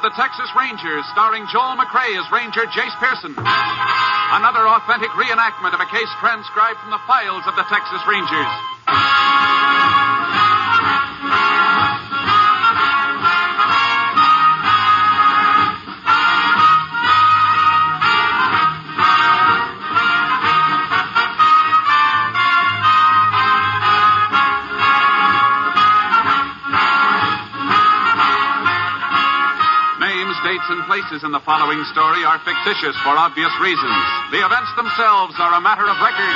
the Texas Rangers, starring Joel McRae as Ranger Jace Pearson. Another authentic reenactment of a case transcribed from the files of the Texas Rangers. Dates and places in the following story are fictitious for obvious reasons. The events themselves are a matter of record.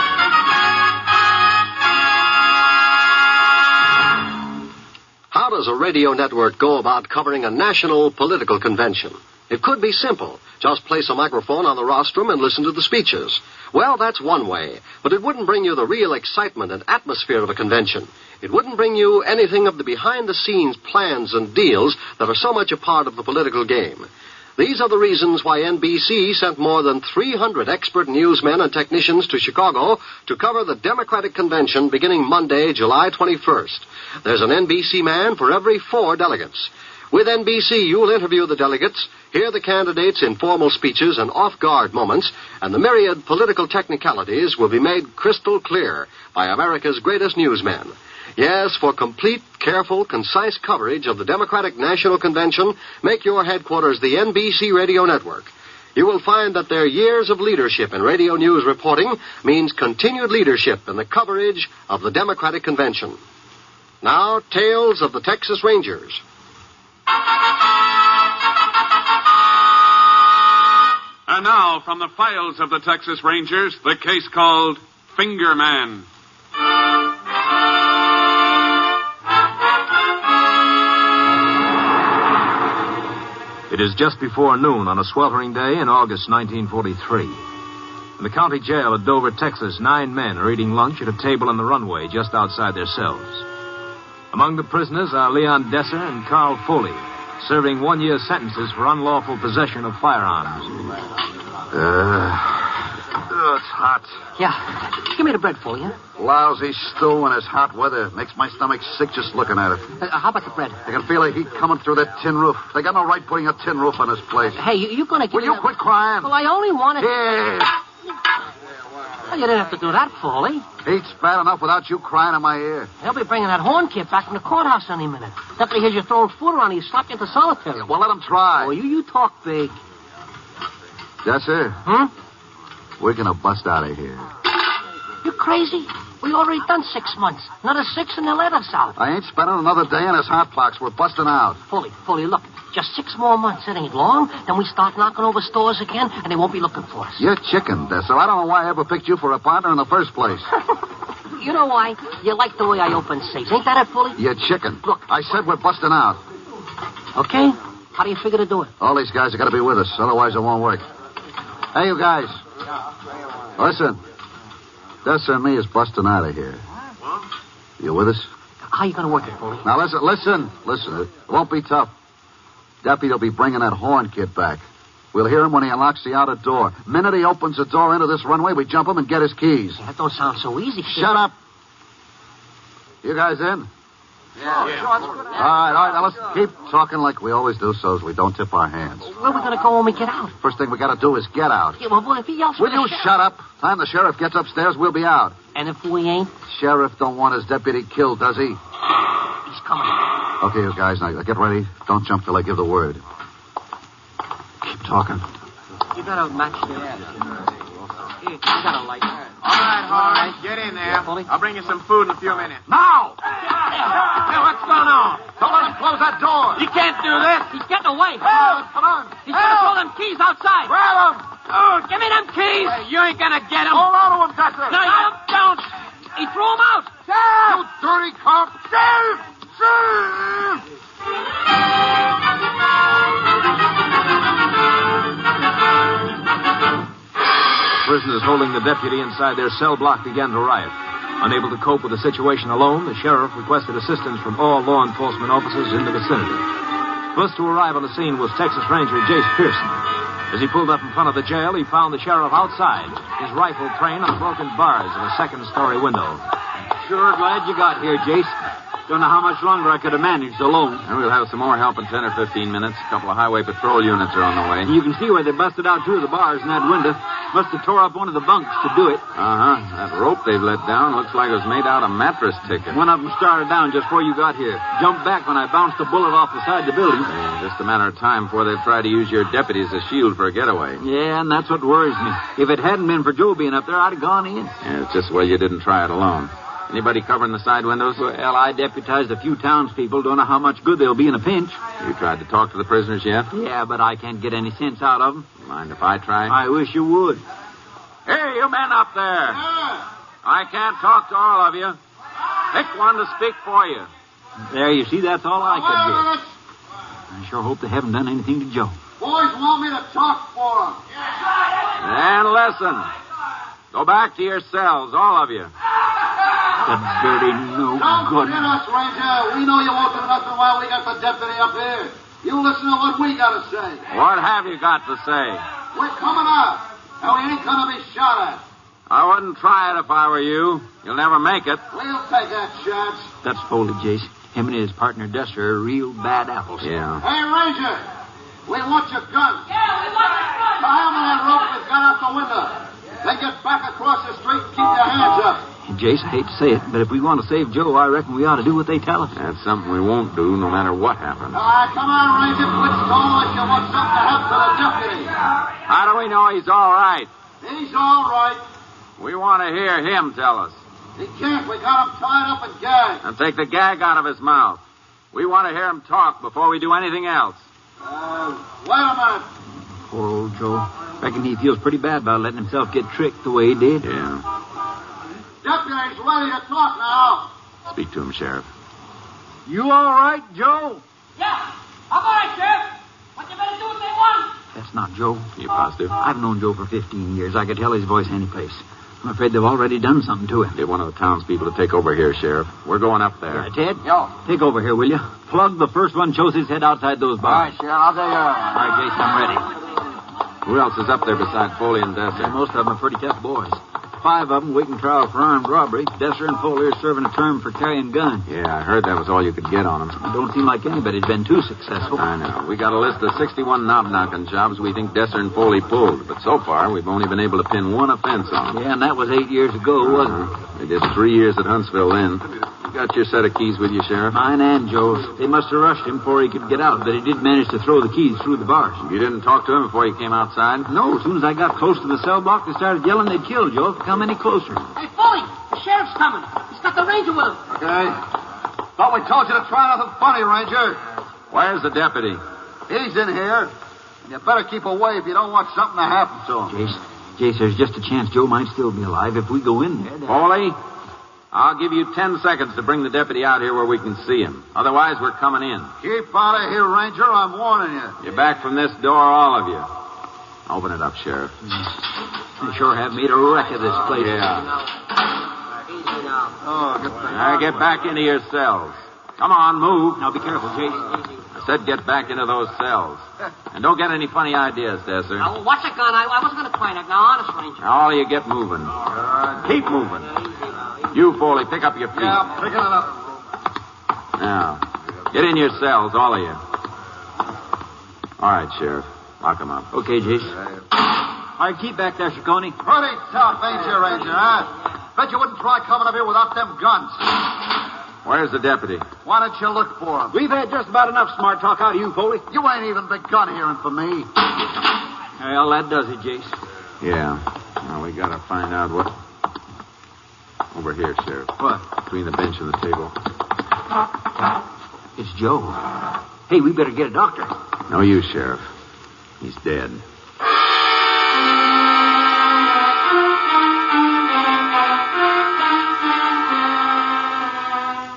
How does a radio network go about covering a national political convention? It could be simple. Just place a microphone on the rostrum and listen to the speeches. Well, that's one way, but it wouldn't bring you the real excitement and atmosphere of a convention. It wouldn't bring you anything of the behind-the-scenes plans and deals that are so much a part of the political game. These are the reasons why NBC sent more than 300 expert newsmen and technicians to Chicago to cover the Democratic Convention beginning Monday, July 21st. There's an NBC man for every 4 delegates. With NBC, you'll interview the delegates, hear the candidates' informal speeches and off-guard moments, and the myriad political technicalities will be made crystal clear by America's greatest newsmen. Yes, for complete, careful, concise coverage of the Democratic National Convention, make your headquarters the NBC Radio Network. You will find that their years of leadership in radio news reporting means continued leadership in the coverage of the Democratic Convention. Now, Tales of the Texas Rangers. And now, from the files of the Texas Rangers, the case called Finger Man. It is just before noon on a sweltering day in August 1943. In the county jail at Dover, Texas, 9 men are eating lunch at a table on the runway just outside their cells. Among the prisoners are Leon Desser and Carl Foley, serving 1-year sentences for unlawful possession of firearms. It's hot. Yeah. Give me the bread, Foley, huh? Lousy stew in this hot weather. Makes my stomach sick just looking at it. How about the bread? I can feel the heat coming through that tin roof. They got no right putting a tin roof on this place. Hey, you gonna give Will you quit crying? Well, I only wanted... Here. Well, you didn't have to do that, Foley. Heat's bad enough without you crying in my ear. They'll be bringing that horn kid back from the courthouse any minute. Deputy hears you throwing food around, he'll slap you into solitary. Well, let him try. Oh, you talk big. Desser? We're gonna bust out of here. You crazy? We already done 6 months. Another 6 and they'll let us out. I ain't spending another day in this hot box. We're busting out. Foley, look. Just 6 more months. It ain't long. Then we start knocking over stores again, and they won't be looking for us. You're chicken, Desser. I don't know why I ever picked you for a partner in the first place. You know why? You like the way I open safes. Ain't that it, Foley? You're chicken. Look. I said we're busting out. Okay. How do you figure to do it? All these guys have got to be with us. Otherwise, it won't work. Hey, you guys. Listen. Desser and me is busting out of here. You with us? How you going to work it, Foley? Now, listen. It won't be tough. Deputy will be bringing that horn kid back. We'll hear him when he unlocks the outer door. Minute he opens the door into this runway, we jump him and get his keys. That don't sound so easy. Shut up. You guys in? Yeah. All right. Now let's keep talking like we always do so as we don't tip our hands. Where are we going to go when we get out? First thing we got to do is get out. Yeah, well, boy, if he yells for Will you shut up? Time the sheriff gets upstairs, we'll be out. And if we ain't? Sheriff don't want his deputy killed, does he? He's coming. Okay, you guys, now get ready. Don't jump till I give the word. Keep talking. You got a match there. Here, you got a light. All right. Get in there. Foley? I'll bring you some food in a few minutes. Now! Hey, what's going on? Don't let him close that door. You can't do this. He's getting away. Come on. He's going to throw them keys outside. Grab him. Oh, give me them keys. Hey, you ain't gonna get him. Hold on to him, Desser. No, you don't. He threw them out. You dirty cop. Sheriff! Prisoners holding the deputy inside their cell block began to riot. Unable to cope with the situation alone, the sheriff requested assistance from all law enforcement officers in the vicinity. First to arrive on the scene was Texas Ranger Jace Pearson. As he pulled up in front of the jail, he found the sheriff outside, his rifle trained on broken bars of a second-story window. Sure glad you got here, Jace. Don't know how much longer I could have managed alone. And we'll have some more help in 10 or 15 minutes. A couple of highway patrol units are on the way. You can see where they busted out 2 of the bars in that window. Must have tore up one of the bunks to do it. Uh-huh. That rope they've let down looks like it was made out of mattress tickets. One of them started down just before you got here. Jumped back when I bounced a bullet off the side of the building. Yeah, just a matter of time before they try to use your deputy as a shield for a getaway. Yeah, and that's what worries me. If it hadn't been for Joe being up there, I'd have gone in. Yeah, it's just well you didn't try it alone. Anybody covering the side windows? Well, I deputized a few townspeople. Don't know how much good they'll be in a pinch. You tried to talk to the prisoners yet? Yeah, but I can't get any sense out of them. Mind if I try? I wish you would. Hey, you men up there. I can't talk to all of you. Pick one to speak for you. There, you see, that's all I could get. I sure hope they haven't done anything to Joe. Boys want me to talk for them. And listen. Go back to your cells, all of you. The dirty no Don't good. forget us, Ranger. We know you won't do nothing while we got the deputy up here. You listen to what we got to say. What have you got to say? We're coming out. And we ain't going to be shot at. I wouldn't try it if I were you. You'll never make it. We'll take that chance. That's Foley, Jace. Him and his partner Dester are real bad apples. Yeah. Hey, Ranger. We want your guns. Yeah, we want your guns. Tie them to that rope we've got out the window. Then get back across the street and keep your hands up. Jace, I hate to say it, but if we want to save Joe, I reckon we ought to do what they tell us. That's something we won't do no matter what happens. All right, come on, Ranger. Quit stalling like you want something to happen to the deputy. How do we know he's all right? He's all right. We want to hear him tell us. He can't. We got him tied up and gagged. And take the gag out of his mouth. We want to hear him talk before we do anything else. Wait a minute. Poor old Joe. Reckon he feels pretty bad about letting himself get tricked the way he did. Yeah. Deputy's ready to talk now. Speak to him, Sheriff. You all right, Joe? Yeah, I'm all right, Sheriff. What you better do if they want? That's not Joe. You positive? I've known Joe for 15 years. I could tell his voice any place. I'm afraid they've already done something to him. Get one of the townspeople to take over here, Sheriff. We're going up there. Ted? Yo. Take over here, will you? Plug the first one shows his head outside those bars. Sheriff, I'll take care of All right, Jason, I'm ready. Who else is up there besides Foley and Dester? Most of them are pretty tough boys. 5 of them waiting trial for armed robbery. Dester and Foley are serving a term for carrying guns. Yeah, I heard that was all you could get on them. It don't seem like anybody's been too successful. I know. We got a list of 61 knob-knocking jobs we think Dester and Foley pulled. But so far, we've only been able to pin one offense on them. Yeah, and that was 8 years ago, wasn't it? They did 3 years at Huntsville then. You got your set of keys with you, Sheriff? Mine and Joe's. They must have rushed him before he could get out, but he did manage to throw the keys through the bars. You didn't talk to him before you came outside? No, as soon as I got close to the cell block, they started yelling they'd kill Joe if he come any closer. Hey, Foley, the sheriff's coming. He's got the ranger with him. Okay. Thought we told you to try nothing funny, Ranger. Where's the deputy? He's in here. And you better keep away if you don't want something to happen to him. Jace, there's just a chance Joe might still be alive. If we go in there... Foley, I'll give you 10 seconds to bring the deputy out here where we can see him. Otherwise, we're coming in. Keep out of here, Ranger. I'm warning you. You're back from this door, all of you. Open it up, Sheriff. They sure have made a wreck of this place. Yeah. Oh, get back. Now get back into your cells. Come on, move. Now, be careful, Jace. I said get back into those cells. And don't get any funny ideas, Dester. Now, what's a gun? I wasn't going to try that. Now, honest, Ranger. Now, all of you get moving. Keep moving. You, Foley, pick up your feet. Yeah, I'm picking it up. Now, get in your cells, all of you. All right, Sheriff. Lock them up. Okay, Jace. All right, keep back there, Ciccone. Pretty tough, ain't you, Ranger, huh? Bet you wouldn't try coming up here without them guns. Where's the deputy? Why don't you look for him? We've had just about enough smart talk out of you, Foley. You ain't even begun hearing from me. Well, that does it, Jace. Yeah. Now, we gotta find out what... Over here, Sheriff. What? Between the bench and the table. It's Joe. Hey, we better get a doctor. No use, Sheriff. He's dead.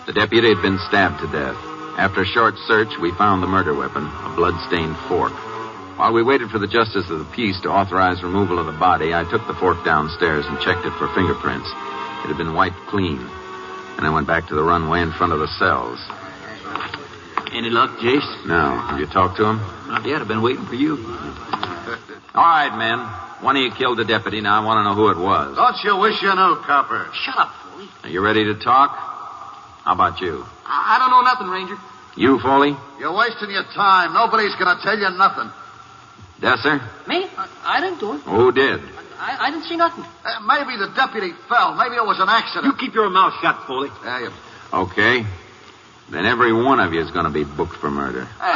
The deputy had been stabbed to death. After a short search, we found the murder weapon, a blood-stained fork. While we waited for the justice of the peace to authorize removal of the body, I took the fork downstairs and checked it for fingerprints. It had been wiped clean. And I went back to the runway in front of the cells. Any luck, Jace? No. Have you talked to him? Not yet. I've been waiting for you. All right, men. One of you killed the deputy. Now I want to know who it was. Don't you wish you knew, copper? Shut up, Foley. Are you ready to talk? How about you? I don't know nothing, Ranger. You, Foley? You're wasting your time. Nobody's going to tell you nothing. Desser? Me? I didn't do it. Who did? I didn't see nothing. Maybe the deputy fell. Maybe it was an accident. You keep your mouth shut, Foley. Yeah, you... Okay. Then every one of you is going to be booked for murder. Hey, All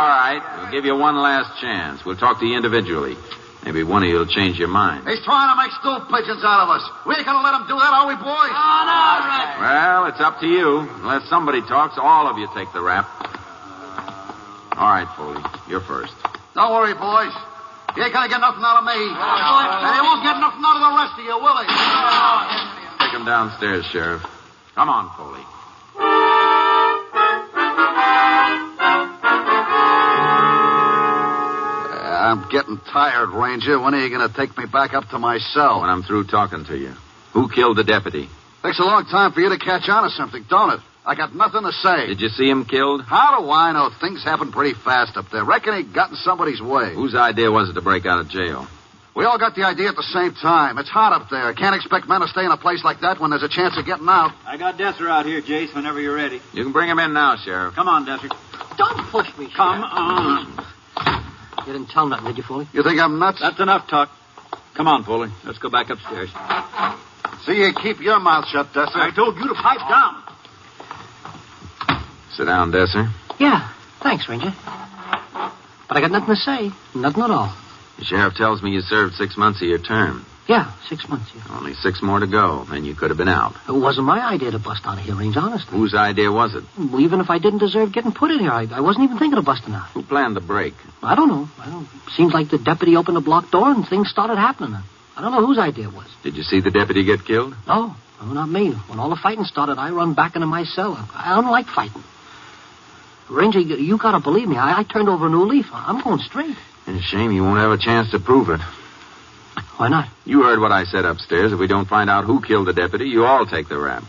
right. We'll give you one last chance. We'll talk to you individually. Maybe one of you will change your mind. He's trying to make stool pigeons out of us. We ain't going to let him do that, are we, boys? Oh, no, Ranger. Well, it's up to you. Unless somebody talks, all of you take the rap. All right, Foley. You're first. Don't worry, boys. He ain't going to get nothing out of me. And he won't get nothing out of the rest of you, will he? Take him downstairs, Sheriff. Come on, Foley. I'm getting tired, Ranger. When are you going to take me back up to my cell? When I'm through talking to you. Who killed the deputy? Takes a long time for you to catch on to something, don't it? I got nothing to say. Did you see him killed? How do I know? Things happen pretty fast up there. Reckon he got in somebody's way. Whose idea was it to break out of jail? We all got the idea at the same time. It's hot up there. Can't expect men to stay in a place like that when there's a chance of getting out. I got Desser out here, Jace, whenever you're ready. You can bring him in now, Sheriff. Come on, Desser. Don't push me, Sheriff. Come on. You didn't tell nothing, did you, Foley? You think I'm nuts? That's enough talk. Come on, Foley. Let's go back upstairs. See, you keep your mouth shut, Desser. I told you to pipe down. Sit down, Desser. Yeah, thanks, Ranger. But I got nothing to say. Nothing at all. The sheriff tells me you served 6 months of your term. Yeah, 6 months, yeah. Only 6 more to go, and you could have been out. It wasn't my idea to bust out of here, Ranger, honestly. Whose idea was it? Well, even if I didn't deserve getting put in here, I wasn't even thinking of busting out. Who planned the break? I don't know. Seems like the deputy opened the block door and things started happening. I don't know whose idea it was. Did you see the deputy get killed? No, not me. When all the fighting started, I run back into my cell. I don't like fighting. Ranger, you gotta believe me. I turned over a new leaf. I'm going straight. It's a shame you won't have a chance to prove it. Why not? You heard what I said upstairs. If we don't find out who killed the deputy, you all take the rap.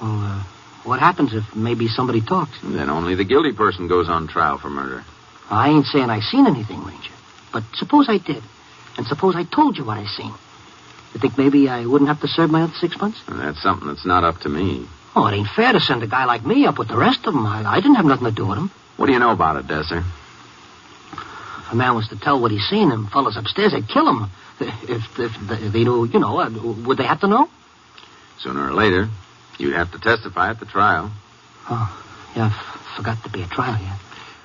Well, what happens if maybe somebody talks? Then only the guilty person goes on trial for murder. I ain't saying I seen anything, Ranger. But suppose I did. And suppose I told you what I seen. You think maybe I wouldn't have to serve my other 6 months? And that's something that's not up to me. Oh, it ain't fair to send a guy like me up with the rest of them. I didn't have nothing to do with him. What do you know about it, Desser? If a man was to tell what he's seen, them fellas upstairs, they'd kill him. If they knew, would they have to know? Sooner or later, you'd have to testify at the trial. Oh, yeah, I forgot to be a trial yet.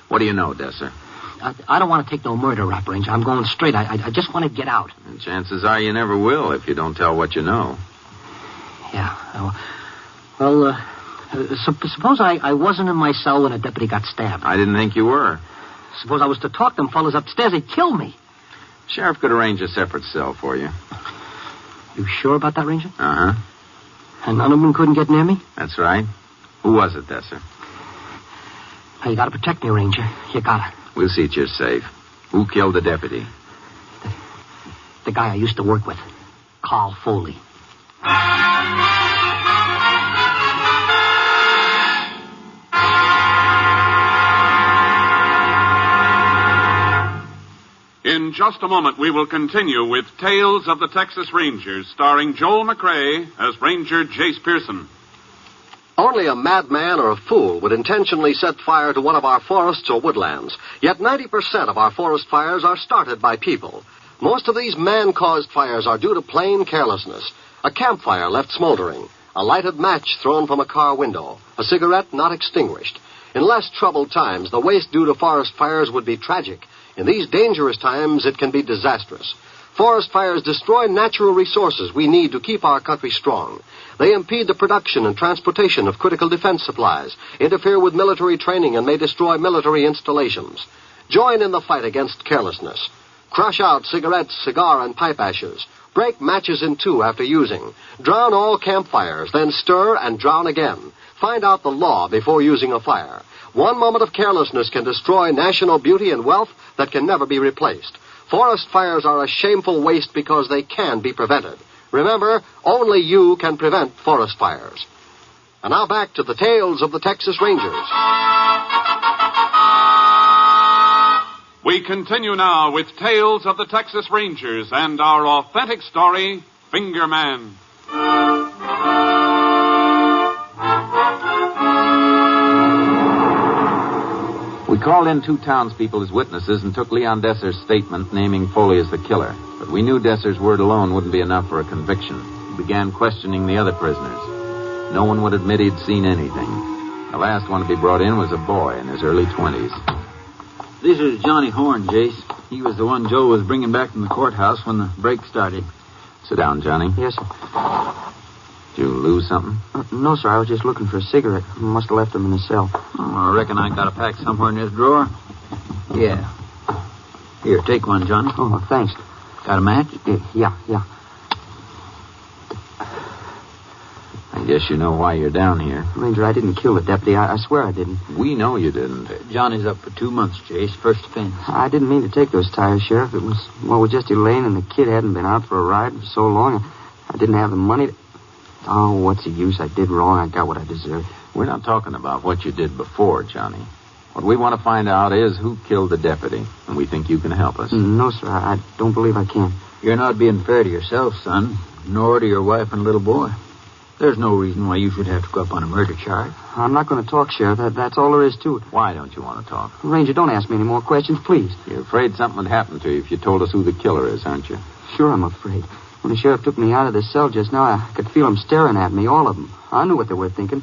What do you know, Desser? I don't want to take no murder rap, Ranger. I'm going straight. I just want to get out. And chances are you never will if you don't tell what you know. Yeah. Well, suppose I wasn't in my cell when a deputy got stabbed. I didn't think you were. Suppose I was to talk to them fellas upstairs, they'd kill me. Sheriff could arrange a separate cell for you. You sure about that, Ranger? Uh-huh. And none of them couldn't get near me? That's right. Who was it, Desser? Now, you gotta protect me, Ranger. You gotta. We'll see that you're safe. Who killed the deputy? The guy I used to work with. Carl Foley. In just a moment, we will continue with Tales of the Texas Rangers, starring Joel McRae as Ranger Jace Pearson. Only a madman or a fool would intentionally set fire to one of our forests or woodlands. Yet 90% of our forest fires are started by people. Most of these man-caused fires are due to plain carelessness. A campfire left smoldering, a lighted match thrown from a car window, a cigarette not extinguished. In less troubled times, the waste due to forest fires would be tragic. In these dangerous times, it can be disastrous. Forest fires destroy natural resources we need to keep our country strong. They impede the production and transportation of critical defense supplies, interfere with military training, and may destroy military installations. Join in the fight against carelessness. Crush out cigarettes, cigar, and pipe ashes. Break matches in two after using. Drown all campfires, then stir and drown again. Find out the law before using a fire. One moment of carelessness can destroy national beauty and wealth that can never be replaced. Forest fires are a shameful waste because they can be prevented. Remember, only you can prevent forest fires. And now back to the Tales of the Texas Rangers. We continue now with Tales of the Texas Rangers and our authentic story, Finger Man. We called in 2 townspeople as witnesses and took Leon Desser's statement naming Foley as the killer. But we knew Desser's word alone wouldn't be enough for a conviction. We began questioning the other prisoners. No one would admit he'd seen anything. The last one to be brought in was a boy in his early 20s. This is Johnny Horn, Jace. He was the one Joe was bringing back from the courthouse when the break started. Sit down, Johnny. Yes, sir. Did you lose something? No, sir. I was just looking for a cigarette. Must have left them in the cell. I reckon I got a pack somewhere in this drawer. Yeah. Here, take one, Johnny. Oh, thanks. Got a match? Yeah. I guess you know why you're down here. Ranger, I didn't kill the deputy. I swear I didn't. We know you didn't. Johnny's up for 2 months, Jace. First offense. I didn't mean to take those tires, Sheriff. It was, with just Elaine and the kid hadn't been out for a ride for so long. I didn't have the money to... Oh, what's the use? I did wrong. I got what I deserved. We're not talking about what you did before, Johnny. What we want to find out is who killed the deputy, and we think you can help us. No, sir. I don't believe I can. You're not being fair to yourself, son, nor to your wife and little boy. There's no reason why you should have to go up on a murder charge. I'm not going to talk, Sheriff. That's all there is to it. Why don't you want to talk? Ranger, don't ask me any more questions, please. You're afraid something would happen to you if you told us who the killer is, aren't you? Sure, I'm afraid. When the sheriff took me out of the cell just now, I could feel them staring at me, all of them. I knew what they were thinking.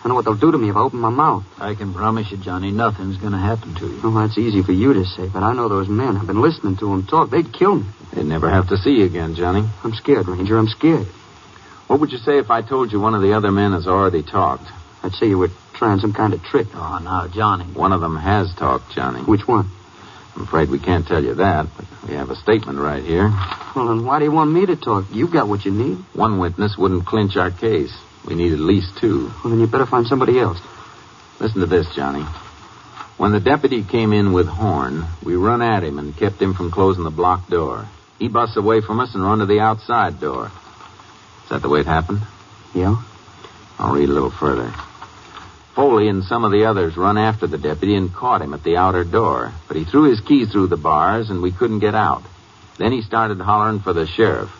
I know what they'll do to me if I open my mouth. I can promise you, Johnny, nothing's going to happen to you. Oh, that's easy for you to say, but I know those men. I've been listening to them talk. They'd kill me. They'd never have to see you again, Johnny. I'm scared, Ranger. I'm scared. What would you say if I told you one of the other men has already talked? I'd say you were trying some kind of trick. Oh, now, Johnny. One of them has talked, Johnny. Which one? I'm afraid we can't tell you that, but we have a statement right here. Well, then why do you want me to talk? You've got what you need. One witness wouldn't clinch our case. We need at least 2. Well, then you better find somebody else. Listen to this, Johnny. When the deputy came in with Horn, we run at him and kept him from closing the block door. He busts away from us and run to the outside door. Is that the way it happened? Yeah? I'll read a little further. Foley and some of the others run after the deputy and caught him at the outer door, but he threw his key through the bars and we couldn't get out. Then he started hollering for the sheriff.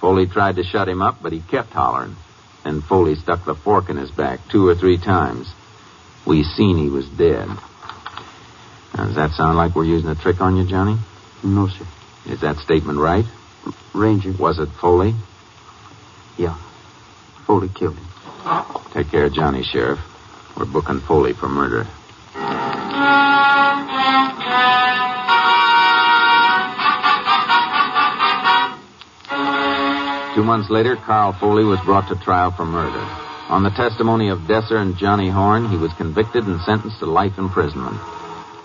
Foley tried to shut him up, but he kept hollering. Then Foley stuck the fork in his back 2 or 3 times. We seen he was dead. Now, does that sound like we're using a trick on you, Johnny? No, sir. Is that statement right? Ranger. Was it Foley? Yeah. Foley killed him. Take care of Johnny, Sheriff. We're booking Foley for murder. 2 months later, Carl Foley was brought to trial for murder. On the testimony of Desser and Johnny Horn, he was convicted and sentenced to life imprisonment.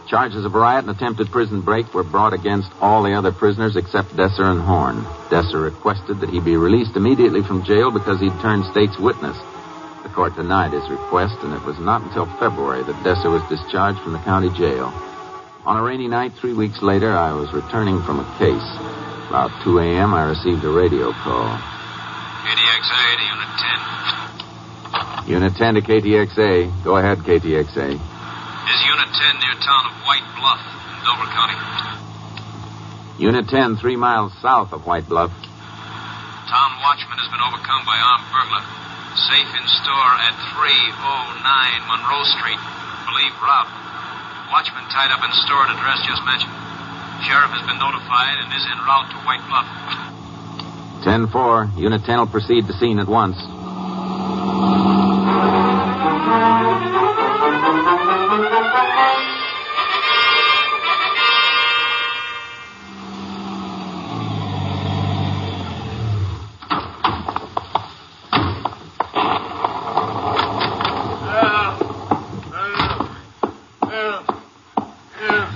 Charges of riot and attempted prison break were brought against all the other prisoners except Desser and Horn. Desser requested that he be released immediately from jail because he'd turned state's witness. The court denied his request, and it was not until February that Desser was discharged from the county jail. On a rainy night 3 weeks later, I was returning from a case. About 2 a.m., I received a radio call. KTXA to Unit 10. Unit 10 to KTXA. Go ahead, KTXA. Is Unit 10 near town of White Bluff in Dover County? Unit 10, 3 miles south of White Bluff. Town watchman has been overcome by armed burglar. Safe in store at 309 Monroe Street. Believe robbed. Watchman tied up in store at address just mentioned. Sheriff has been notified and is en route to White Bluff. 10-4. Unit 10 will proceed to scene at once.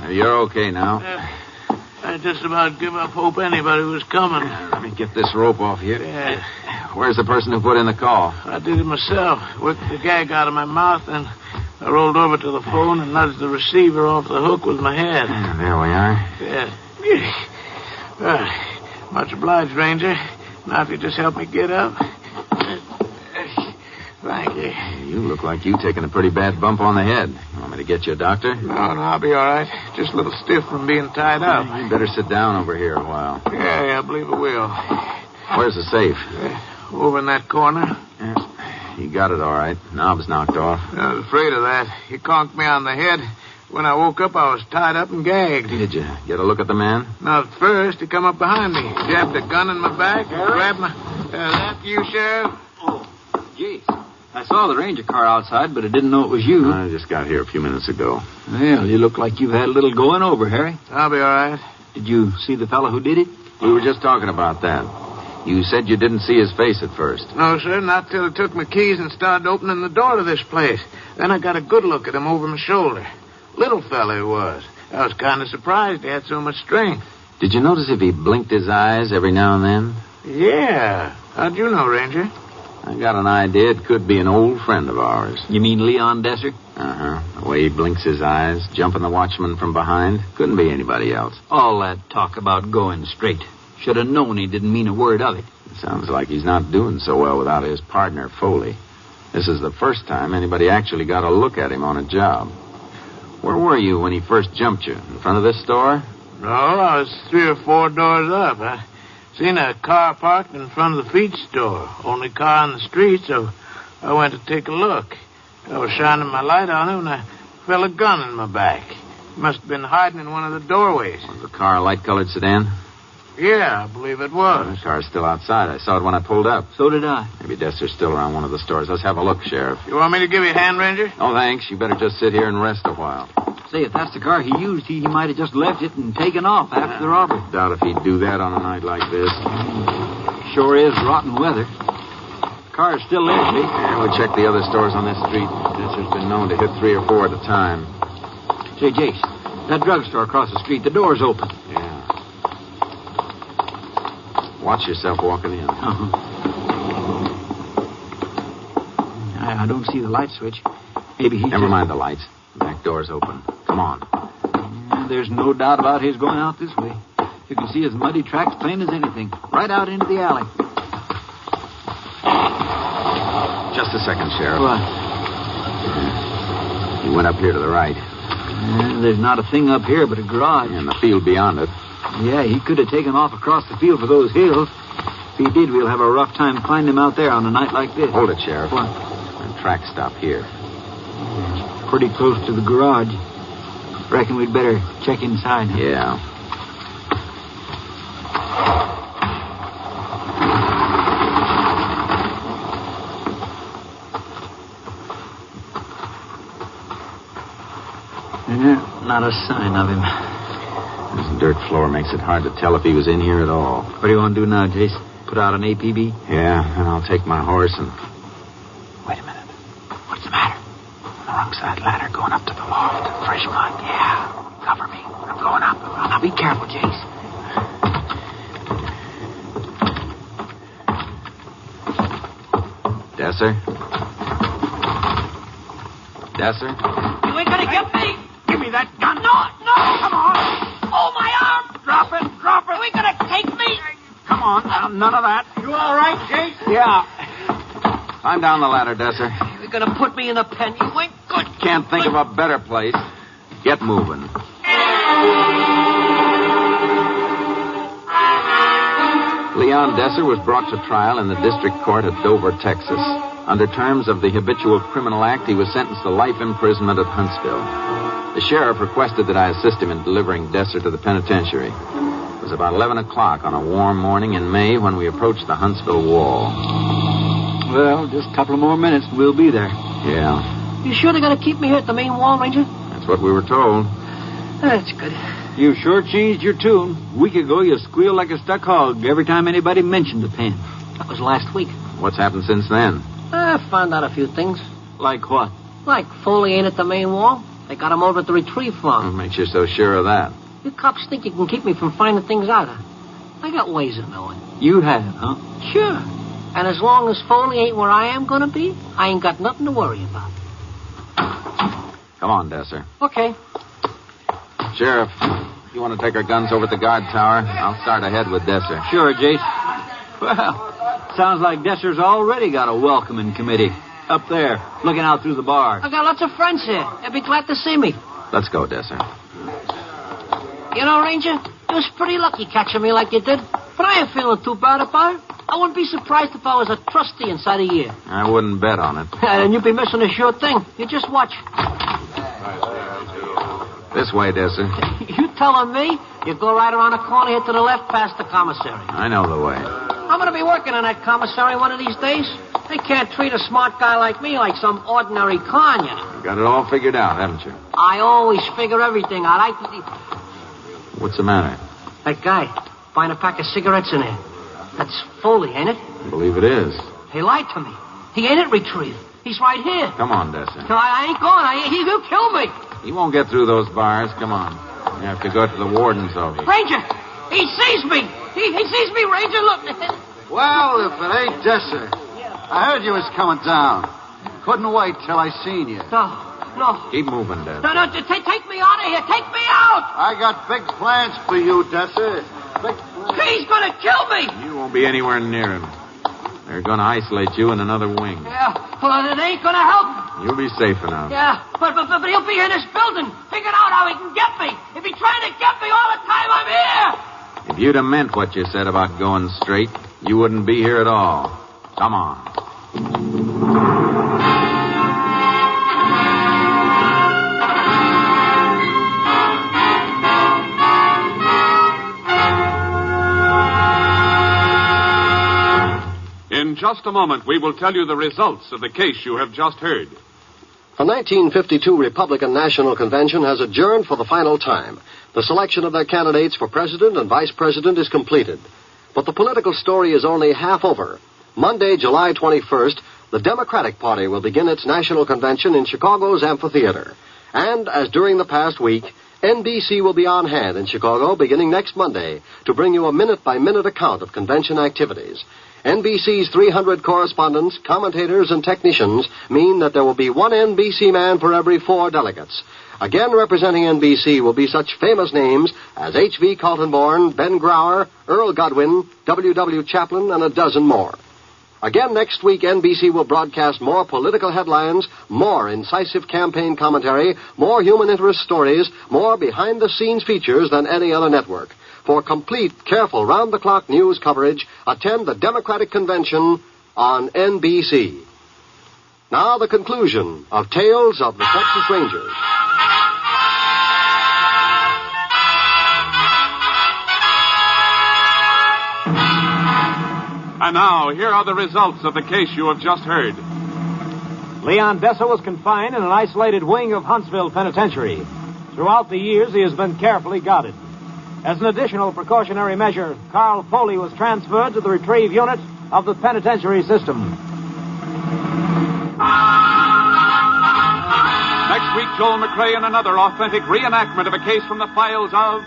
You're okay now. I just about give up hope anybody was coming. Let me get this rope off here. Yeah. Where's the person who put in the call? I did it myself. Worked the gag out of my mouth, and I rolled over to the phone and nudged the receiver off the hook with my head. There we are. Yeah. Much obliged, Ranger. Now, if you just help me get up. Thank you. You look like you've taken a pretty bad bump on the head. You want me to get you a doctor? No, I'll be all right. Just a little stiff from being tied up. You better sit down over here a while. Yeah, I believe I will. Where's the safe? Over in that corner. Yeah. You got it all right. Knob's knocked off. I was afraid of that. He conked me on the head. When I woke up, I was tied up and gagged. Did you get a look at the man? Now, at first, he come up behind me, jabbed a gun in my back, and grabbed my... that you, Sheriff? Oh, geez. I saw the ranger car outside, but I didn't know it was you. I just got here a few minutes ago. Well, you look like you've had a little going over, Harry. I'll be all right. Did you see the fellow who did it? We were just talking about that. You said you didn't see his face at first. No, sir, not till I took my keys and started opening the door to this place. Then I got a good look at him over my shoulder. Little fella he was. I was kind of surprised he had so much strength. Did you notice if he blinked his eyes every now and then? Yeah. How'd you know, Ranger? I got an idea it could be an old friend of ours. You mean Leon Desser? Uh-huh. The way he blinks his eyes, jumping the watchman from behind. Couldn't be anybody else. All that talk about going straight. Should have known he didn't mean a word of it. It sounds like he's not doing so well without his partner, Foley. This is the first time anybody actually got a look at him on a job. Where were you when he first jumped you? In front of this store? No, I was 3 or 4 doors up. I seen a car parked in front of the feed store. Only car on the street, so I went to take a look. I was shining my light on him, and I felt a gun in my back. He must have been hiding in one of the doorways. Was the car a light-colored sedan? Yeah, I believe it was. The car's still outside. I saw it when I pulled up. So did I. Maybe Desser's still around one of the stores. Let's have a look, Sheriff. You want me to give you a hand, Ranger? Oh, thanks. You better just sit here and rest a while. Say, if that's the car he used, he might have just left it and taken off after the robbery. Doubt if he'd do that on a night like this. Sure is rotten weather. The car's still there, see? Yeah, we checked the other stores on this street. Desser's been known to hit 3 or 4 at a time. Say, Jace, that drugstore across the street, the door's open. Yeah. Watch yourself walking in. Uh-huh. I don't see the light switch. Maybe he... Never mind the lights. The back door's open. Come on. Yeah, there's no doubt about his going out this way. You can see his muddy tracks plain as anything. Right out into the alley. Just a second, Sheriff. What? He went up here to the right. Yeah, there's not a thing up here but a garage. And the field beyond it. Yeah, he could have taken off across the field for those hills. If he did, we'll have a rough time finding him out there on a night like this. Hold it, Sheriff. What? The tracks stop here. Pretty close to the garage. Reckon we'd better check inside. Huh? Yeah. Not a sign of him. This dirt floor makes it hard to tell if he was in here at all. What do you want to do now, Jace? Put out an APB? Yeah, and I'll take my horse and... Wait a minute. What's the matter? The wrong side ladder going up to the loft. Fresh mud. Yeah. Cover me. I'm going up. Now be careful, Jace. Desser? Desser? You ain't gonna get me! Give me that gun! No! Come on! Oh, my arm! Drop it! You ain't gonna take me! Come on, now, none of that. You all right, Jace? Yeah. Climb down the ladder, Desser. You're gonna put me in a pen. You ain't good. Can't think of a better place. Get moving. Leon Desser was brought to trial in the district court at Dover, Texas. Under terms of the Habitual Criminal Act, he was sentenced to life imprisonment at Huntsville. The sheriff requested that I assist him in delivering Desser to the penitentiary. It was about 11 o'clock on a warm morning in May when we approached the Huntsville wall. Well, just a couple of more minutes and we'll be there. Yeah, You sure they're going to keep me here at the main wall, Ranger? that's what we were told. That's good. You sure changed your tune. A week ago, you squealed like a stuck hog every time anybody mentioned the pen. That was last week. What's happened since then? I found out a few things. Like what? Like Foley ain't at the main wall. They got him over at the retrieve What farm. makes you so sure of that? You cops think you can keep me from finding things out. I got ways of knowing. You have, huh? Sure. And as long as Foley ain't where I am going to be, I ain't got nothing to worry about. Come on, Desser. Okay. Sheriff, you want to take our guns over at the guard tower? I'll start ahead with Desser. Sure, Jace. Well, sounds like Desser's already got a welcoming committee. Up there, looking out through the bar. I got lots of friends here. They'd be glad to see me. Let's go, Desser. You know, Ranger, you was pretty lucky catching me like you did. But I ain't feeling too bad about it. I wouldn't be surprised if I was a trustee inside a year. I wouldn't bet on it. And you'd be missing a sure thing. You just watch. This way, Desser. You telling me? You go right around the corner here to the left past the commissary. I know the way. I'm going to be working in that commissary one of these days. They can't treat a smart guy like me like some ordinary con, you know. You got it all figured out, haven't you? I always figure everything out. What's the matter? That guy, buying a pack of cigarettes in there. That's Foley, ain't it? I believe it is. He lied to me. He ain't at Retrieve. He's right here. Come on, Desser. No, I ain't going. He'll kill me. He won't get through those bars. Come on. You have to go to the warden's office. Ranger, he sees me. He sees me, Ranger. Look. Well, if it ain't Desser. I heard you was coming down. Couldn't wait till I seen you. No. Keep moving, Desser. No, take me out of here. Take me out. I got big plans for you, Desser. Big plans. He's going to kill me. You won't be anywhere near him. They're going to isolate you in another wing. Yeah, well, it ain't going to help. You'll be safe enough. Yeah, but he'll be in this building, figuring out how he can get me. If he's trying to get me all the time I'm here. If you'd have meant what you said about going straight, you wouldn't be here at all. Come on. In just a moment, we will tell you the results of the case you have just heard. The 1952 Republican National Convention has adjourned for the final time. The selection of their candidates for president and vice president is completed. But the political story is only half over. Monday, July 21st, the Democratic Party will begin its national convention in Chicago's amphitheater. And, as during the past week, NBC will be on hand in Chicago beginning next Monday to bring you a minute-by-minute account of convention activities. NBC's 300 correspondents, commentators, and technicians mean that there will be one NBC man for every 4 delegates. Again representing NBC will be such famous names as H.V. Kaltenborn, Ben Grauer, Earl Godwin, W.W. Chaplin, and a dozen more. Again next week, NBC will broadcast more political headlines, more incisive campaign commentary, more human interest stories, more behind-the-scenes features than any other network. For complete, careful, round-the-clock news coverage, attend the Democratic Convention on NBC. Now the conclusion of Tales of the Texas Rangers. And now, here are the results of the case you have just heard. Leon Desser was confined in an isolated wing of Huntsville Penitentiary. Throughout the years, he has been carefully guarded. As an additional precautionary measure, Carl Foley was transferred to the retrieve unit of the penitentiary system. Next week, Joel McRae in another authentic reenactment of a case from the files of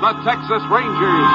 the Texas Rangers.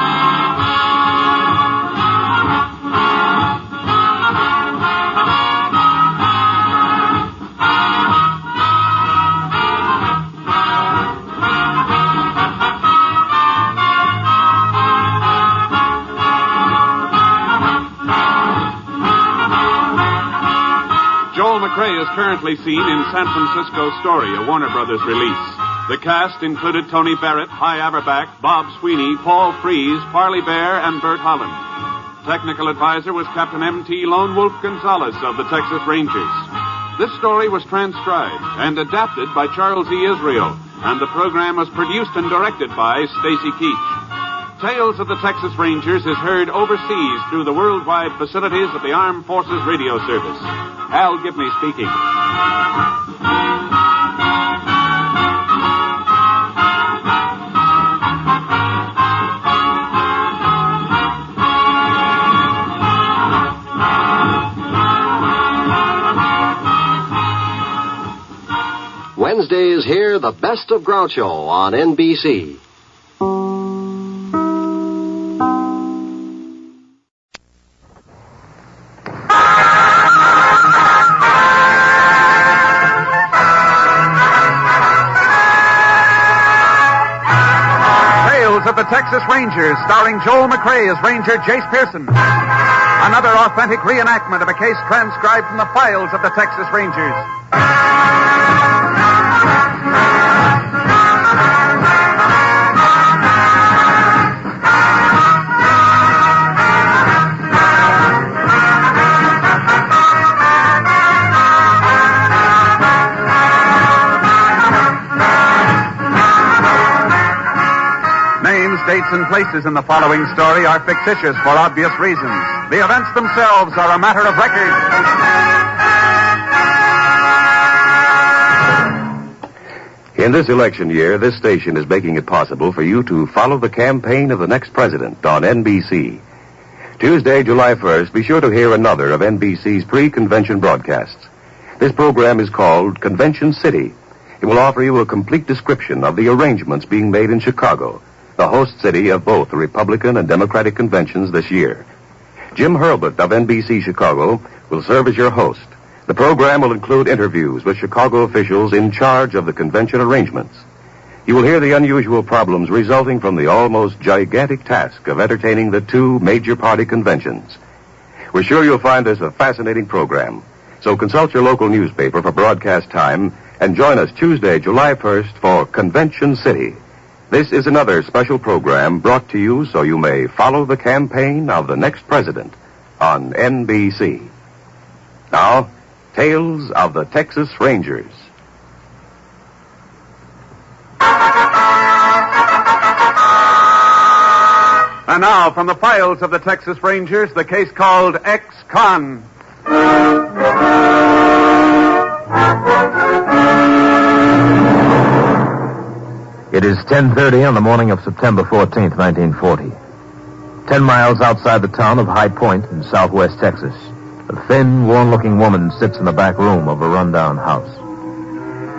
McRae is currently seen in San Francisco Story, a Warner Brothers release. The cast included Tony Barrett, Hy Averback, Bob Sweeney, Paul Frees, Parley Bear, and Bert Holland. Technical advisor was Captain M.T. Lone Wolf Gonzalez of the Texas Rangers. This story was transcribed and adapted by Charles E. Israel, and the program was produced and directed by Stacy Keach. Tales of the Texas Rangers is heard overseas through the worldwide facilities of the Armed Forces Radio Service. Al Gibney speaking. Wednesday is here, the best of Groucho on NBC. Of the Texas Rangers, starring Joel McRae as Ranger Jace Pearson. Another authentic reenactment of a case transcribed from the files of the Texas Rangers. dates and places in the following story are fictitious for obvious reasons. The events themselves are a matter of record. In this election year, this station is making it possible for you to follow the campaign of the next president on NBC. Tuesday, July 1st, be sure to hear another of NBC's pre-convention broadcasts. This program is called Convention City. It will offer you a complete description of the arrangements being made in Chicago, the host city of both the Republican and Democratic conventions this year. Jim Hurlbut of NBC Chicago will serve as your host. The program will include interviews with Chicago officials in charge of the convention arrangements. You will hear the unusual problems resulting from the almost gigantic task of entertaining the two major party conventions. We're sure you'll find this a fascinating program. So consult your local newspaper for broadcast time and join us Tuesday, July 1st for Convention City. This is another special program brought to you so you may follow the campaign of the next president on NBC. Now, Tales of the Texas Rangers. And now, from the files of the Texas Rangers, the case called Ex-Con. It is 10:30 on the morning of September 14th, 1940. 10 miles outside the town of High Point in southwest Texas, a thin, worn-looking woman sits in the back room of a rundown house.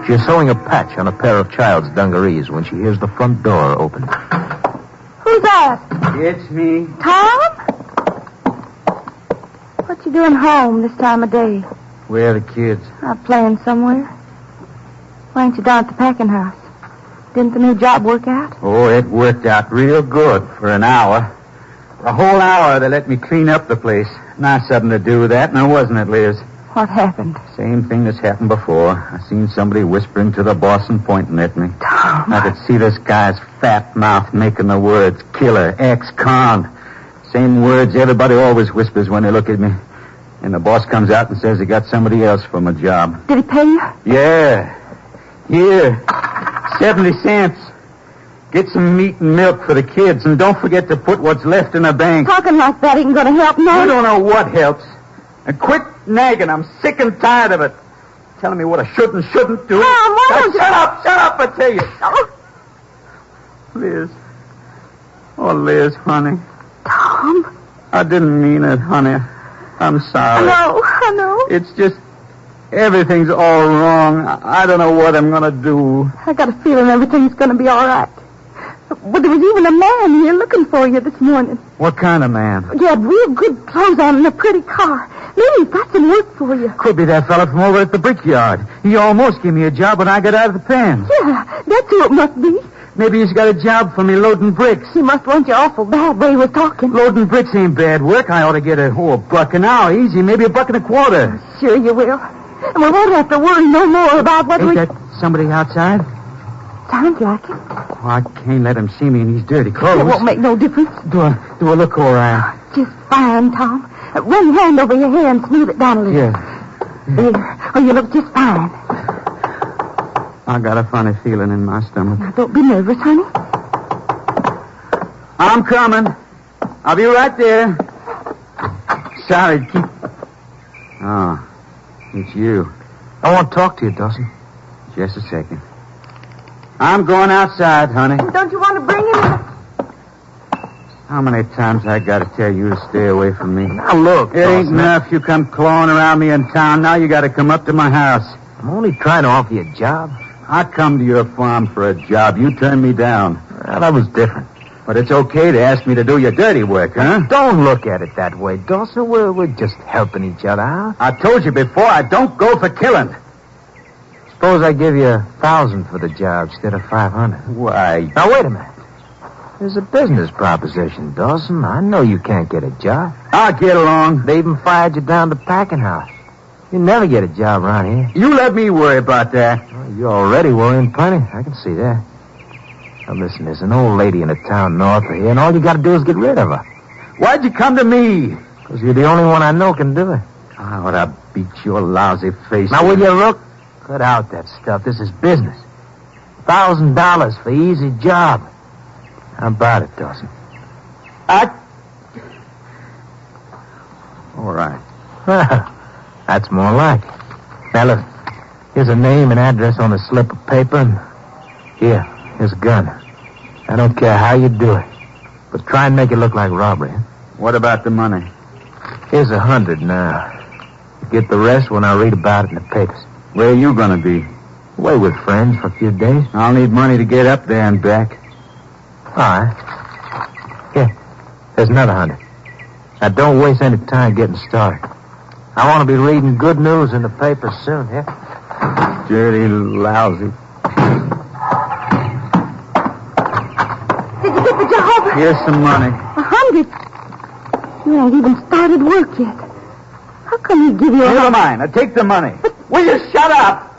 She is sewing a patch on a pair of child's dungarees when she hears the front door open. Who's that? It's me. Tom? What you doing home this time of day? Where are the kids? Out playing somewhere. Why ain't you down at the packing house? Didn't the new job work out? Oh, it worked out real good for an hour. For a whole hour, they let me clean up the place. Nice of them to do that, now wasn't it, Liz? What happened? Same thing that's happened before. I seen somebody whispering to the boss and pointing at me. Tom. I could see this guy's fat mouth making the words killer, ex-con. Same words everybody always whispers when they look at me. And the boss comes out and says he got somebody else for my job. Did he pay you? Yeah. Here. 70 cents. Get some meat and milk for the kids, and don't forget to put what's left in the bank. Talking like that ain't gonna help none. You don't know what helps. And quit nagging. I'm sick and tired of it. Telling me what I should and shouldn't do. Tom, why Now, don't you... Shut up, I tell you. Oh. Liz. Oh, Liz, honey. Tom? I didn't mean it, honey. I'm sorry. I know. It's just everything's all wrong. I don't know what I'm going to do. I got a feeling everything's gonna be all right. But there was even a man here looking for you this morning. What kind of man? You had real good clothes on and a pretty car. Maybe he's got some work for you. Could be that fella from over at the brickyard. He almost gave me a job when I got out of the pen. Yeah, that's who it must be. Maybe he's got a job for me loading bricks. He must want you awful bad the way he was talking. Loading bricks ain't bad work. I ought to get a buck an hour, easy, maybe $1.25. Sure you will. And we won't have to worry no more about what Ain't that somebody outside? Sounds like it. Oh, I can't let him see me in these dirty clothes. It won't make no difference. Do a look all right. Just fine, Tom. Run your hand over your hair and smooth it down a little. Yeah. There. Oh, you look just fine. I got a funny feeling in my stomach. Now, don't be nervous, honey. I'm coming. I'll be right there. Sorry, keep... Oh, it's you. I want to talk to you, Dawson. Just a second. I'm going outside, honey. Don't you want to bring him? How many times I got to tell you to stay away from me? Now, look, It ain't Dawson, enough you come clawing around me in town. Now you got to come up to my house. I'm only trying to offer you a job. I come to your farm for a job. You turned me down. Well, that was different. But it's okay to ask me to do your dirty work, huh? Don't look at it that way, Dawson. We're just helping each other out. I told you before, I don't go for killing. Suppose I give you 1,000 for the job instead of 500. Why? Now, wait a minute. There's a business proposition, Dawson. I know you can't get a job. I'll get along. They even fired you down the packing house. You never get a job around here. You let me worry about that. Well, you're already worrying plenty. I can see that. Now, listen, there's an old lady in a town north of here, and all you got to do is get rid of her. Why'd you come to me? Because you're the only one I know can do it. How would I beat your lousy face? Now, will you look? Cut out that stuff. This is business. $1,000 for easy job. How about it, Dawson? All right. Well, that's more like it. Now, look, here's a name and address on a slip of paper, and here's a gun. I don't care how you do it, but try and make it look like robbery. What about the money? Here's $100 now. Get the rest when I read about it in the papers. Where are you going to be? Away with friends for a few days. I'll need money to get up there and back. All right. Here, there's another $100. Now, don't waste any time getting started. I want to be reading good news in the papers soon, yeah? Dirty, lousy. Did you get the job? Here's some money. 100. You ain't even started work yet. How come he give you a... Never mind. Now take the money. Will you shut up?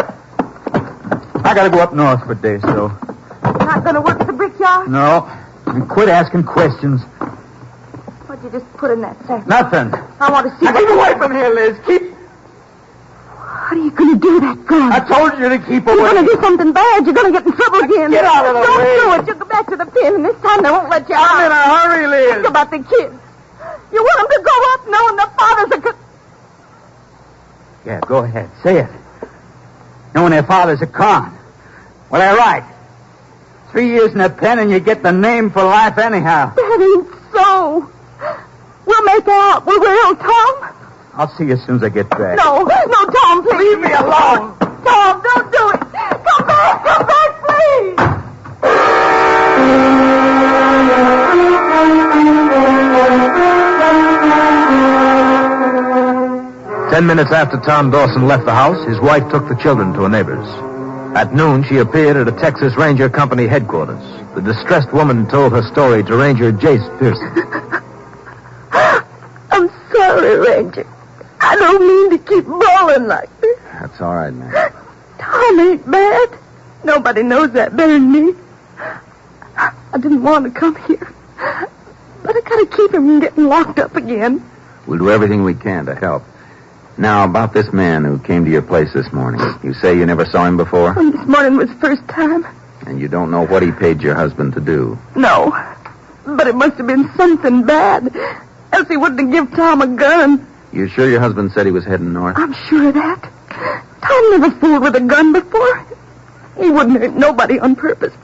I gotta go up north for a day, so... Not gonna work at the brickyard? No. And quit asking questions. What'd you just put in that sack? Nothing. I want to see... Now keep away from here, Liz. Keep... What are you gonna do, that gun? I told you to keep away. You're gonna do something bad. You're gonna get in trouble again. Get out of the way. Don't do it. You'll go back to the pen, and this time they won't let you out. I'm in a hurry, Liz. Think about the kids. You want them to grow up knowing their fathers are... Yeah, go ahead. Say it. Knowing their father's a con. Well, they're right. 3 years in a pen and you get the name for life anyhow. That ain't so. We'll make out. We will, Tom. I'll see you as soon as I get back. No, Tom, please. Leave me alone. Tom, don't do it. Come back, please. 10 minutes after Tom Dawson left the house, his wife took the children to a neighbor's. At noon, she appeared at a Texas Ranger Company headquarters. The distressed woman told her story to Ranger Jace Pearson. I'm sorry, Ranger. I don't mean to keep bawling like this. That's all right, man. Tom ain't bad. Nobody knows that better than me. I didn't want to come here. But I gotta keep him from getting locked up again. We'll do everything we can to help. Now, about this man who came to your place this morning. You say you never saw him before? Well, this morning was the first time. And you don't know what he paid your husband to do? No. But it must have been something bad. Else he wouldn't have given Tom a gun. You sure your husband said he was heading north? I'm sure of that. Tom never fooled with a gun before. He wouldn't hurt nobody on purpose,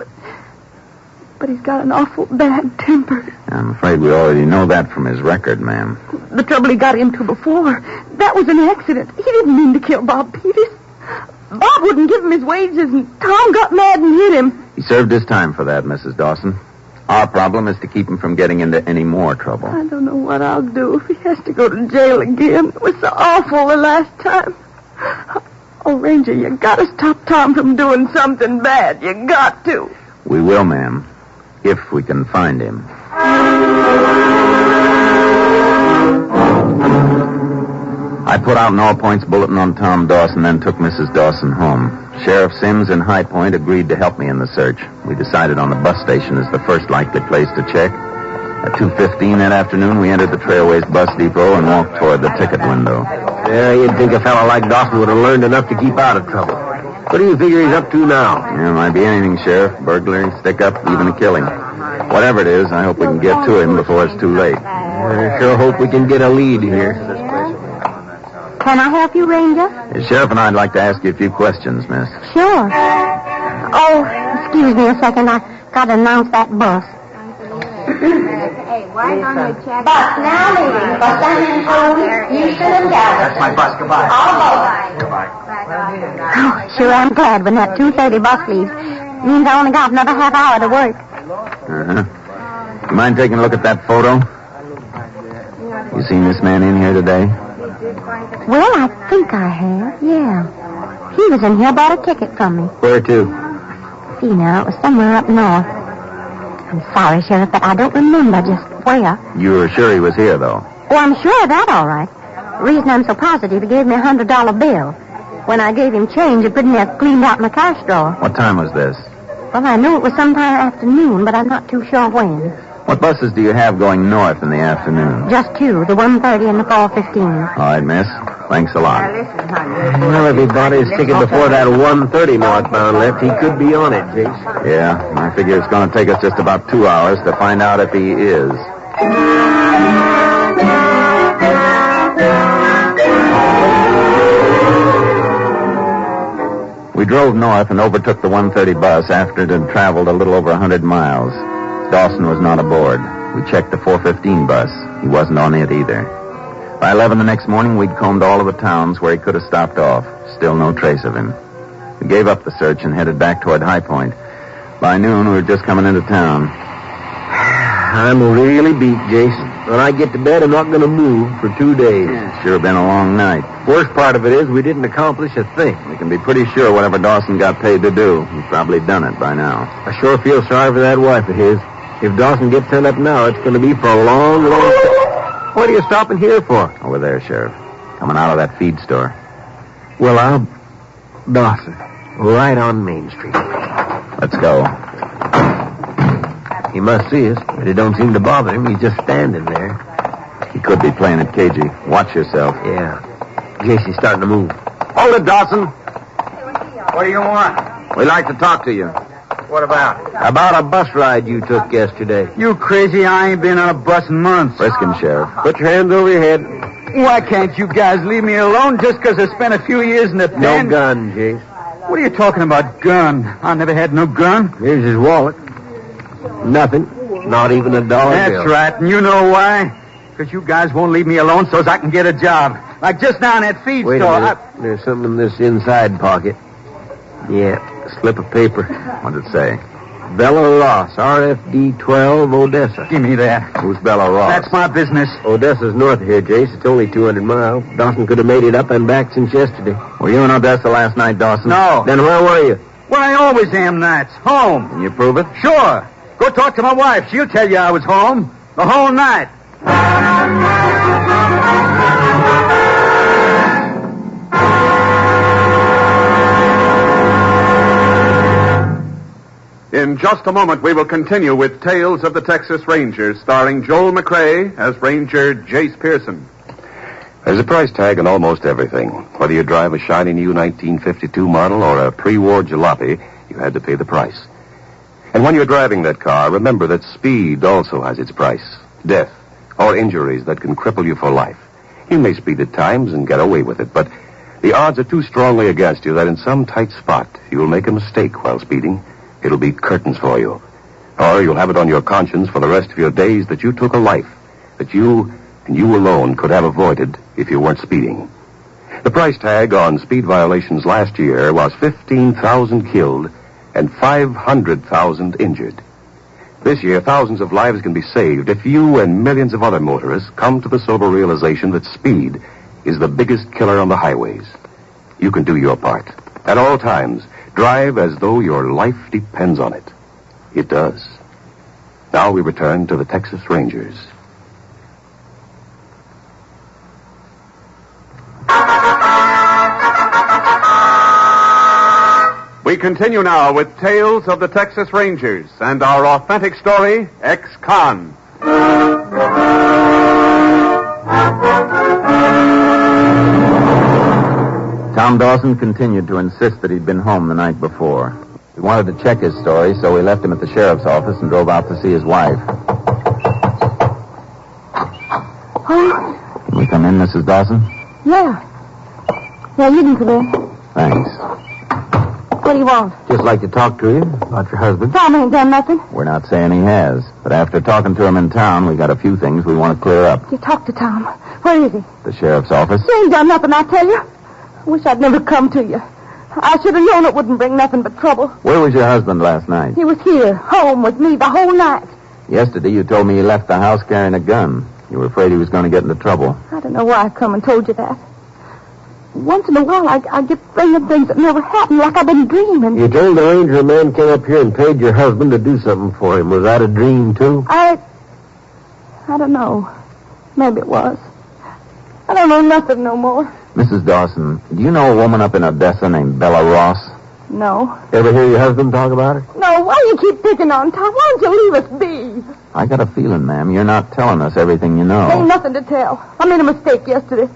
but he's got an awful bad temper. I'm afraid we already know that from his record, ma'am. The trouble he got into before, that was an accident. He didn't mean to kill Bob Peters. Bob wouldn't give him his wages, and Tom got mad and hit him. He served his time for that, Mrs. Dawson. Our problem is to keep him from getting into any more trouble. I don't know what I'll do if he has to go to jail again. It was so awful the last time. Oh, Ranger, you gotta stop Tom from doing something bad. You got to. We will, ma'am, if we can find him. I put out an all-points bulletin on Tom Dawson, then took Mrs. Dawson home. Sheriff Sims in High Point agreed to help me in the search. We decided on the bus station as the first likely place to check. At 2:15 that afternoon, we entered the Trailways bus depot and walked toward the ticket window. Yeah, you'd think a fellow like Dawson would have learned enough to keep out of trouble. What do you figure he's up to now? Yeah, might be anything, Sheriff. Burglary, stick-up, even a killing. Whatever it is, I hope we can get to him before it's too late. I sure hope we can get a lead here. Can I help you, Ranger? The Sheriff and I'd like to ask you a few questions, miss. Sure. Oh, excuse me a second. I gotta announce that bus. Bus now leaving for San Antonio, Houston, and Dallas. That's my bus. Goodbye. All Oh, sure, I'm glad when that 2:30 bus leaves. Means I only got another half hour to work. Uh-huh. You mind taking a look at that photo? You seen this man in here today? Well, I think I have, yeah. He was in here, bought a ticket from me. Where to? See now, it was somewhere up north. I'm sorry, Sheriff, but I don't remember just where. You were sure he was here, though? Oh, I'm sure of that, all right. The reason I'm so positive, he gave me a $100 bill. When I gave him change, it pretty near cleaned out my cash drawer. What time was this? Well, I knew it was sometime afternoon, but I'm not too sure when. What buses do you have going north in the afternoon? Just two, the 1:30 and the 4:15. All right, miss. Thanks a lot. Well, if he bought his ticket before that 1:30 northbound left, he could be on it, Jace. Yeah, I figure it's going to take us just about 2 hours to find out if he is. We drove north and overtook the 1:30 bus after it had traveled a little over 100 miles. Dawson was not aboard. We checked the 4:15 bus. He wasn't on it either. By 11 the next morning, we'd combed all of the towns where he could have stopped off. Still no trace of him. We gave up the search and headed back toward High Point. By noon, we were just coming into town. I'm really beat, Jason. When I get to bed, I'm not going to move for 2 days. Sure been a long night. Worst part of it is we didn't accomplish a thing. We can be pretty sure whatever Dawson got paid to do, he's probably done it by now. I sure feel sorry for that wife of his. If Dawson gets sent up now, it's going to be for a long, long time. What are you stopping here for? Over there, Sheriff. Coming out of that feed store. Well, Dawson. Right on Main Street. Let's go. He must see us, but it don't seem to bother him. He's just standing there. He could be playing it cagey. Watch yourself. Yeah. Jason's starting to move. Hold it, Dawson. What do you want? We'd like to talk to you. What about? About a bus ride you took yesterday. You crazy? I ain't been on a bus in months. Frisk him, Sheriff. Put your hands over your head. Why can't you guys leave me alone just because I spent a few years in the pen? No gun, Jace. What are you talking about, gun? I never had no gun. Here's his wallet. Nothing. Not even $1 bill. That's right, and you know why? Because you guys won't leave me alone so as I can get a job. Like just now in that feed Wait store. a minute. There's something in this inside pocket. Yeah, slip of paper. What'd it say? Bella Ross, RFD 12, Odessa. Give me that. Who's Bella Ross? That's my business. Odessa's north of here, Jace. It's only 200 miles. Dawson could have made it up and back since yesterday. Were you in Odessa last night, Dawson? No. Then where were you? Well, I always am nights. Home. Can you prove it? Sure. Go talk to my wife. She'll tell you I was home. The whole night. In just a moment, we will continue with Tales of the Texas Rangers, starring Joel McCrea as Ranger Jace Pearson. There's a price tag on almost everything. Whether you drive a shiny new 1952 model or a pre-war jalopy, you had to pay the price. And when you're driving that car, remember that speed also has its price. Death or injuries that can cripple you for life. You may speed at times and get away with it, but the odds are too strongly against you that in some tight spot you will make a mistake while speeding. It'll be curtains for you. Or you'll have it on your conscience for the rest of your days that you took a life that you and you alone could have avoided if you weren't speeding. The price tag on speed violations last year was 15,000 killed and 500,000 injured. This year, thousands of lives can be saved if you and millions of other motorists come to the sober realization that speed is the biggest killer on the highways. You can do your part. At all times, drive as though your life depends on it. It does. Now we return to the Texas Rangers. We continue now with Tales of the Texas Rangers and our authentic story, Ex-Con. Tom Dawson continued to insist that he'd been home the night before. We wanted to check his story, so we left him at the sheriff's office and drove out to see his wife. Oh, Can we come in, Mrs. Dawson? yeah. Yeah, you can come in. Thanks. What do you want? Just like to talk to you about your husband. Tom ain't done nothing. We're not saying he has, but after talking to him in town, we got a few things we want to clear up. You talk to Tom. Where is he? The sheriff's office. He ain't done nothing, I tell you. I wish I'd never come to you. I should have known it wouldn't bring nothing but trouble. Where was your husband last night? He was here, home with me the whole night. Yesterday you told me he left the house carrying a gun. You were afraid he was going to get into trouble. I don't know why I come and told you that. Once in a while, I get thinking things that never happened, like I've been dreaming. You told the ranger a man came up here and paid your husband to do something for him. Was that a dream, too? I don't know. Maybe it was. I don't know nothing no more. Mrs. Dawson, do you know a woman up in Odessa named Bella Ross? No. Ever hear your husband talk about her? No, why do you keep picking on Tom? Why don't you leave us be? Ranger. I got a feeling, ma'am, you're not telling us everything you know. Ain't nothing to tell. I made a mistake yesterday.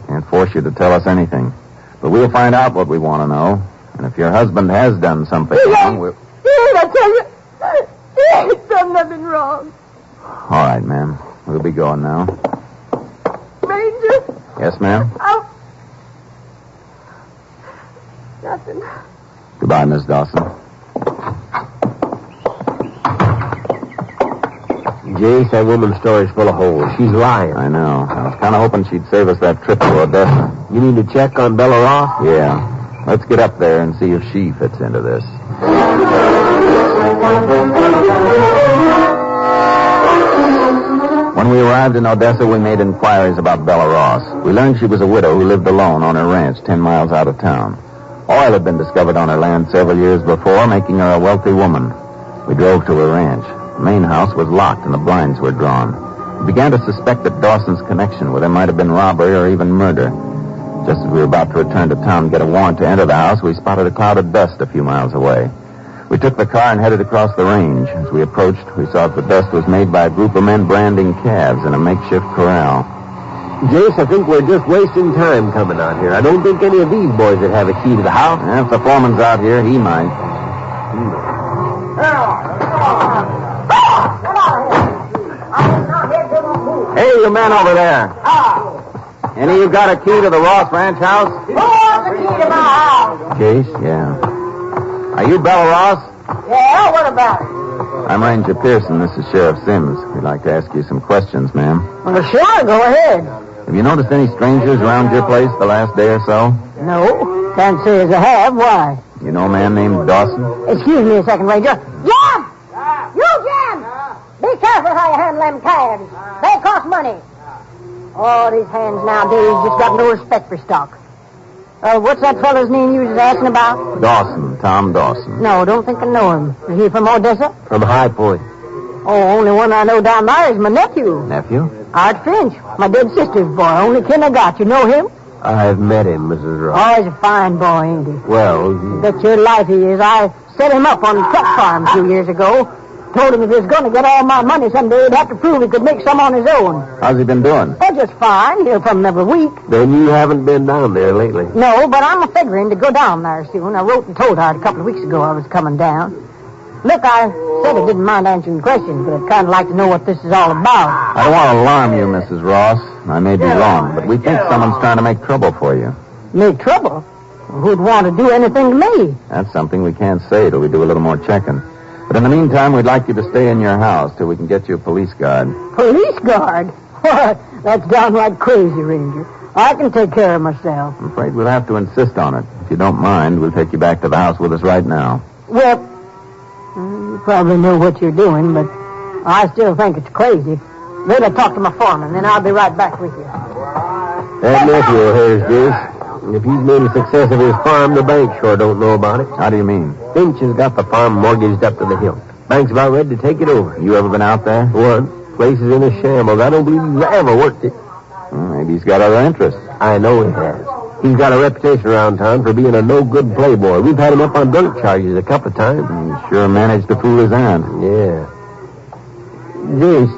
Can't force you to tell us anything. But we'll find out what we want to know. And if your husband has done something wrong, we'll... He ain't, I tell you. He ain't done nothing wrong. All right, ma'am. We'll be going now. Ranger. Yes, ma'am? Nothing. Goodbye, Miss Dawson. Jace, that woman's story's full of holes. She's lying. I know. I was kind of hoping she'd save us that trip to Odessa. You need to check on Bella Ross? Yeah. Let's get up there and see if she fits into this. When we arrived in Odessa, we made inquiries about Bella Ross. We learned she was a widow who lived alone on her ranch 10 miles out of town. Oil had been discovered on her land several years before, making her a wealthy woman. We drove to her ranch. The main house was locked and the blinds were drawn. We began to suspect that Dawson's connection with her might have been robbery or even murder. Just as we were about to return to town and get a warrant to enter the house, we spotted a cloud of dust a few miles away. We took the car and headed across the range. As we approached, we saw that the dust was made by a group of men branding calves in a makeshift corral. Jace, I think we're just wasting time coming out here. I don't think any of these boys would have a key to the house. If the foreman's out here, he might. Hey, you men over there. Any of you got a key to the Ross Ranch house? Who wants the key to my house? Jace, yeah. Are you Bella Ross? Yeah, what about it? I'm Ranger Pearson. This is Sheriff Sims. We'd like to ask you some questions, ma'am. Well, sure, go ahead. Have you noticed any strangers around your place the last day or so? No, can't say as I have. Why? You know a man named Dawson? Excuse me a second, Ranger. Jim! You, Jim! Be careful how you handle them calves. They cost money. Oh, these hands nowadays just got no respect for stock. What's that fellow's name you was asking about? Dawson, Tom Dawson. No, don't think I know him. Is he from Odessa? From High Point. Oh, only one I know down there is my nephew. Nephew? Art Finch, my dead sister's boy. Only kin I got. You know him? I've met him, Mrs. Ross. Oh, he's a fine boy, ain't he? Well, Bet your life he is. I set him up on the truck farm a few years ago. Told him if he was going to get all my money someday, he'd have to prove he could make some on his own. How's he been doing? Oh, just fine. Hear from him every week. Then you haven't been down there lately. No, but I'm figuring to go down there soon. I wrote and told Art a couple of weeks ago I was coming down. Look, I said I didn't mind answering questions, but I'd kind of like to know what this is all about. I don't want to alarm you, Mrs. Ross. I may be wrong, but we think someone's trying to make trouble for you. Make trouble? Who'd want to do anything to me? That's something we can't say till we do a little more checking. But in the meantime, we'd like you to stay in your house till we can get you a police guard. Police guard? What? That's downright crazy, Ranger. I can take care of myself. I'm afraid we'll have to insist on it. If you don't mind, we'll take you back to the house with us right now. Well, you probably know what you're doing, but I still think it's crazy. Wait till I talk to my foreman, then I'll be right back with you. That nephew of hers, Jace. If he's made a success of his farm, the bank sure don't know about it. How do you mean? Finch has got the farm mortgaged up to the hilt. Bank's about ready to take it over. You ever been out there? Once. Place is in a shambles. I don't believe he's ever worked it. Well, maybe he's got other interests. I know he has. He's got a reputation around town for being a no-good playboy. We've had him up on drunk charges a couple of times. He sure managed to fool his aunt. Yeah. Jace,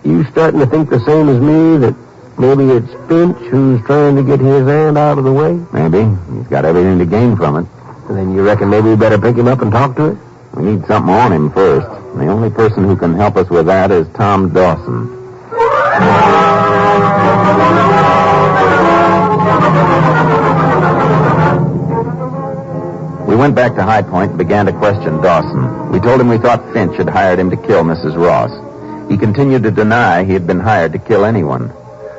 you starting to think the same as me, that maybe it's Finch who's trying to get his aunt out of the way? Maybe. He's got everything to gain from it. And then you reckon maybe we better pick him up and talk to him? We need something on him first. The only person who can help us with that is Tom Dawson. We went back to High Point and began to question Dawson. We told him we thought Finch had hired him to kill Mrs. Ross. He continued to deny he had been hired to kill anyone.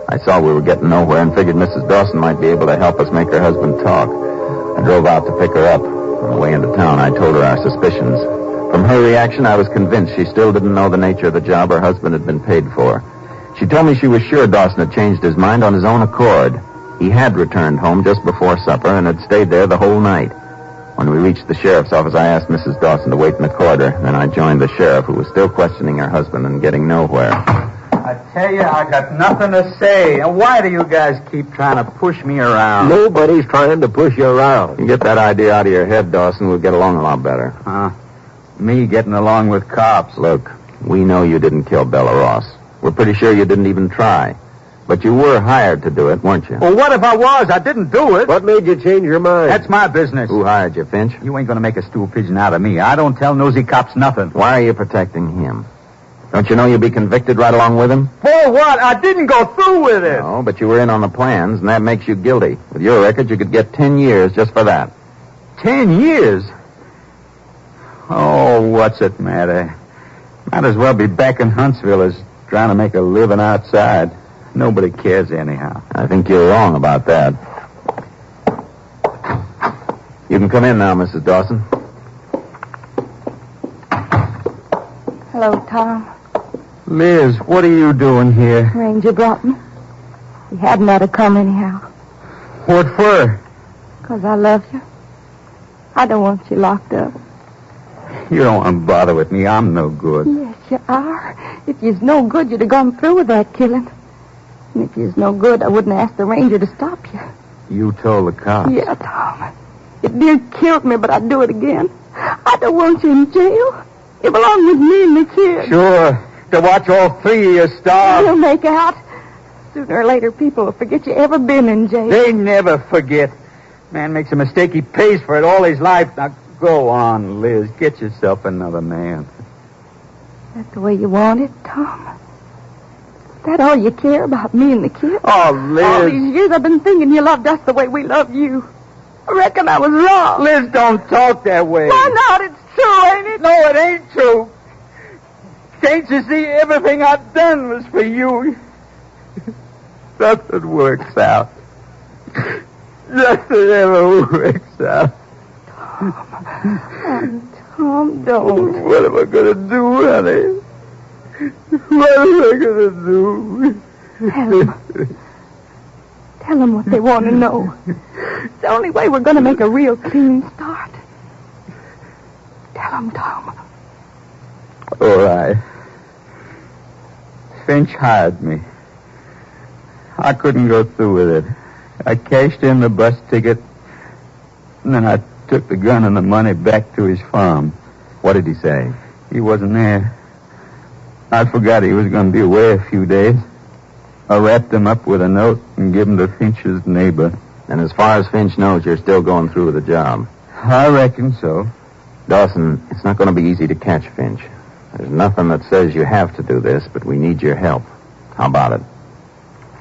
I saw we were getting nowhere and figured Mrs. Dawson might be able to help us make her husband talk. I drove out to pick her up. On the way into town, I told her our suspicions. From her reaction, I was convinced she still didn't know the nature of the job her husband had been paid for. She told me she was sure Dawson had changed his mind on his own accord. He had returned home just before supper and had stayed there the whole night. When we reached the sheriff's office, I asked Mrs. Dawson to wait in the corridor. Then I joined the sheriff, who was still questioning her husband and getting nowhere. I tell you, I got nothing to say. And why do you guys keep trying to push me around? Nobody's trying to push you around. You get that idea out of your head, Dawson, we'll get along a lot better. Me getting along with cops. Look, We know you didn't kill Bella Ross. We're pretty sure you didn't even try. But you were hired to do it, weren't you? Well, what if I was? I didn't do it. What made you change your mind? That's my business. Who hired you, Finch? You ain't going to make a stool pigeon out of me. I don't tell nosy cops nothing. Why are you protecting him? Don't you know you'll be convicted right along with him? For what? I didn't go through with it. No, but you were in on the plans, and that makes you guilty. With your record, you could get 10 years just for that. 10 years? Oh, what's it matter? Might as well be back in Huntsville as trying to make a living outside. Nobody cares anyhow. I think you're wrong about that. You can come in now, Mrs. Dawson. Hello, Tom. Liz, what are you doing here? Ranger brought me. He hadn't ought to come anyhow. What for? 'Cause I love you. I don't want you locked up. You don't want to bother with me. I'm no good. Yes, you are. If you's no good, you'd have gone through with that killing. And if you's no good, I wouldn't ask the ranger to stop you. You told the cops. Yeah, Tom. It near killed me, but I'd do it again. I don't want you in jail. You belong with me and the kid. Sure. To watch all three of you starve. You'll make out. Sooner or later, people will forget you ever been in jail. They never forget. Man makes a mistake, he pays for it all his life. Now, go on, Liz. Get yourself another man. Is that the way you want it, Tom? Is that all you care about, me and the kid? Oh, Liz. All these years I've been thinking you loved us the way we love you. I reckon I was wrong. Liz, don't talk that way. Why not? It's true, ain't it? No, it ain't true. Can't you see everything I've done was for you? Nothing works out. Nothing ever works out. Tom, don't. What am I going to do, honey? What am I going to do? Tell them what they want to know. It's the only way we're going to make a real clean start. Tell them, Tom. All right. Finch hired me. I couldn't go through with it. I cashed in the bus ticket, and then I took the gun and the money back to his farm. What did he say? He wasn't there. I forgot he was going to be away a few days. I wrapped him up with a note and gave him to Finch's neighbor. And as far as Finch knows, you're still going through with the job. I reckon so. Dawson, it's not going to be easy to catch Finch. There's nothing that says you have to do this, but we need your help. How about it?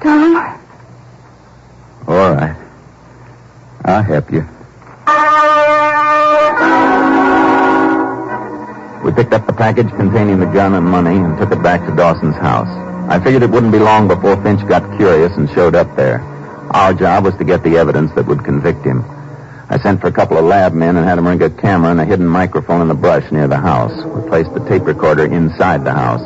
Tom? All right. I'll help you. We picked up the package containing the gun and money and took it back to Dawson's house. I figured it wouldn't be long before Finch got curious and showed up there. Our job was to get the evidence that would convict him. I sent for a couple of lab men and had them rig a camera and a hidden microphone in the brush near the house. We placed the tape recorder inside the house,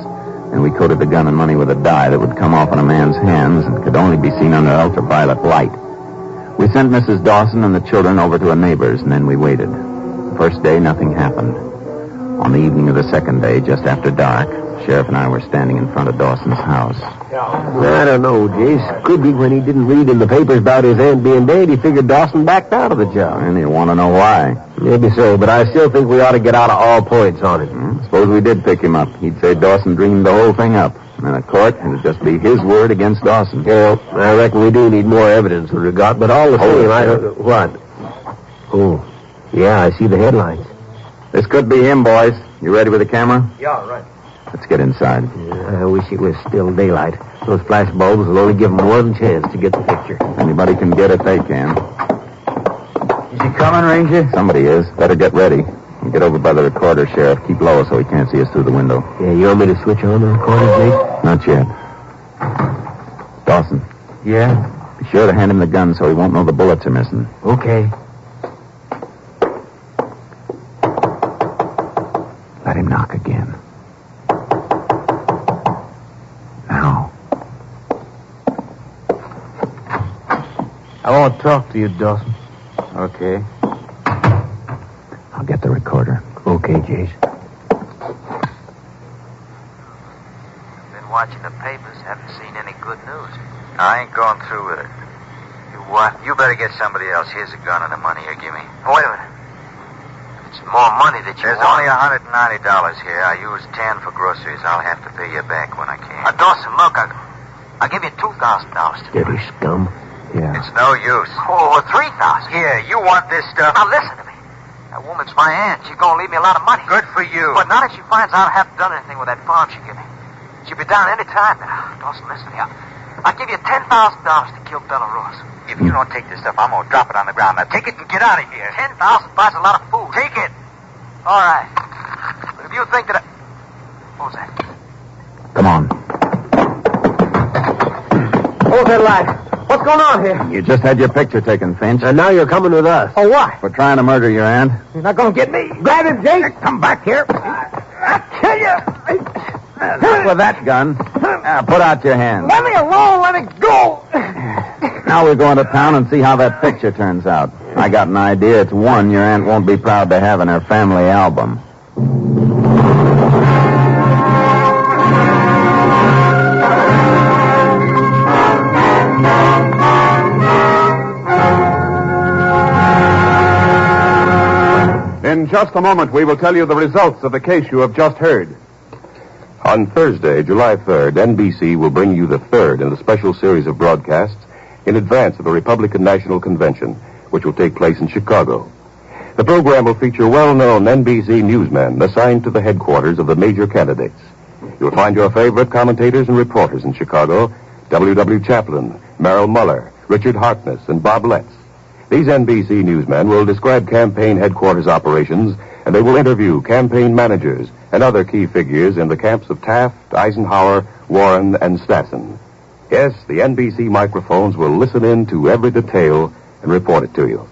and we coated the gun and money with a dye that would come off in a man's hands and could only be seen under ultraviolet light. We sent Mrs. Dawson and the children over to a neighbor's, and then we waited. The first day, nothing happened. On the evening of the second day, just after dark, Sheriff and I were standing in front of Dawson's house. I don't know, Jace. Could be when he didn't read in the papers about his aunt being dead, he figured Dawson backed out of the job. And you want to know why? Maybe so, but I still think we ought to get out of all points on it. Suppose we did pick him up. He'd say Dawson dreamed the whole thing up. And in a court, it'd just be his word against Dawson. Well, I reckon we do need more evidence than we got, but all the same, I don't... What? Oh, yeah, I see the headlines. This could be him, boys. You ready with the camera? Yeah, right. Let's get inside. I wish it was still daylight. Those flash bulbs will only give them one chance to get the picture. If anybody can get it, they can. Is he coming, Ranger? Somebody is. Better get ready. And get over by the recorder, Sheriff. Keep low so he can't see us through the window. Yeah, you want me to switch on the recorder, Jake? Not yet. Dawson. Yeah? Be sure to hand him the gun so he won't know the bullets are missing. Okay. Let him knock again. Now. I want to talk to you, Dawson. Okay. I'll get the recorder. Okay, Jace. Been watching the papers. Haven't seen any good news. I ain't going through with it. You what? You better get somebody else. Here's the gun and the money here. Give me. Oh, wait a minute. If it's more money that you want. There's only $190 here. I used 10 for groceries. I'll have to pay you back when I can. Dawson, look, I'll give you $2,000 today. Dirty scum. Yeah. It's no use. Oh, $3,000. Here, you want this stuff. Now, listen to me. That woman's my aunt. She's going to leave me a lot of money. Good for you. But now that she finds out I haven't done anything with that farm she gave me, she'll be down any time now. Dawson, listen to me. I'll give you $10,000 to kill Bella Ross. If you don't take this stuff, I'm going to drop it on the ground. Now, take it and get out of here. $10,000 buys a lot of food. Take it. All right. But if you think that What was that? Come on. Hold that light. What's going on here? You just had your picture taken, Finch. And now you're coming with us. Oh, what? For trying to murder your aunt. You're not going to get me. Grab him, Jake. Come back here. I tell you. Not with that gun. Put out your hand. Let me alone. Let it go. Now we're going to town and see how that picture turns out. I got an idea. It's one your aunt won't be proud to have in her family album. In just a moment, we will tell you the results of the case you have just heard. On Thursday, July 3rd, NBC will bring you the third in the special series of broadcasts in advance of the Republican National Convention, which will take place in Chicago. The program will feature well-known NBC newsmen assigned to the headquarters of the major candidates. You'll find your favorite commentators and reporters in Chicago, W.W. Chaplin, Merrill Muller, Richard Harkness, and Bob Letts. These NBC newsmen will describe campaign headquarters operations, and they will interview campaign managers and other key figures in the camps of Taft, Eisenhower, Warren, and Stassen. Yes, the NBC microphones will listen in to every detail and report it to you.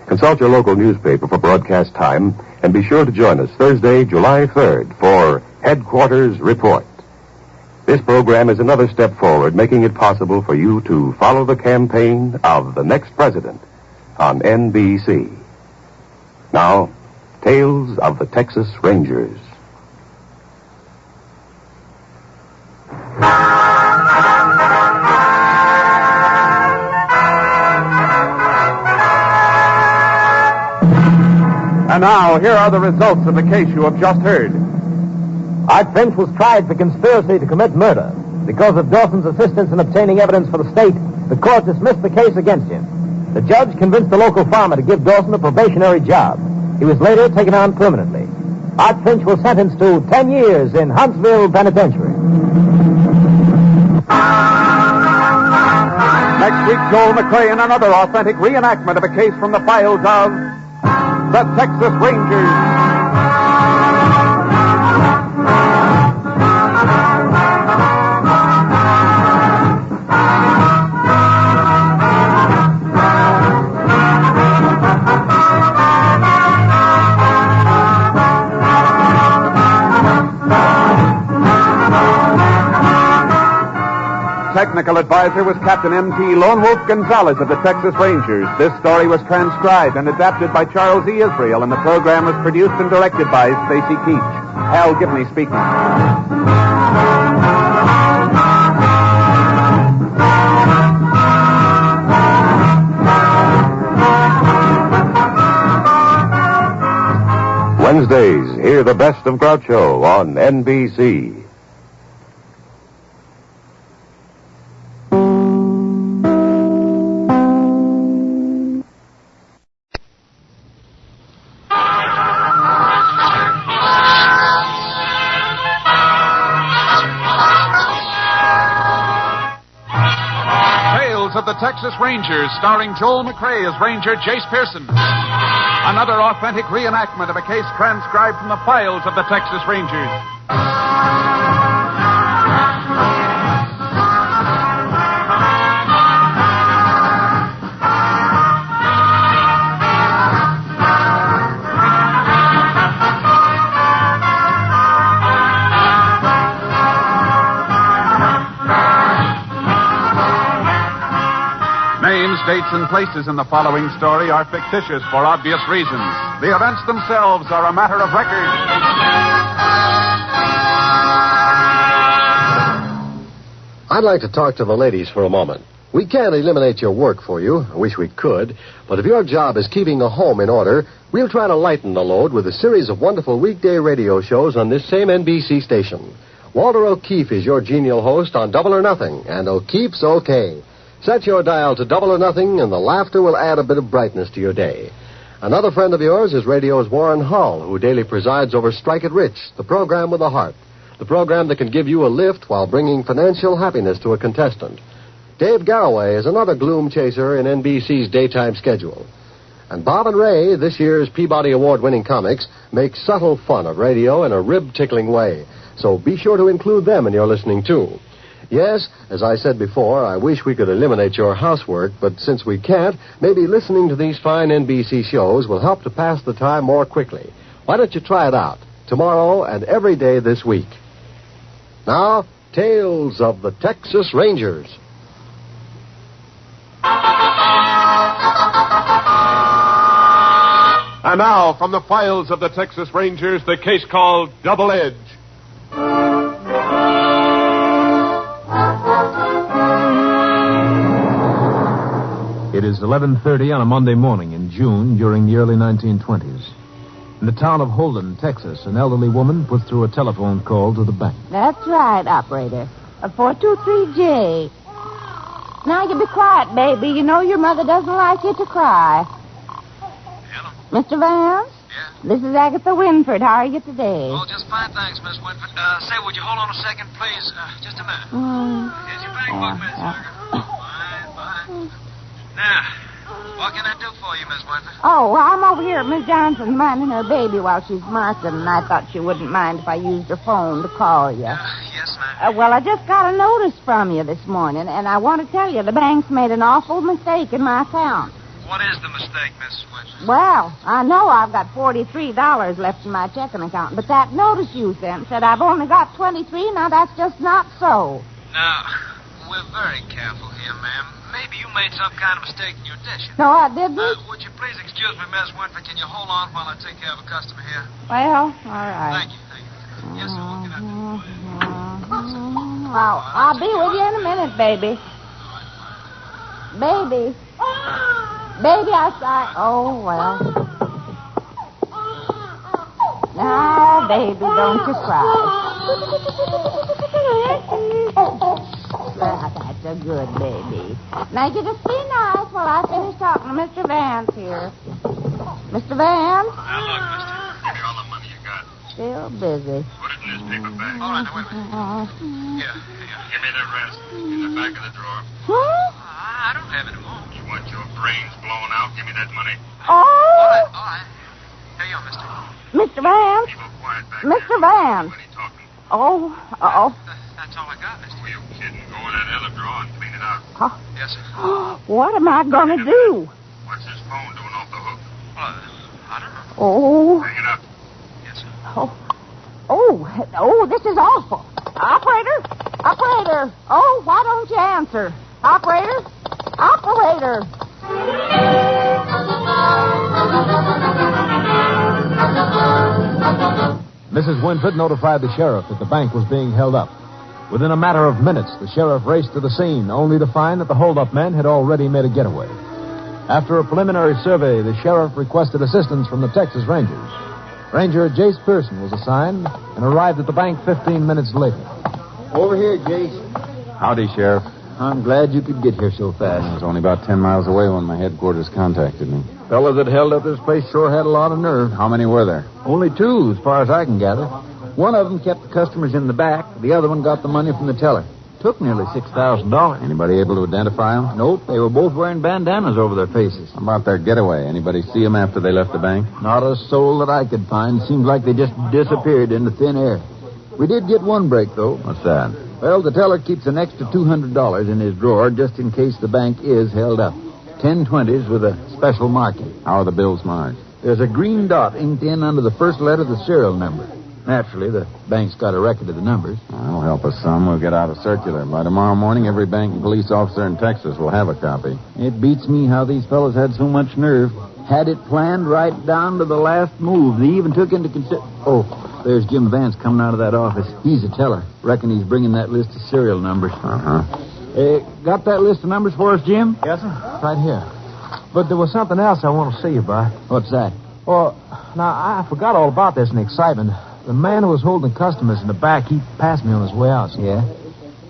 Consult your local newspaper for broadcast time, and be sure to join us Thursday, July 3rd for Headquarters Report. This program is another step forward, making it possible for you to follow the campaign of the next president on NBC. Now, Tales of the Texas Rangers. And now, here are the results of the case you have just heard. Art Finch was tried for conspiracy to commit murder. Because of Dawson's assistance in obtaining evidence for the state, the court dismissed the case against him. The judge convinced the local farmer to give Dawson a probationary job. He was later taken on permanently. Art Finch was sentenced to 10 years in Huntsville Penitentiary. Next week, Joel McRae in another authentic reenactment of a case from the files of the Texas Rangers. Technical advisor was Captain M.T. Lone Wolf Gonzalez of the Texas Rangers. This story was transcribed and adapted by Charles E. Israel, and the program was produced and directed by Stacy Keach. Hal Gibney speaking. Wednesdays, hear the best of Groucho on NBC. Of the Texas Rangers, starring Joel McRae as Ranger Jace Pearson. Another authentic reenactment of a case transcribed from the files of the Texas Rangers. Names, dates, and places in the following story are fictitious for obvious reasons. The events themselves are a matter of record. I'd like to talk to the ladies for a moment. We can't eliminate your work for you. I wish we could. But if your job is keeping a home in order, we'll try to lighten the load with a series of wonderful weekday radio shows on this same NBC station. Walter O'Keefe is your genial host on Double or Nothing, and O'Keefe's okay. Set your dial to Double or Nothing, and the laughter will add a bit of brightness to your day. Another friend of yours is radio's Warren Hull, who daily presides over Strike It Rich, the program with a heart. The program that can give you a lift while bringing financial happiness to a contestant. Dave Garroway is another gloom chaser in NBC's daytime schedule. And Bob and Ray, this year's Peabody Award-winning comics, make subtle fun of radio in a rib-tickling way. So be sure to include them in your listening, too. Yes, as I said before, I wish we could eliminate your housework, but since we can't, maybe listening to these fine NBC shows will help to pass the time more quickly. Why don't you try it out, tomorrow and every day this week? Now, Tales of the Texas Rangers. And now, from the files of the Texas Rangers, the case called Double Edge. It is 11:30 on a Monday morning in June during the early 1920s. In the town of Holden, Texas, an elderly woman put through a telephone call to the bank. That's right, operator. 423J. Now you be quiet, baby. You know your mother doesn't like you to cry. Hello? Mr. Vance? Yeah? This is Agatha Winford. How are you today? Oh, just fine, thanks, Miss Winford. Say, would you hold on a second, please? Just a minute. Here's your bank book, Miss Winford. Fine. Now, what can I do for you, Miss Winford? Oh, well, I'm over here at Miss Johnson's minding her baby while she's marking, and I thought she wouldn't mind if I used her phone to call you. Yes, ma'am. Well, I just got a notice from you this morning, and I want to tell you the bank's made an awful mistake in my account. What is the mistake, Miss Winford? Well, I know I've got $43 left in my checking account, but that notice you sent said I've only got 23. Now, that's just not so. Now, we're very careful here, ma'am. Maybe you made some kind of mistake in your addition. No, I didn't. Would you please excuse me, Miss Winford? Can you hold on while I take care of a customer here? Well, all right. Thank you. Yes, sir. What can I do? I'll be with you in a minute, baby. Baby. Baby, oh, well. Now, baby, don't you cry. That's a good baby. Now, you just be nice while I finish talking to Mr. Vance here. Mr. Vance? Now, look, mister. Give me all the money you got. Still busy. Put it in this paper bag. All right, now, wait a minute. Here. Give me the rest. In the back of the drawer. I don't have any more. You want your brains blown out? Give me that money. Oh! All right. Here you are, mister. Mr. Vance? Keep it quiet back Mr. there. Vance. Nobody talking. Oh. That's all I got, mister. Were you kidding? Go in that other drawer and clean it out. Huh? Yes, sir. What am I going to do? What's his phone doing off the hook? Well, I don't know. Oh. Hang it up. Yes, sir. Oh, this is awful. Operator? Oh, why don't you answer? Operator? Mrs. Winford notified the sheriff that the bank was being held up. Within a matter of minutes, the sheriff raced to the scene, only to find that the hold-up men had already made a getaway. After a preliminary survey, the sheriff requested assistance from the Texas Rangers. Ranger Jace Pearson was assigned and arrived at the bank 15 minutes later. Over here, Jace. Howdy, Sheriff. I'm glad you could get here so fast. I was only about 10 miles away when my headquarters contacted me. Fellas that held up this place sure had a lot of nerve. How many were there? Only two, as far as I can gather. One of them kept the customers in the back. The other one got the money from the teller. Took nearly $6,000. Anybody able to identify them? Nope, they were both wearing bandanas over their faces. How about their getaway? Anybody see them after they left the bank? Not a soul that I could find. Seemed like they just disappeared into thin air. We did get one break, though. What's that? Well, the teller keeps an extra $200 in his drawer just in case the bank is held up. 10/20s with a special marking. How are the bills marked? There's a green dot inked in under the first letter of the serial number. Naturally, the bank's got a record of the numbers. That'll help us some. We'll get out a circular. By tomorrow morning, every bank and police officer in Texas will have a copy. It beats me how these fellas had so much nerve. Had it planned right down to the last move. They even took into consideration... Oh, there's Jim Vance coming out of that office. He's a teller. Reckon he's bringing that list of serial numbers. Uh-huh. Got that list of numbers for us, Jim? Yes, sir. Right here. But there was something else I want to see you by. What's that? Well, now, I forgot all about this in the excitement. The man who was holding customers in the back, he passed me on his way out. Yeah?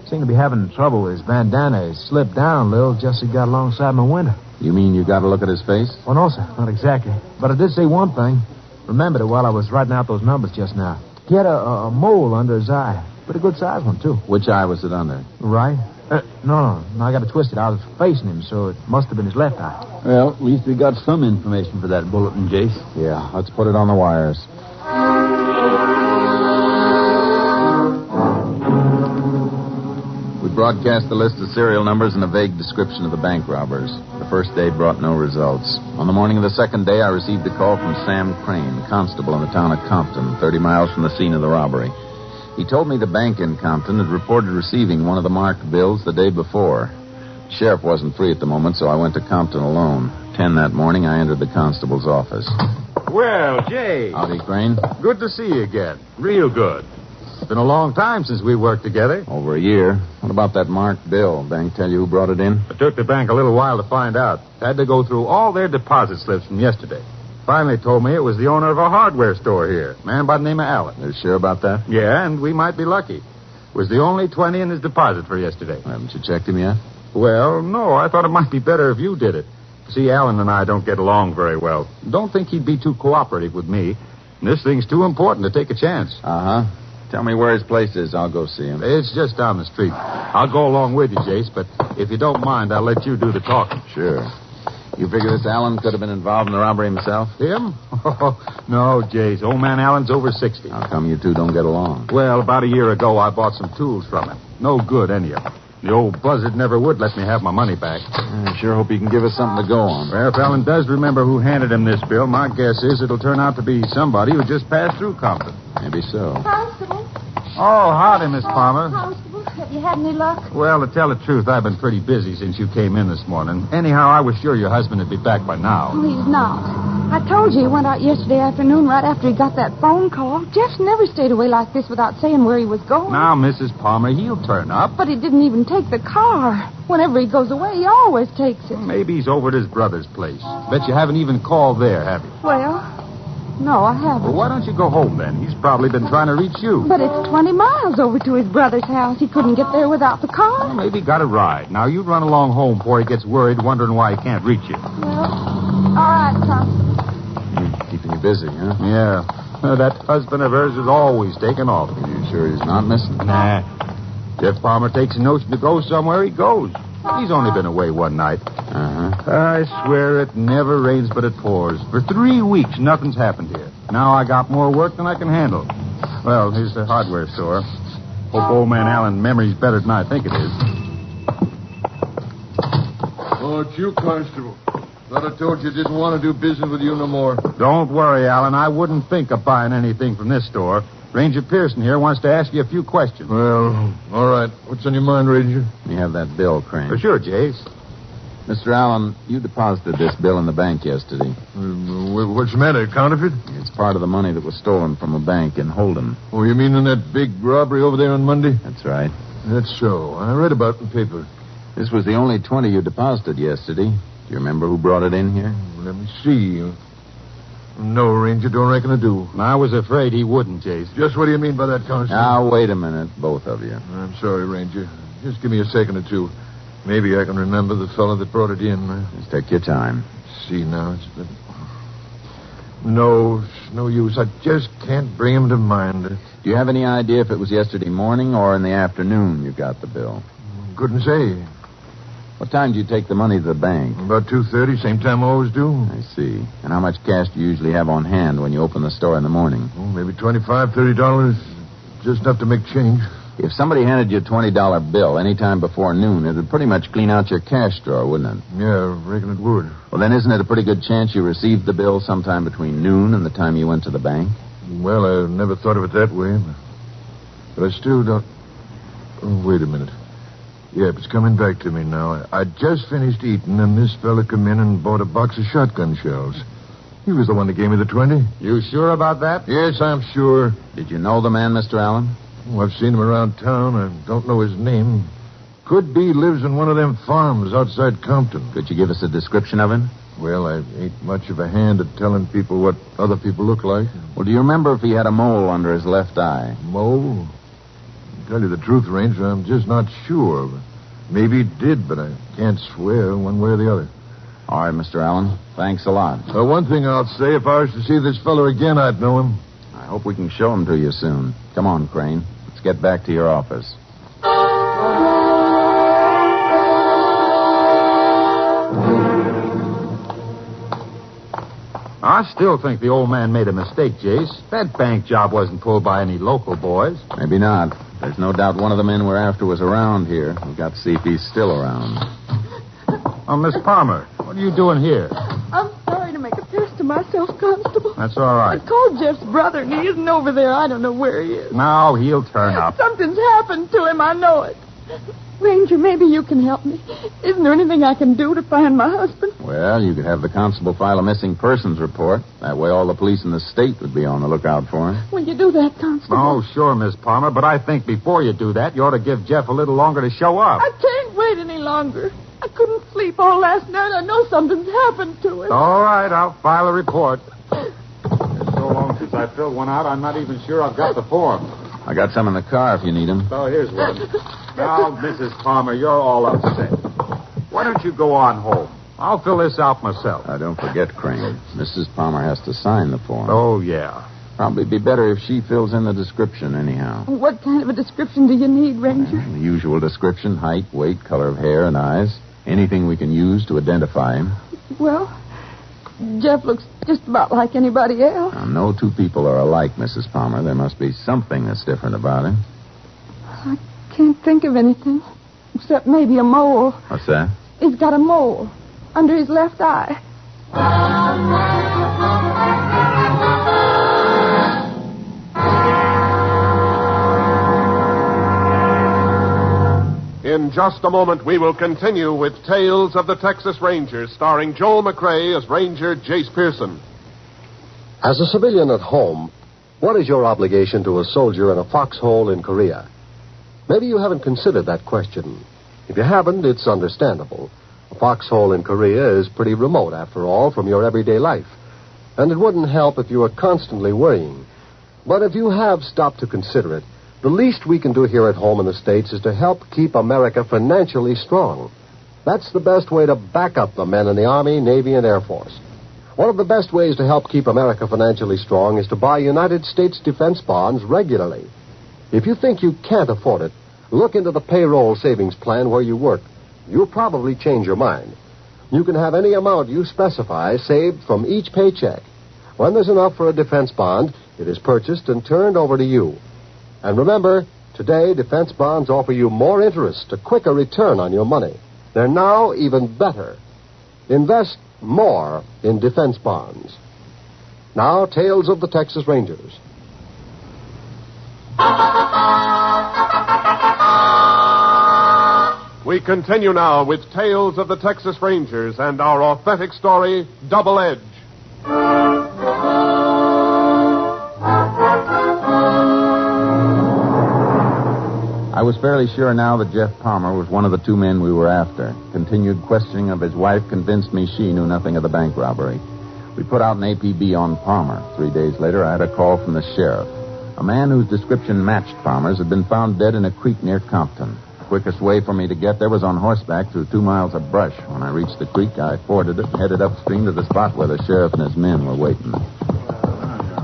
Seemed to be having trouble with his bandana. He slipped down a little just as he got alongside my window. You mean you got to look at his face? Oh, no, sir. Not exactly. But I did say one thing. Remembered it while I was writing out those numbers just now. He had a mole under his eye. Pretty good sized one, too. Which eye was it under? Right? No, I got it twisted. I was facing him, so it must have been his left eye. Well, at least we got some information for that bulletin, Jace. Yeah, let's put it on the wires. We broadcast the list of serial numbers and a vague description of the bank robbers. The first day brought no results. On the morning of the second day, I received a call from Sam Crane, constable in the town of Compton, 30 miles from the scene of the robbery. He told me the bank in Compton had reported receiving one of the marked bills the day before. The sheriff wasn't free at the moment, so I went to Compton alone. 10 that morning, I entered the constable's office. Well, Jay. Howdy, Crane. Good to see you again. Real good. It's been a long time since we worked together. Over a year. What about that marked bill? Bank tell you who brought it in? It took the bank a little while to find out. Had to go through all their deposit slips from yesterday. Finally told me it was the owner of a hardware store here, a man by the name of Allen. Are you sure about that? Yeah, and we might be lucky. Was the only 20 in his deposit for yesterday. Haven't you checked him yet? Well, no. I thought it might be better if you did it. See, Allen and I don't get along very well. Don't think he'd be too cooperative with me. This thing's too important to take a chance. Uh-huh. Tell me where his place is. I'll go see him. It's just down the street. I'll go along with you, Jace, but if you don't mind, I'll let you do the talking. Sure. You figure this Allen could have been involved in the robbery himself? Him? Oh, no, Jace. Old man Allen's over 60. How come you two don't get along? Well, about a year ago, I bought some tools from him. No good, any of them. The old buzzard never would let me have my money back. I sure hope he can give us something to go on. Well, if Allen does remember who handed him this bill, my guess is it'll turn out to be somebody who just passed through Compton. Maybe so. Constable. Oh, howdy, Miss Palmer. Constable, have you had any luck? Well, to tell the truth, I've been pretty busy since you came in this morning. Anyhow, I was sure your husband would be back by now. Oh, he's not. I told you he went out yesterday afternoon right after he got that phone call. Jeff's never stayed away like this without saying where he was going. Now, Mrs. Palmer, he'll turn up. But he didn't even take the car. Whenever he goes away, he always takes it. Maybe he's over at his brother's place. Bet you haven't even called there, have you? Well, no, I haven't. Well, why don't you go home then? He's probably been trying to reach you. But it's 20 miles over to his brother's house. He couldn't get there without the car. Well, maybe he got a ride. Now, you run along home before he gets worried, wondering why he can't reach you. Well, all right, Constable. Keeping you busy, huh? Yeah. That husband of hers is always taking off. Are you sure he's not missing? Nah. Jeff Palmer takes a notion to go somewhere, he goes. He's only been away one night. Uh-huh. I swear it never rains but it pours. For 3 weeks, nothing's happened here. Now I got more work than I can handle. Well, here's the hardware store. Hope old man Allen's memory's better than I think it is. Oh, it's you, Constable. Thought I told you didn't want to do business with you no more. Don't worry, Allen. I wouldn't think of buying anything from this store. Ranger Pearson here wants to ask you a few questions. Well, all right. What's on your mind, Ranger? You have that bill, Crane. For sure, Jace. Mr. Allen, you deposited this bill in the bank yesterday. What's the matter, counterfeit? It's part of the money that was stolen from a bank in Holden. Oh, you mean in that big robbery over there on Monday? That's right. That's so. I read about it in the paper. This was the only 20 you deposited yesterday. Do you remember who brought it in here? Let me see. No, Ranger, don't reckon I do. I was afraid he wouldn't, Jace. Just what do you mean by that, Constable? Now, wait a minute, both of you. I'm sorry, Ranger. Just give me a second or two. Maybe I can remember the fellow that brought it in. Just take your time. See now, it's been... No, it's no use. I just can't bring him to mind. Do you have any idea if it was yesterday morning or in the afternoon you got the bill? Couldn't say. What time do you take the money to the bank? About 2:30, same time I always do. I see. And how much cash do you usually have on hand when you open the store in the morning? Oh, maybe $25, $30. Just enough to make change. If somebody handed you a $20 bill any time before noon, it would pretty much clean out your cash drawer, wouldn't it? Yeah, I reckon it would. Well, then isn't it a pretty good chance you received the bill sometime between noon and the time you went to the bank? Well, I never thought of it that way. But I still don't... Oh, wait a minute. Yep, it's coming back to me now. I just finished eating, and this fella come in and bought a box of shotgun shells. He was the one that gave me the 20. You sure about that? Yes, I'm sure. Did you know the man, Mr. Allen? Oh, I've seen him around town. I don't know his name. Could be lives in one of them farms outside Compton. Could you give us a description of him? Well, I ain't much of a hand at telling people what other people look like. Well, do you remember if he had a mole under his left eye? Mole? To tell you the truth, Ranger, I'm just not sure. Maybe he did, but I can't swear one way or the other. All right, Mr. Allen. Thanks a lot. One thing I'll say, if I was to see this fellow again, I'd know him. I hope we can show him to you soon. Come on, Crane. Let's get back to your office. I still think the old man made a mistake, Jace. That bank job wasn't pulled by any local boys. Maybe not. There's no doubt one of the men we're after was around here. We've got to see if he's still around. Oh, Miss Palmer, what are you doing here? I'm sorry to make a test of myself, Constable. That's all right. I called Jeff's brother, and he isn't over there. I don't know where he is. No, he'll turn up. Something's happened to him. I know it. Ranger, maybe you can help me. Isn't there anything I can do to find my husband? Well, you could have the constable file a missing persons report. That way all the police in the state would be on the lookout for him. Will you do that, Constable? Oh, sure, Miss Palmer, but I think before you do that, you ought to give Jeff a little longer to show up. I can't wait any longer. I couldn't sleep all last night. I know something's happened to him. All right, I'll file a report. It's so long since I filled one out, I'm not even sure I've got the form. I got some in the car if you need them. Oh, here's one. Now, Mrs. Palmer, you're all upset. Why don't you go on home? I'll fill this out myself. Don't forget, Crane. Mrs. Palmer has to sign the form. Oh, yeah. Probably be better if she fills in the description anyhow. What kind of a description do you need, Ranger? The usual description: height, weight, color of hair, and eyes. Anything we can use to identify him. Well, Jeff looks just about like anybody else. Now, no two people are alike, Mrs. Palmer. There must be something that's different about him. I can't think of anything, except maybe a mole. What's that? He's got a mole under his left eye. In just a moment, we will continue with Tales of the Texas Rangers, starring Joel McRae as Ranger Jace Pearson. As a civilian at home, what is your obligation to a soldier in a foxhole in Korea? Maybe you haven't considered that question. If you haven't, it's understandable. A foxhole in Korea is pretty remote, after all, from your everyday life. And it wouldn't help if you were constantly worrying. But if you have stopped to consider it, the least we can do here at home in the States is to help keep America financially strong. That's the best way to back up the men in the Army, Navy, and Air Force. One of the best ways to help keep America financially strong is to buy United States defense bonds regularly. If you think you can't afford it, look into the payroll savings plan where you work. You'll probably change your mind. You can have any amount you specify saved from each paycheck. When there's enough for a defense bond, it is purchased and turned over to you. And remember, today defense bonds offer you more interest, a quicker return on your money. They're now even better. Invest more in defense bonds. Now, Tales of the Texas Rangers. We continue now with Tales of the Texas Rangers and our authentic story, Double Edge. I was fairly sure now that Jeff Palmer was one of the two men we were after. Continued questioning of his wife convinced me she knew nothing of the bank robbery. We put out an APB on Palmer. 3 days later, I had a call from the sheriff. A man whose description matched Palmer's had been found dead in a creek near Compton. The quickest way for me to get there was on horseback through 2 miles of brush. When I reached the creek, I forded it and headed upstream to the spot where the sheriff and his men were waiting.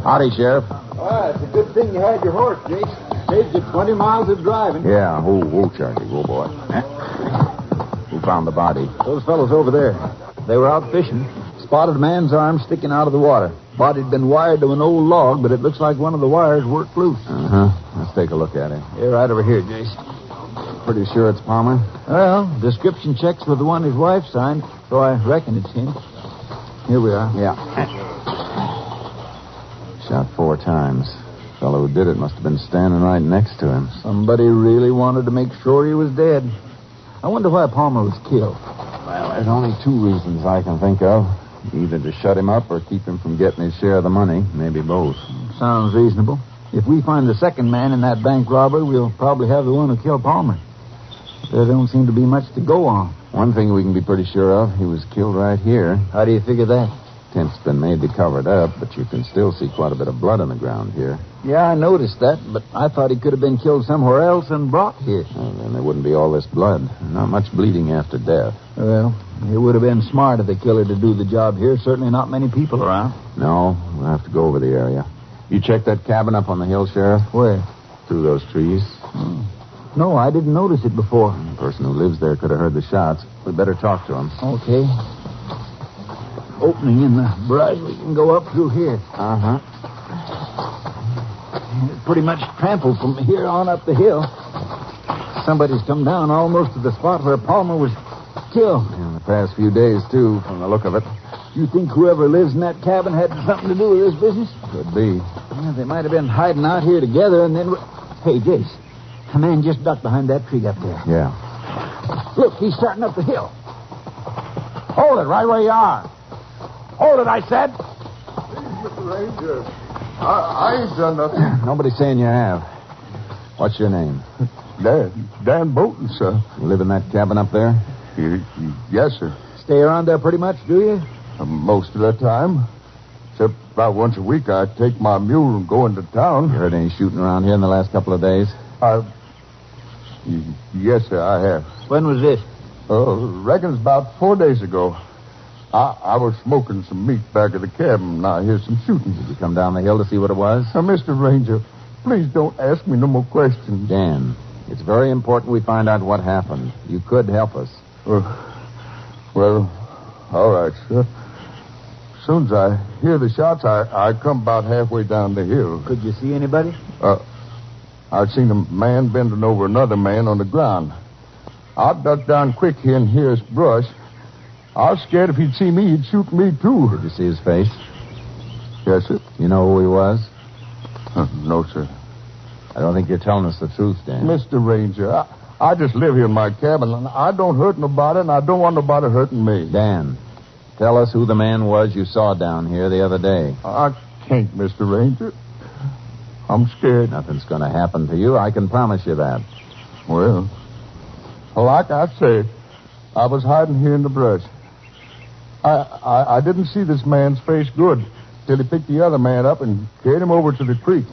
Howdy, Sheriff. It's a good thing you had your horse, Jace. Saved you 20 miles of driving. Yeah, who, Charlie? Oh, boy. Who found the body? Those fellows over there. They were out fishing. Spotted a man's arm sticking out of the water. Body'd been wired to an old log, but it looks like one of the wires worked loose. Uh-huh. Let's take a look at it. Yeah, right over here, Jace. Pretty sure it's Palmer? Well, description checks with the one his wife signed, so I reckon it's him. Here we are. Yeah. Shot 4 times. The fellow who did it must have been standing right next to him. Somebody really wanted to make sure he was dead. I wonder why Palmer was killed. Well, there's only 2 reasons I can think of. Either to shut him up or keep him from getting his share of the money. Maybe both. Sounds reasonable. If we find the second man in that bank robbery, we'll probably have the one who killed Palmer. There don't seem to be much to go on. One thing we can be pretty sure of, he was killed right here. How do you figure that? Tent's been made to cover it up, but you can still see quite a bit of blood on the ground here. Yeah, I noticed that, but I thought he could have been killed somewhere else and brought here. Well, then there wouldn't be all this blood. Not much bleeding after death. Well, it would have been smart of the killer to do the job here. Certainly not many people around. No, we'll have to go over the area. You checked that cabin up on the hill, Sheriff? Where? Through those trees. No, I didn't notice it before. The person who lives there could have heard the shots. We'd better talk to him. Okay. Opening in the brush. We can go up through here. Uh-huh. It's pretty much trampled from here on up the hill. Somebody's come down almost to the spot where Palmer was killed. In the past few days, too, from the look of it. You think whoever lives in that cabin had something to do with this business? Could be. Yeah, they might have been hiding out here together and then... Hey, Jace. A man just ducked behind that tree up there. Yeah. Look, he's starting up the hill. Hold it right where you are. Hold it, I said. Mr. Ranger, I ain't done nothing. Nobody's saying you have. What's your name? Dan Bolton, sir. You live in that cabin up there? Yes, sir. Stay around there pretty much, do you? Most of the time. Except about once a week, I take my mule and go into town. You heard any shooting around here in the last couple of days? Yes, sir, I have. When was this? Reckon it's about 4 days ago. I was smoking some meat back at the cabin, and I hear some shooting. Did you come down the hill to see what it was? Mr. Ranger, please don't ask me no more questions. Dan, it's very important we find out what happened. You could help us. Well, all right, sir. As soon as I hear the shots, I come about halfway down the hill. Could you see anybody? I'd seen a man bending over another man on the ground. I ducked down quick here in here's brush. I was scared if he'd see me, he'd shoot me, too. Did you see his face? Yes, sir. You know who he was? No, sir. I don't think you're telling us the truth, Dan. Mr. Ranger, I just live here in my cabin, and I don't hurt nobody, and I don't want nobody hurting me. Dan, tell us who the man was you saw down here the other day. I can't, Mr. Ranger. I'm scared. Nothing's going to happen to you. I can promise you that. Well, like I said, I was hiding here in the brush. I didn't see this man's face good till he picked the other man up and carried him over to the creek.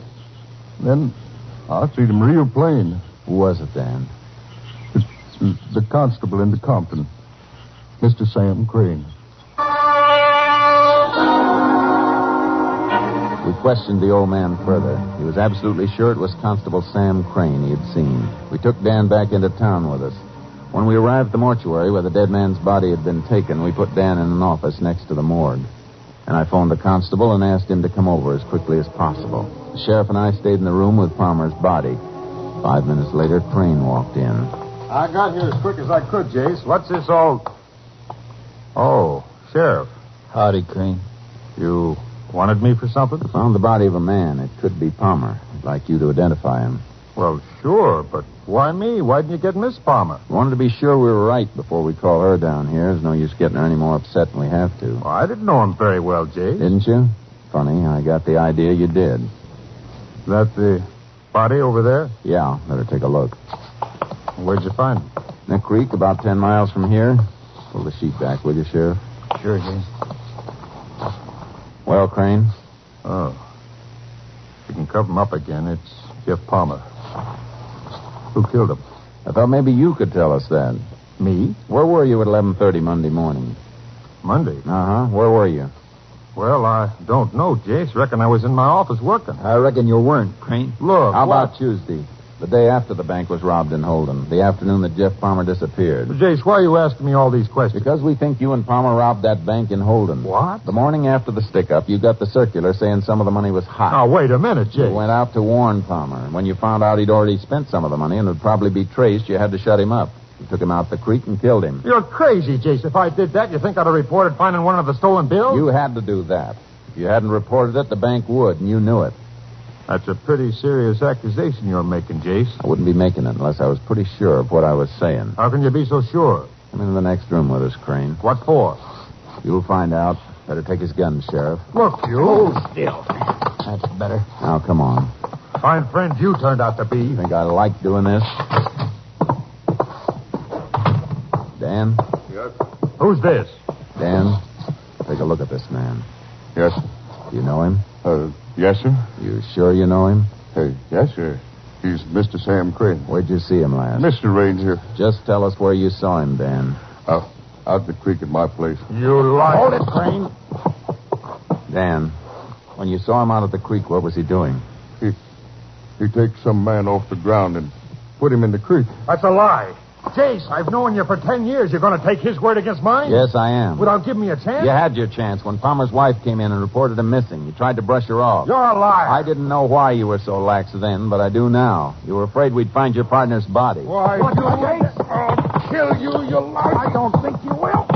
Then I seen him real plain. Who was it, Dan? The constable in the Compton, Mr. Sam Crane. We questioned the old man further. He was absolutely sure it was Constable Sam Crane he had seen. We took Dan back into town with us. When we arrived at the mortuary where the dead man's body had been taken, we put Dan in an office next to the morgue. And I phoned the constable and asked him to come over as quickly as possible. The sheriff and I stayed in the room with Palmer's body. 5 minutes later, Crane walked in. I got here as quick as I could, Jace. What's this all... Oh, Sheriff. Howdy, Crane. You wanted me for something? I found the body of a man. It could be Palmer. I'd like you to identify him. Well, sure, but why me? Why didn't you get Miss Palmer? We wanted to be sure we were right before we call her down here. There's no use getting her any more upset than we have to. Well, I didn't know him very well, Jace. Didn't you? Funny, I got the idea you did. That the body over there? Yeah, better take a look. Where'd you find him? In a creek about 10 miles from here. Pull the sheet back, will you, Sheriff? Sure, Jace. Well, Crane? Oh. You can cover him up again. It's Jeff Palmer. Who killed him? I thought maybe you could tell us that. Me? Where were you at 11:30 Monday morning? Monday? Uh-huh. Where were you? Well, I don't know, Jace. Reckon I was in my office working. I reckon you weren't, Crane. Look, How about Tuesday? The day after the bank was robbed in Holden. The afternoon that Jeff Palmer disappeared. Jace, why are you asking me all these questions? Because we think you and Palmer robbed that bank in Holden. What? The morning after the stick-up, you got the circular saying some of the money was hot. Now, wait a minute, Jace. You went out to warn Palmer. And when you found out he'd already spent some of the money and would probably be traced, you had to shut him up. You took him out the creek and killed him. You're crazy, Jace. If I did that, you think I'd have reported finding one of the stolen bills? You had to do that. If you hadn't reported it, the bank would, and you knew it. That's a pretty serious accusation you're making, Jace. I wouldn't be making it unless I was pretty sure of what I was saying. How can you be so sure? Come into the next room with us, Crane. What for? You'll find out. Better take his gun, Sheriff. Look, you. Hold still. That's better. Now, come on. Fine friend you turned out to be. Think I like doing this? Dan? Yes. Who's this? Dan, take a look at this man. Yes. You know him? Yes, sir. You sure you know him? Yes, sir. He's Mr. Sam Crane. Where'd you see him last? Mr. Ranger. Just tell us where you saw him, Dan. Out the creek at my place. You lie. Hold it, Crane. Dan, when you saw him out at the creek, what was he doing? He takes some man off the ground and put him in the creek. That's a lie. Jace, I've known you for 10 years. You're going to take his word against mine? Yes, I am. Without giving me a chance? You had your chance when Palmer's wife came in and reported him missing. You tried to brush her off. You're a liar. I didn't know why you were so lax then, but I do now. You were afraid we'd find your partner's body. Why, Jace? I'll kill you, you liar. I don't think you will.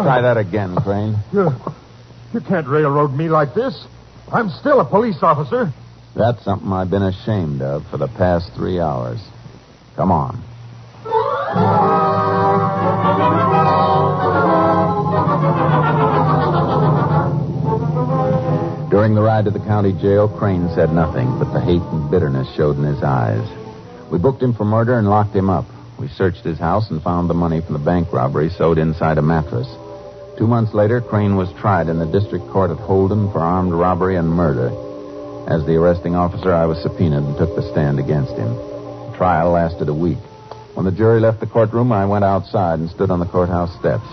Try that again, Crane. You can't railroad me like this. I'm still a police officer. That's something I've been ashamed of for the past 3 hours. Come on. During the ride to the county jail, Crane said nothing, but the hate and bitterness showed in his eyes. We booked him for murder and locked him up. We searched his house and found the money from the bank robbery sewed inside a mattress. 2 months later, Crane was tried in the district court at Holden for armed robbery and murder. As the arresting officer, I was subpoenaed and took the stand against him. The trial lasted a week. When the jury left the courtroom, I went outside and stood on the courthouse steps.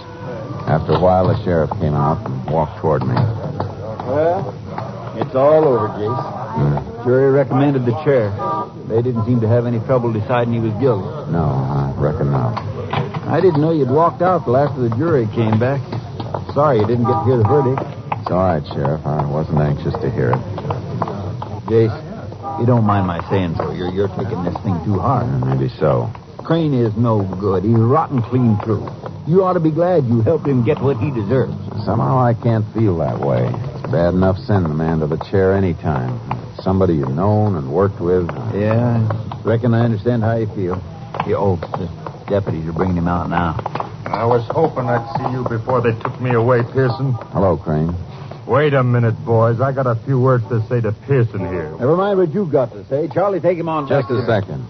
After a while, the sheriff came out and walked toward me. Well, it's all over, Jace. Jury recommended the chair. They didn't seem to have any trouble deciding he was guilty. No, I reckon not. I didn't know you'd walked out till after the jury came back. Sorry you didn't get to hear the verdict. It's all right, Sheriff. I wasn't anxious to hear it. Jace, you don't mind my saying so. You're taking this thing too hard. Maybe so. Crane is no good. He's rotten clean through. You ought to be glad you helped him get what he deserves. Somehow I can't feel that way. It's bad enough sending a man to the chair any time. Somebody you've known and worked with. Yeah, I reckon I understand how you feel. The deputies are bringing him out now. I was hoping I'd see you before they took me away, Pearson. Hello, Crane. Wait a minute, boys. I got a few words to say to Pearson here. Never mind what you've got to say. Charlie, take him on. Just a second.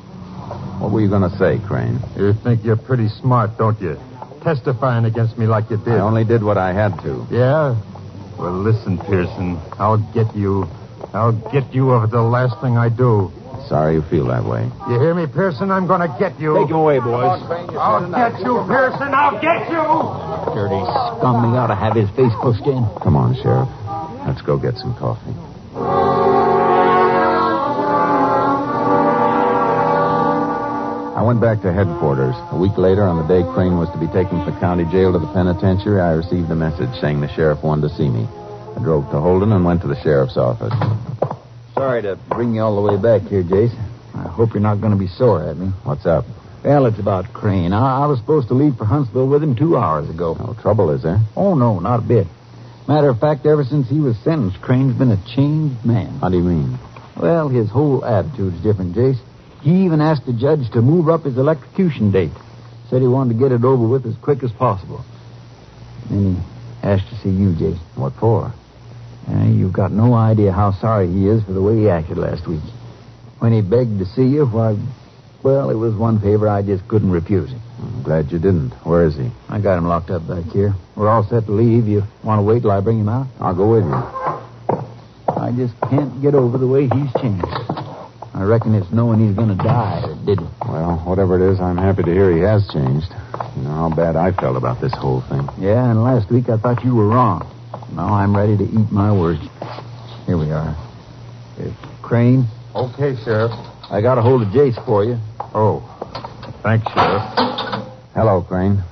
What were you going to say, Crane? You think you're pretty smart, don't you? Testifying against me like you did. I only did what I had to. Yeah? Well, listen, Pearson. I'll get you. I'll get you over the last thing I do. Sorry you feel that way. You hear me, Pearson? I'm going to get you. Take him away, boys. I'll get you, Pearson. I'll get you. Dirty scum. He ought to have his face pushed in. Come on, Sheriff. Let's go get some coffee. I went back to headquarters. A week later, on the day Crane was to be taken from the county jail to the penitentiary, I received a message saying the sheriff wanted to see me. I drove to Holden and went to the sheriff's office. Sorry to bring you all the way back here, Jace. I hope you're not going to be sore at me. What's up? Well, it's about Crane. I was supposed to leave for Huntsville with him 2 hours ago. No trouble, is there? Oh, no, not a bit. Matter of fact, ever since he was sentenced, Crane's been a changed man. How do you mean? Well, his whole attitude's different, Jace. He even asked the judge to move up his electrocution date. Said he wanted to get it over with as quick as possible. Then he asked to see you, Jace. What for? You've got no idea how sorry he is for the way he acted last week. When he begged to see you, well, it was one favor I just couldn't refuse him. I'm glad you didn't. Where is he? I got him locked up back here. We're all set to leave. You want to wait till I bring him out? I'll go with you. I just can't get over the way he's changed. I reckon it's knowing he's going to die that did it. Well, whatever it is, I'm happy to hear he has changed. You know how bad I felt about this whole thing. Yeah, and last week I thought you were wrong. Now I'm ready to eat my words. Here we are. Crane? Okay, Sheriff. I got a hold of Jace for you. Oh, thanks, Sheriff. Hello, Crane.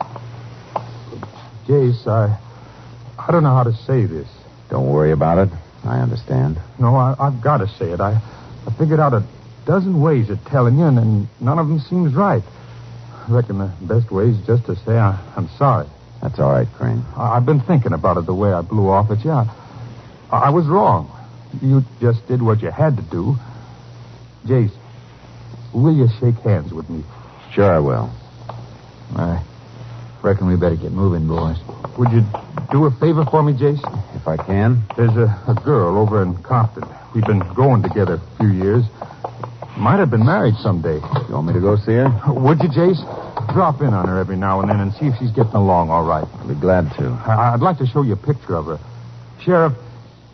Jace, I don't know how to say this. Don't worry about it. I understand. No, I've got to say it. I figured out a dozen ways of telling you, and none of them seems right. I reckon the best way is just to say I'm sorry. That's all right, Crane. I've been thinking about it the way I blew off at you. I was wrong. You just did what you had to do. Jace, will you shake hands with me? Sure I will. I reckon we better get moving, boys. Would you do a favor for me, Jace? If I can. There's a girl over in Compton. We've been going together a few years. Might have been married someday. You want me to go see her? Would you, Jace? drop in on her every now and then and see if she's getting along all right. I'll be glad to. I'd like to show you a picture of her. Sheriff,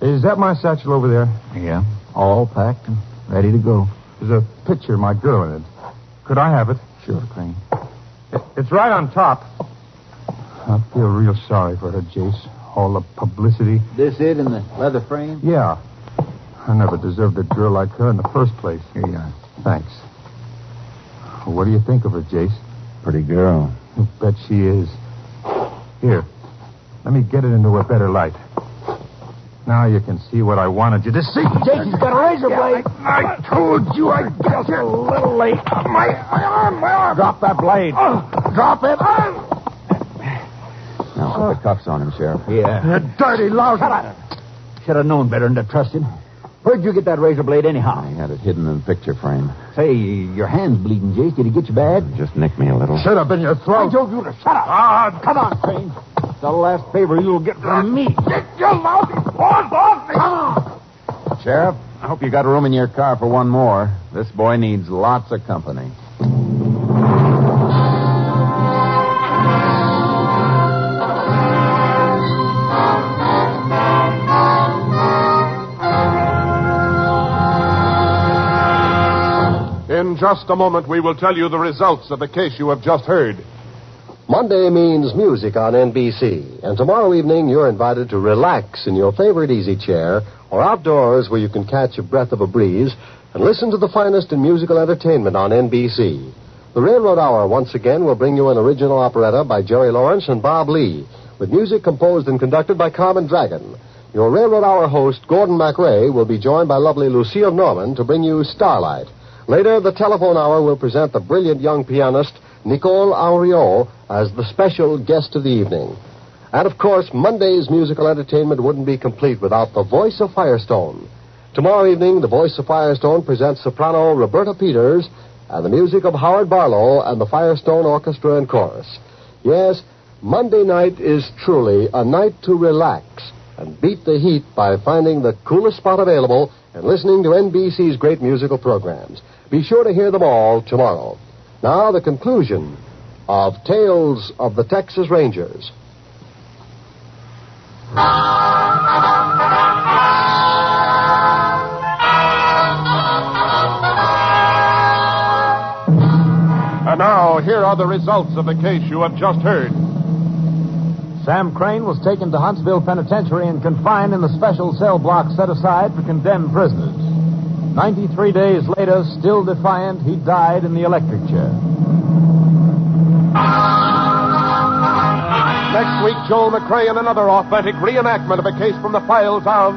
is that my satchel over there? Yeah, all packed and ready to go. There's a picture of my girl in it. Could I have it? Sure, Crane. It's right on top. I feel real sorry for her, Jace. All the publicity. This it in the leather frame? Yeah. I never deserved a girl like her in the first place. Here you are. Thanks. What do you think of her, Jace? Pretty girl. You bet she is. Here, let me get it into a better light. Now you can see what I wanted you to see. Jason's got a razor blade. I told you I'd get you a little late. My arm. Drop that blade. Drop it. Now put the cuffs on him, Sheriff. Yeah. You dirty louse. Should have known better than to trust him. Where'd you get that razor blade anyhow? I had it hidden in the picture frame. Say, your hand's bleeding, Jace. Did he get you bad? Just nicked me a little. Should have been your throat. I told you to shut up. Come on, Crane. It's the last favor you'll get from me. Get your lousy paws off me. Come on. Sheriff, I hope you got room in your car for one more. This boy needs lots of company. In just a moment, we will tell you the results of the case you have just heard. Monday means music on NBC, and tomorrow evening you're invited to relax in your favorite easy chair or outdoors where you can catch a breath of a breeze and listen to the finest in musical entertainment on NBC. The Railroad Hour once again will bring you an original operetta by Jerry Lawrence and Bob Lee, with music composed and conducted by Carmen Dragon. Your Railroad Hour host, Gordon MacRae, will be joined by lovely Lucille Norman to bring you Starlight. Later, the Telephone Hour will present the brilliant young pianist Nicole Auriot as the special guest of the evening. And, of course, Monday's musical entertainment wouldn't be complete without the Voice of Firestone. Tomorrow evening, the Voice of Firestone presents soprano Roberta Peters and the music of Howard Barlow and the Firestone Orchestra and Chorus. Yes, Monday night is truly a night to relax and beat the heat by finding the coolest spot available and listening to NBC's great musical programs. Be sure to hear them all tomorrow. Now, the conclusion of Tales of the Texas Rangers. And now, here are the results of the case you have just heard. Sam Crane was taken to Huntsville Penitentiary and confined in the special cell block set aside for condemned prisoners. 93 days later, still defiant, he died in the electric chair. Next week, Joel McRae in another authentic reenactment of a case from the files of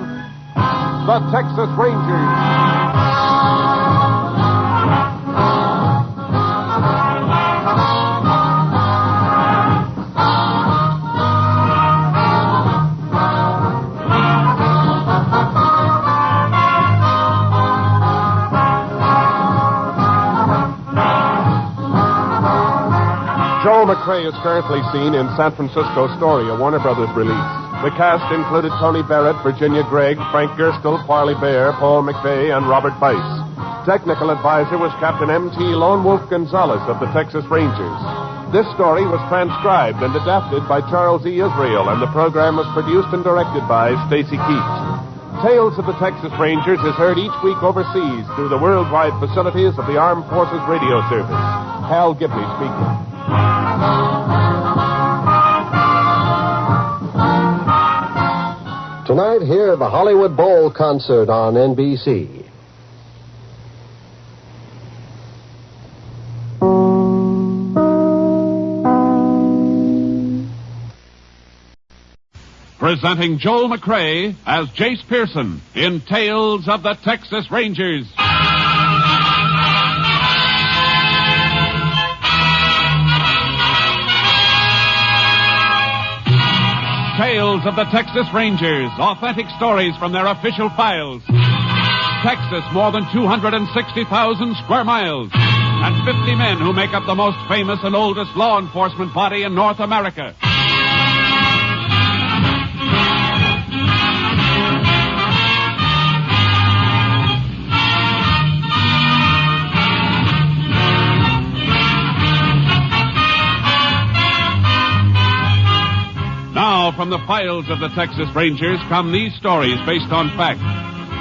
the Texas Rangers. Joel McRae is currently seen in San Francisco Story, a Warner Brothers release. The cast included Tony Barrett, Virginia Gregg, Frank Gerstle, Parley Bear, Paul McVeigh, and Robert Bice. Technical advisor was Captain M.T. Lone Wolf Gonzalez of the Texas Rangers. This story was transcribed and adapted by Charles E. Israel, and the program was produced and directed by Stacy Keach. Tales of the Texas Rangers is heard each week overseas through the worldwide facilities of the Armed Forces Radio Service. Hal Gibney speaking. Tonight, hear the Hollywood Bowl concert on NBC. Presenting Joel McRae as Jace Pearson in Tales of the Texas Rangers. Tales of the Texas Rangers, authentic stories from their official files. Texas, more than 260,000 square miles, and 50 men who make up the most famous and oldest law enforcement body in North America. Now, from the files of the Texas Rangers come these stories based on fact.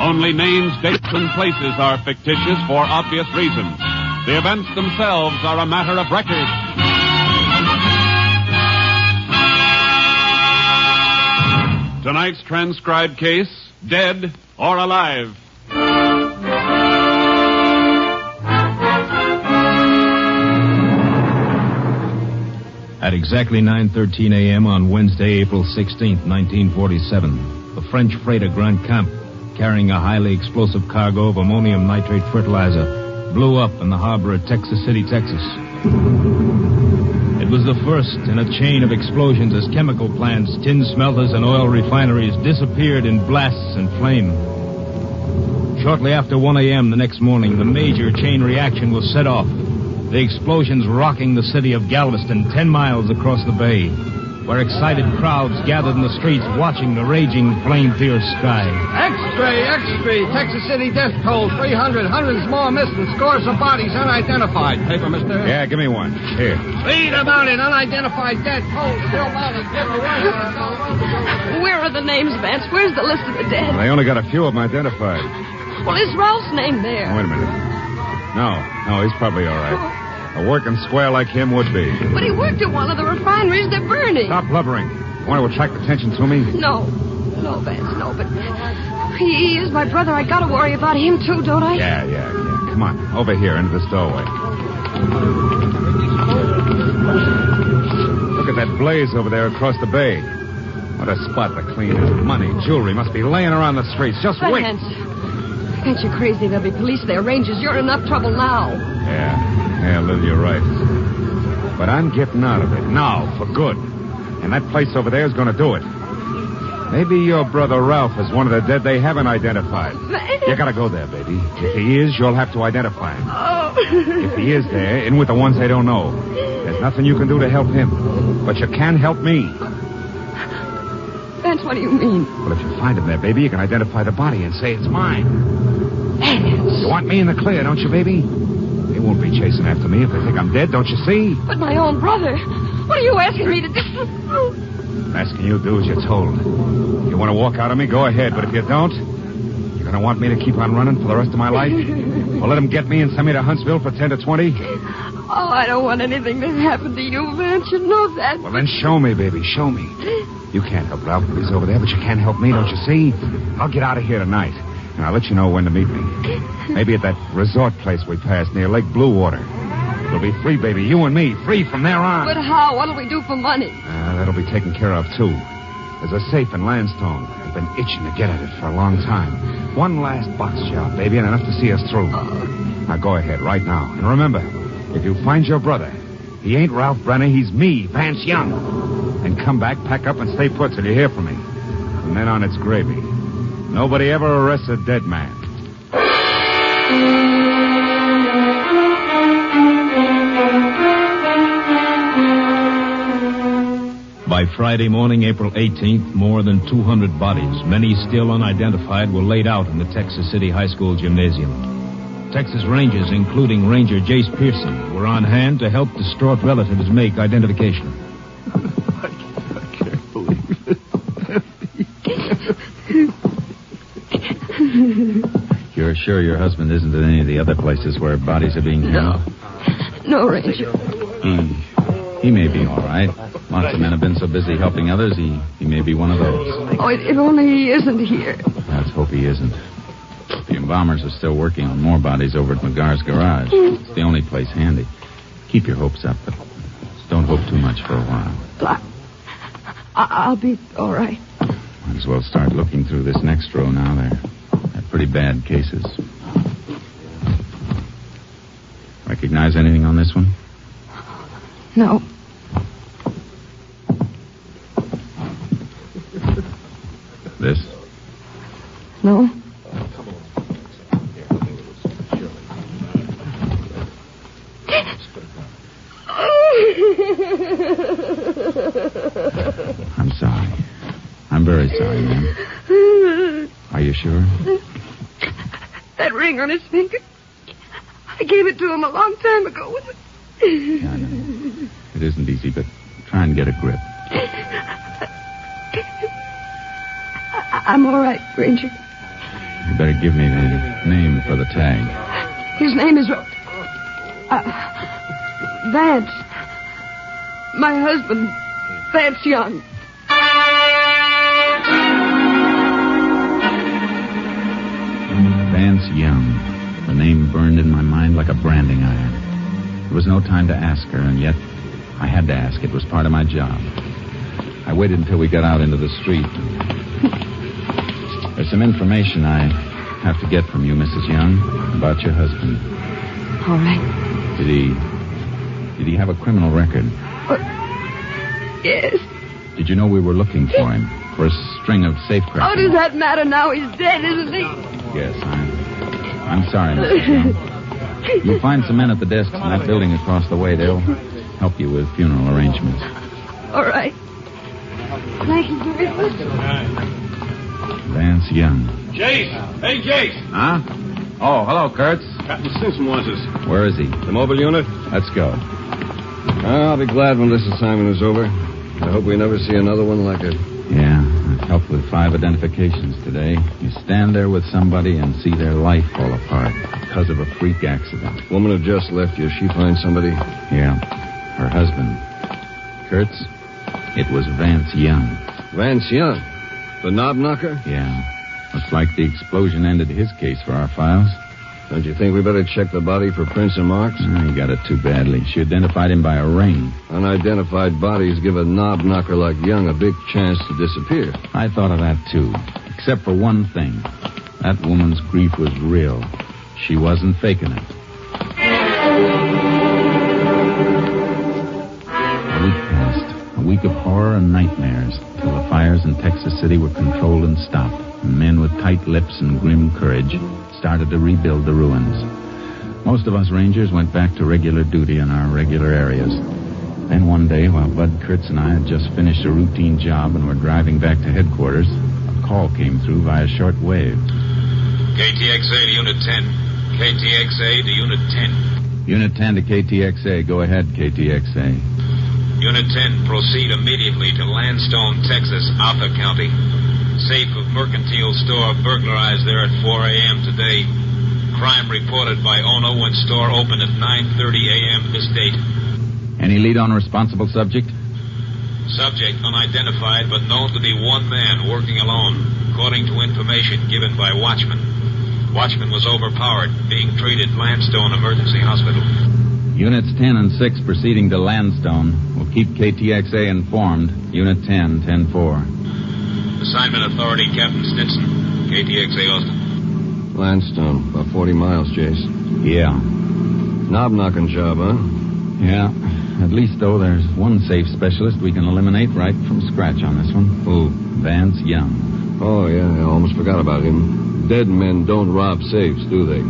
Only names, dates, and places are fictitious for obvious reasons. The events themselves are a matter of record. Tonight's transcribed case, Dead or Alive. At exactly 9:13 a.m. on Wednesday, April 16th, 1947, the French freighter Grand Camp, carrying a highly explosive cargo of ammonium nitrate fertilizer, blew up in the harbor at Texas City, Texas. It was the first in a chain of explosions as chemical plants, tin smelters, and oil refineries disappeared in blasts and flame. Shortly after 1 a.m. the next morning, the major chain reaction was set off. The explosions rocking the city of Galveston 10 miles across the bay, where excited crowds gathered in the streets watching the raging, flame-fierce sky. X-ray, X-ray. Texas City death toll 300. Hundreds more missing. Scores of bodies unidentified. Paper, mister? Yeah, give me one. Here. Read about it. Unidentified dead toll still mounted. Where are the names, Vance? Where's the list of the dead? They only got a few of them identified. Well, is Ralph's name there? Wait a minute. No, he's probably all right. A working square like him would be. But he worked at one of the refineries they're burning. Stop blubbering. You want to attract attention to me? No, Vance, no, but he is my brother. I gotta worry about him, too, don't I? Yeah. Come on, over here, into this doorway. Look at that blaze over there across the bay. What a spot to clean up. Money, jewelry must be laying around the streets. Just wait. Vance, you're crazy. There'll be police there, rangers. You're in enough trouble now. Yeah, Lily, you're right. But I'm getting out of it now, for good. And that place over there is going to do it. Maybe your brother Ralph is one of the dead they haven't identified. You gotta go there, baby. If he is, you'll have to identify him. Oh. If he is there, in with the ones they don't know. There's nothing you can do to help him. But you can help me. Vance, what do you mean? Well, if you find him there, baby, you can identify the body and say it's mine. Vance. You want me in the clear, don't you, baby? They won't be chasing after me if they think I'm dead, don't you see? But my own brother. What are you asking me to do? I'm asking you to do as you're told. If you want to walk out on me, go ahead. But if you don't, you're going to want me to keep on running for the rest of my life? Well, let them get me and send me to Huntsville for 10 to 20? Oh, I don't want anything to happen to you, Vance. You know that. Well, then show me, baby. Show me. You can't help Ralph if he's over there, but you can help me, don't you see? I'll get out of here tonight, and I'll let you know when to meet me. Maybe at that resort place we passed near Lake Bluewater. We'll be free, baby. You and me. Free from there on. But how? What'll we do for money? That'll be taken care of, too. There's a safe in Landstone. I've been itching to get at it for a long time. One last box job, baby, and enough to see us through. Now, go ahead right now. And remember, if you find your brother, he ain't Ralph Brenner. He's me, Vance Young. And come back, pack up, and stay put till you hear from me. From then on, it's gravy. Nobody ever arrests a dead man. By Friday morning, April 18th, more than 200 bodies, many still unidentified, were laid out in the Texas City High School gymnasium. Texas Rangers, including Ranger Jace Pearson, were on hand to help distraught relatives make identification. I can't believe it. You're sure your husband isn't in any of the other places where bodies are being held? No, Ranger. He may be all right. Lots of men have been so busy helping others, he may be one of those. Oh, if only he isn't here. Let's hope he isn't. The embalmers are still working on more bodies over at McGar's garage. It's the only place handy. Keep your hopes up, but don't hope too much for a while. I'll be all right. Might as well start looking through this next row now. They're pretty bad cases. Recognize anything on this one? No. This? No. I'm sorry. I'm very sorry, ma'am. Are you sure? That ring on his finger. I gave it to him a long time ago. Yeah, I know. It isn't easy, but try and get a grip. I'm all right, Ranger. You better give me the name for the tag. His name is... Vance. My husband, Vance Young. Vance Young. The name burned in my mind like a branding iron. There was no time to ask her, and yet I had to ask. It was part of my job. I waited until we got out into the street. There's some information I have to get from you, Mrs. Young, about your husband. All right. Did he have a criminal record? Yes. Did you know we were looking for him? For a string of safecrackers? How does that matter now? He's dead, isn't he? Yes, I'm sorry, Mrs. Young. You'll find some men at the desks in that building across the way. They'll help you with funeral arrangements. All right. Thank you very much. Vance Young. Jace! Hey, Jace! Huh? Oh, hello, Kurtz. Captain Simpson wants us. Where is he? The mobile unit? Let's go. I'll be glad when this assignment is over. I hope we never see another one like it. Yeah, I've helped with 5 identifications today. You stand there with somebody and see their life fall apart because of a freak accident. Woman who just left you, she find somebody? Yeah, her husband. Kurtz, it was Vance Young. Vance Young? The knob knocker? Yeah. Looks like the explosion ended his case for our files. Don't you think we better check the body for prints and marks? He got it too badly. She identified him by a ring. Unidentified bodies give a knob knocker like Young a big chance to disappear. I thought of that, too. Except for one thing. That woman's grief was real. She wasn't faking it. A week passed. A week of horror and nightmares till the fires in Texas City were controlled and stopped. And men with tight lips and grim courage started to rebuild the ruins. Most of us Rangers went back to regular duty in our regular areas. Then one day, while Bud Kurtz and I had just finished a routine job and were driving back to headquarters, a call came through via short wave. KTXA to Unit 10. KTXA to Unit 10. Unit 10 to KTXA. Go ahead, KTXA. Unit 10, proceed immediately to Landstone, Texas, Arthur County. Safe of Mercantile Store burglarized there at 4 a.m. today. Crime reported by owner when store opened at 9:30 a.m. this date. Any lead on responsible subject? Subject unidentified, but known to be one man working alone, according to information given by watchman. Watchman was overpowered, being treated at Landstone Emergency Hospital. Units 10 and 6 proceeding to Landstone. We'll keep KTXA informed. Unit 10, 10-4. Assignment authority, Captain Stinson. KTXA Austin. Landstone, about 40 miles, Jace. Yeah. Knob-knocking job, huh? Yeah. At least, though, there's one safe specialist we can eliminate right from scratch on this one. Who? Vance Young. Oh, yeah, I almost forgot about him. Dead men don't rob safes, do they?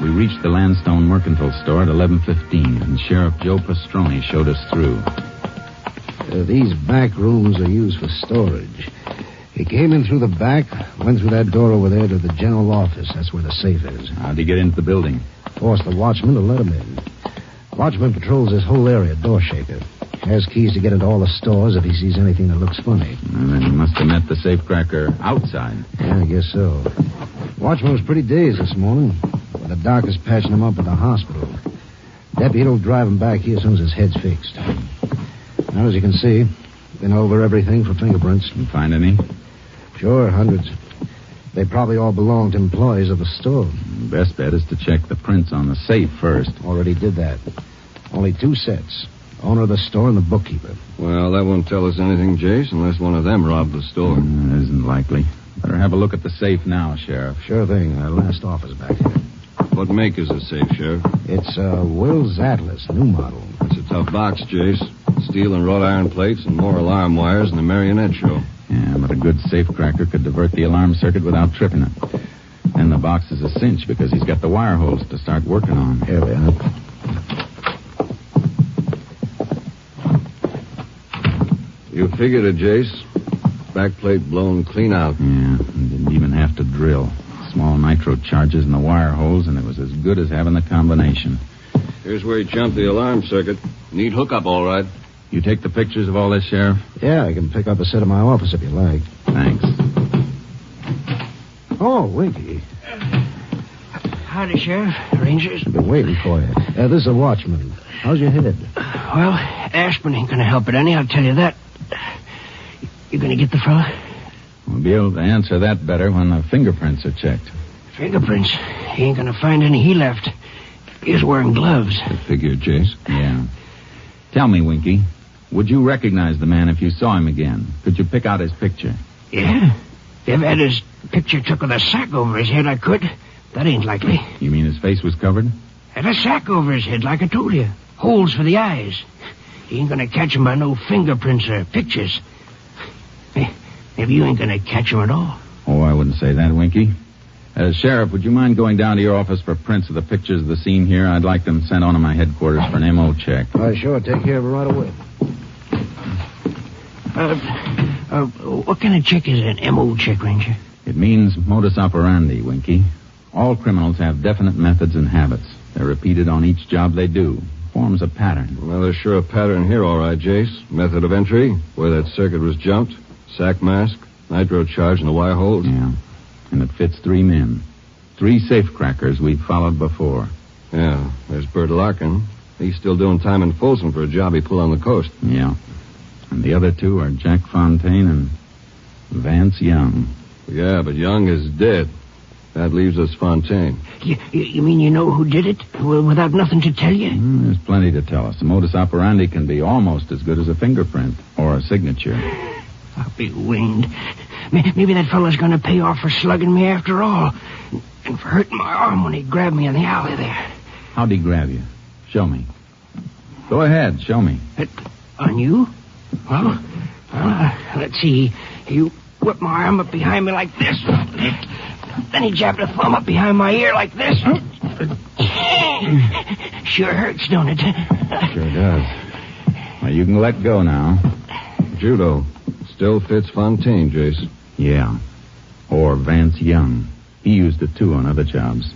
We reached the Landstone Mercantile Store at 11:15, and Sheriff Joe Pastroni showed us through. These back rooms are used for storage. He came in through the back, went through that door over there to the general office. That's where the safe is. How'd he get into the building? Forced the watchman to let him in. Watchman patrols this whole area, door shaker. Has keys to get into all the stores if he sees anything that looks funny. And then he must have met the safecracker outside. Yeah, I guess so. Watchman was pretty dazed this morning. The doc is patching him up at the hospital. Deputy will drive him back here as soon as his head's fixed. Now, as you can see, been over everything for fingerprints. You find any? Sure, hundreds. They probably all belong to employees of the store. Best bet is to check the prints on the safe first. Already did that. Only 2 sets. Owner of the store and the bookkeeper. Well, that won't tell us anything, Jace, unless one of them robbed the store. Isn't likely. Better have a look at the safe now, Sheriff. Sure thing. Our last office back here. What make is the safe, Sheriff? It's a Will's Atlas, new model. It's a tough box, Jace. Steel and wrought iron plates and more alarm wires than the marionette show. Yeah, but a good safecracker could divert the alarm circuit without tripping it. Then the box is a cinch because he's got the wire holes to start working on. Here we are. You figured it, Jace. Backplate blown clean out. Yeah, and didn't even have to drill. Small nitro charges in the wire holes, and it was as good as having the combination. Here's where he jumped the alarm circuit. Neat hookup, all right. You take the pictures of all this, Sheriff? Yeah, I can pick up a set in my office if you like. Thanks. Oh, Winky. Howdy, Sheriff. Rangers. I've been waiting for you. This is a watchman. How's your head? Well, aspirin ain't gonna help it any, I'll tell you that. You gonna get the fella? We'll be able to answer that better when the fingerprints are checked. Fingerprints? He ain't gonna find any he left. He was wearing gloves. I figured, Jace. Yeah. Tell me, Winky, would you recognize the man if you saw him again? Could you pick out his picture? Yeah. If I had his picture took with a sack over his head, I could. That ain't likely. You mean his face was covered? Had a sack over his head, like I told you. Holes for the eyes. He ain't gonna catch him by no fingerprints or pictures. Maybe you ain't gonna catch him at all. Oh, I wouldn't say that, Winky. Sheriff, would you mind going down to your office for prints of the pictures of the scene here? I'd like them sent on to my headquarters for an MO check. Sure. Take care of it right away. What kind of check is an MO check, Ranger? It means modus operandi, Winky. All criminals have definite methods and habits. They're repeated on each job they do. Forms a pattern. Well, there's sure a pattern here, all right, Jace. Method of entry, where that circuit was jumped, sack mask, nitro charge in the wire holes. Yeah, and it fits 3 men. 3 safecrackers we've followed before. Yeah, there's Bert Larkin. He's still doing time in Folsom for a job he pulled on the coast. Yeah. And the other 2 are Jack Fontaine and Vance Young. Yeah, but Young is dead. That leaves us Fontaine. You mean you know who did it? Without nothing to tell you? There's plenty to tell us. The modus operandi can be almost as good as a fingerprint or a signature. I'll be winged. Maybe that fella's going to pay off for slugging me after all. And for hurting my arm when he grabbed me in the alley there. How'd he grab you? Show me. Go ahead, show me. On you? Well, let's see. He whipped my arm up behind me like this. Then he jabbed a thumb up behind my ear like this. Sure hurts, don't it? Sure does. Well, you can let go now. Judo. Still fits Fontaine, Jace. Yeah. Or Vance Young. He used it, too, on other jobs.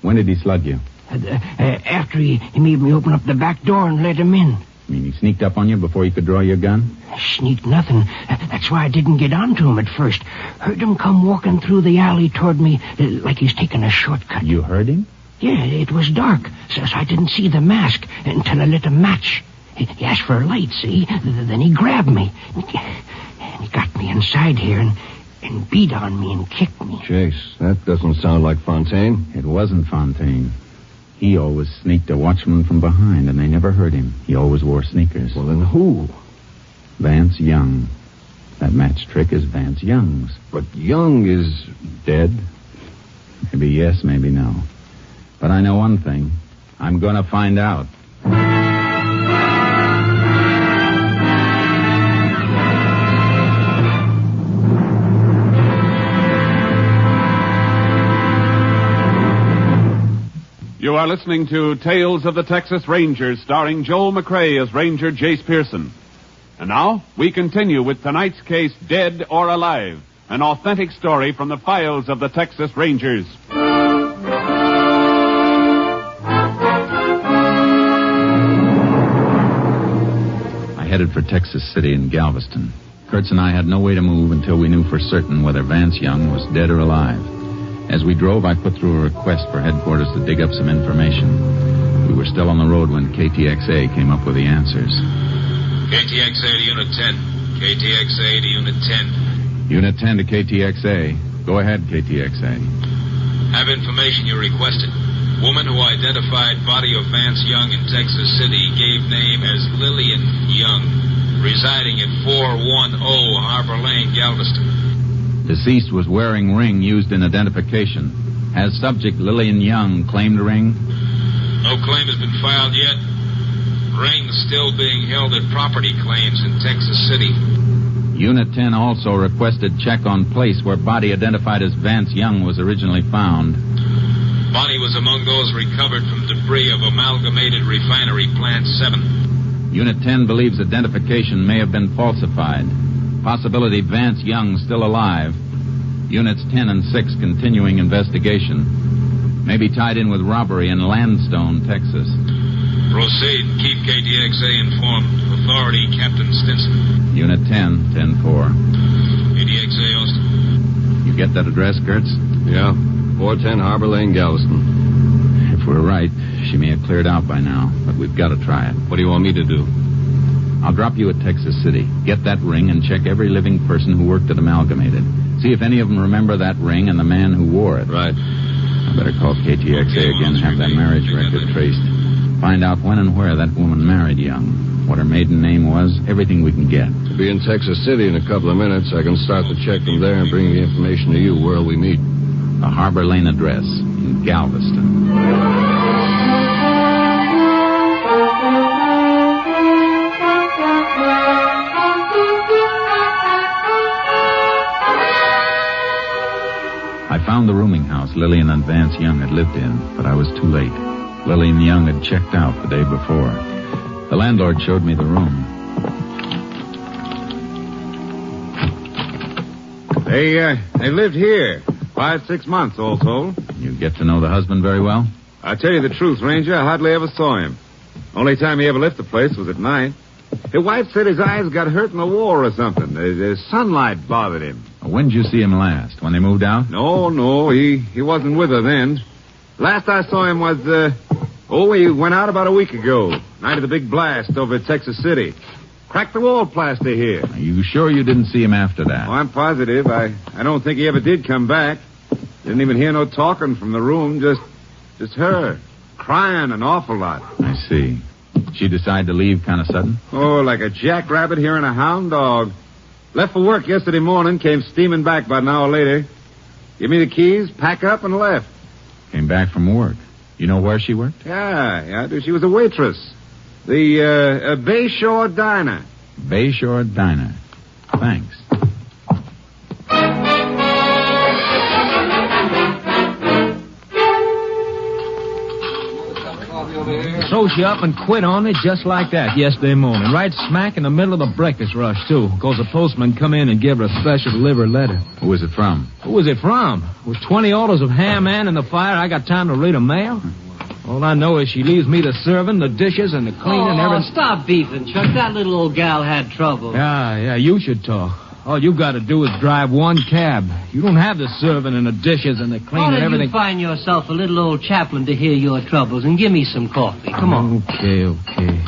When did he slug you? After he made me open up the back door and let him in. You mean he sneaked up on you before you could draw your gun? Sneaked nothing. That's why I didn't get onto him at first. Heard him come walking through the alley toward me like he's taking a shortcut. You heard him? Yeah, it was dark, so I didn't see the mask until I lit a match. He asked for a light, see? Then he grabbed me. And he got me inside here and beat on me and kicked me. Chase, that doesn't sound like Fontaine. It wasn't Fontaine. He always sneaked a watchman from behind, and they never heard him. He always wore sneakers. Well, then who? Vance Young. That match trick is Vance Young's. But Young is dead. Maybe yes, maybe no. But I know one thing. I'm going to find out. You are listening to Tales of the Texas Rangers, starring Joel McCrea as Ranger Jace Pearson. And now, we continue with tonight's case, Dead or Alive, an authentic story from the files of the Texas Rangers. I headed for Texas City and Galveston. Kurtz and I had no way to move until we knew for certain whether Vance Young was dead or alive. As we drove, I put through a request for headquarters to dig up some information. We were still on the road when KTXA came up with the answers. KTXA to Unit 10. KTXA to Unit 10. Unit 10 to KTXA. Go ahead, KTXA. Have information you requested. Woman who identified body of Vance Young in Texas City gave name as Lillian Young, residing at 410 Harbor Lane, Galveston. Deceased was wearing ring used in identification. Has subject Lillian Young claimed ring? No claim has been filed yet. Ring still being held at property claims in Texas City. Unit 10 also requested check on place where body identified as Vance Young was originally found. Body was among those recovered from debris of Amalgamated Refinery Plant 7. Unit 10 believes identification may have been falsified. Possibility Vance Young still alive. Units 10 and 6 continuing investigation. May be tied in with robbery in Landstone, Texas. Proceed. Keep KTXA informed. Authority, Captain Stinson. Unit 10, 10-4. KTXA, Austin. You get that address, Kurtz? Yeah. 410 Harbor Lane, Galveston. If we're right, she may have cleared out by now, but we've got to try it. What do you want me to do? I'll drop you at Texas City. Get that ring and check every living person who worked at Amalgamated. See if any of them remember that ring and the man who wore it. Right. I better call KTXA again and have that marriage record traced. Find out when and where that woman married Young. What her maiden name was, everything we can get. To be in Texas City in a couple of minutes. I can start the check from there and bring the information to you where we meet. The Harbor Lane address in Galveston. I found the rooming house Lillian and Vance Young had lived in, but I was too late. Lillian Young had checked out the day before. The landlord showed me the room. They lived here 5-6 months, all told. You get to know the husband very well? I tell you the truth, Ranger, I hardly ever saw him. Only time he ever left the place was at night. His wife said his eyes got hurt in the war or something. The sunlight bothered him. When did you see him last? When they moved out? No, he wasn't with her then. Last I saw him was, he went out about a week ago. Night of the big blast over at Texas City. Cracked the wall plaster here. Are you sure you didn't see him after that? Oh, I'm positive. I don't think he ever did come back. Didn't even hear no talking from the room, just her. Crying an awful lot. I see. She decided to leave kind of sudden? Oh, like a jackrabbit hearing a hound dog. Left for work yesterday morning, came steaming back about an hour later. Give me the keys, pack up, and left. Came back from work. You know where she worked? Yeah, I do. She was a waitress. The Bayshore Diner. Bayshore Diner. Thanks. So she up and quit on me just like that yesterday morning. Right smack in the middle of the breakfast rush, too. Because the postman come in and gave her a special delivered letter. Who was it from? Who was it from? With 20 orders of ham and in the fire, I got time to read a mail? All I know is she leaves me the serving, the dishes, and the cleaning and everything. Stop beefing, Chuck. That little old gal had trouble. Yeah, you should talk. All you got to do is drive one cab. You don't have the serving and the dishes and the cleaning and everything. You find yourself a little old chaplain to hear your troubles and give me some coffee. Come on. Okay.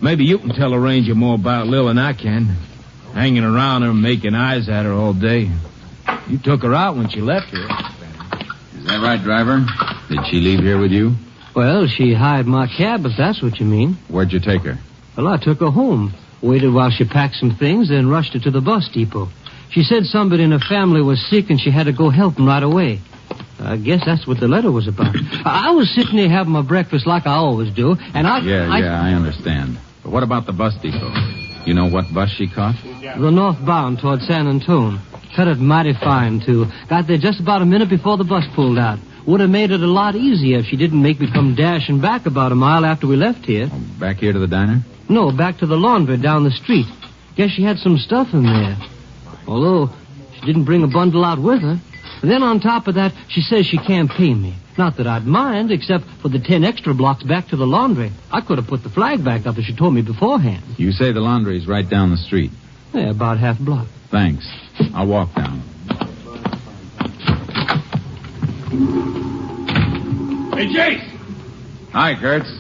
Maybe you can tell a ranger more about Lil than I can. Hanging around her, making eyes at her all day. You took her out when she left here. Is that right, driver? Did she leave here with you? Well, she hired my cab, if that's what you mean. Where'd you take her? Well, I took her home. Waited while she packed some things, then rushed her to the bus depot. She said somebody in her family was sick and she had to go help them right away. I guess that's what the letter was about. I was sitting there having my breakfast like I always do, and I understand. But what about the bus depot? You know what bus she caught? The northbound toward San Antone. Cut it mighty fine, too. Got there just about a minute before the bus pulled out. Would have made it a lot easier if she didn't make me come dashing back about a mile after we left here. Oh, back here to the diner? No, back to the laundry down the street. Guess she had some stuff in there. Although, she didn't bring a bundle out with her. And then on top of that, she says she can't pay me. Not that I'd mind, except for the 10 extra blocks back to the laundry. I could have put the flag back up if she told me beforehand. You say the laundry's right down the street? Yeah, about half a block. Thanks. I'll walk down. Hey, Jace! Hi, Kurtz.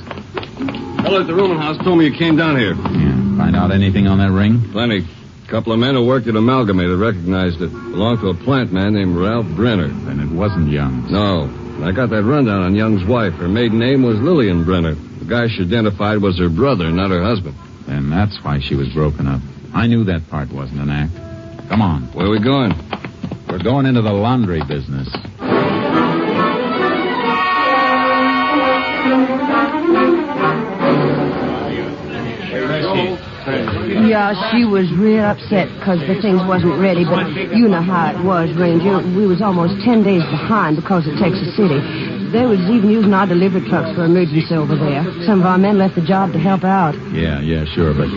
Fellow at the rooming house told me you came down here. Yeah. Find out anything on that ring? Plenty. A couple of men who worked at Amalgamated recognized it. Belonged to a plant man named Ralph Brenner. Then it wasn't Young's. No. I got that rundown on Young's wife. Her maiden name was Lillian Brenner. The guy she identified was her brother, not her husband. Then that's why she was broken up. I knew that part wasn't an act. Come on. Where are we going? We're going into the laundry business. Yeah, she was real upset because the things wasn't ready, but you know how it was, Ranger. We was almost 10 days behind because of Texas City. They was even using our delivery trucks for emergency over there. Some of our men left the job to help out. Yeah, sure. But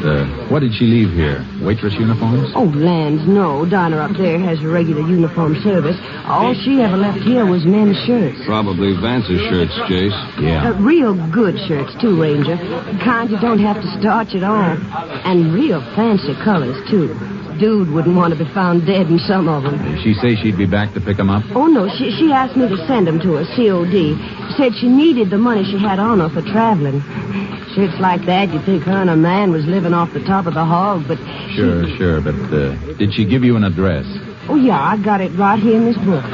what did she leave here? Waitress uniforms? Oh, lands, no. Dinah up there has a regular uniform service. All she ever left here was men's shirts. Probably Vance's shirts, Jace. Yeah. Real good shirts, too, Ranger. Kind you don't have to starch at all. And real fancy colors, too. Dude wouldn't want to be found dead in some of them. Did she say she'd be back to pick them up? Oh, no. She asked me to send them to her, COD. Said she needed the money she had on her for traveling. Shirts like that, you'd think her and a man was living off the top of the hog, but... Sure. But did she give you an address? Oh, yeah, I got it right here in this book.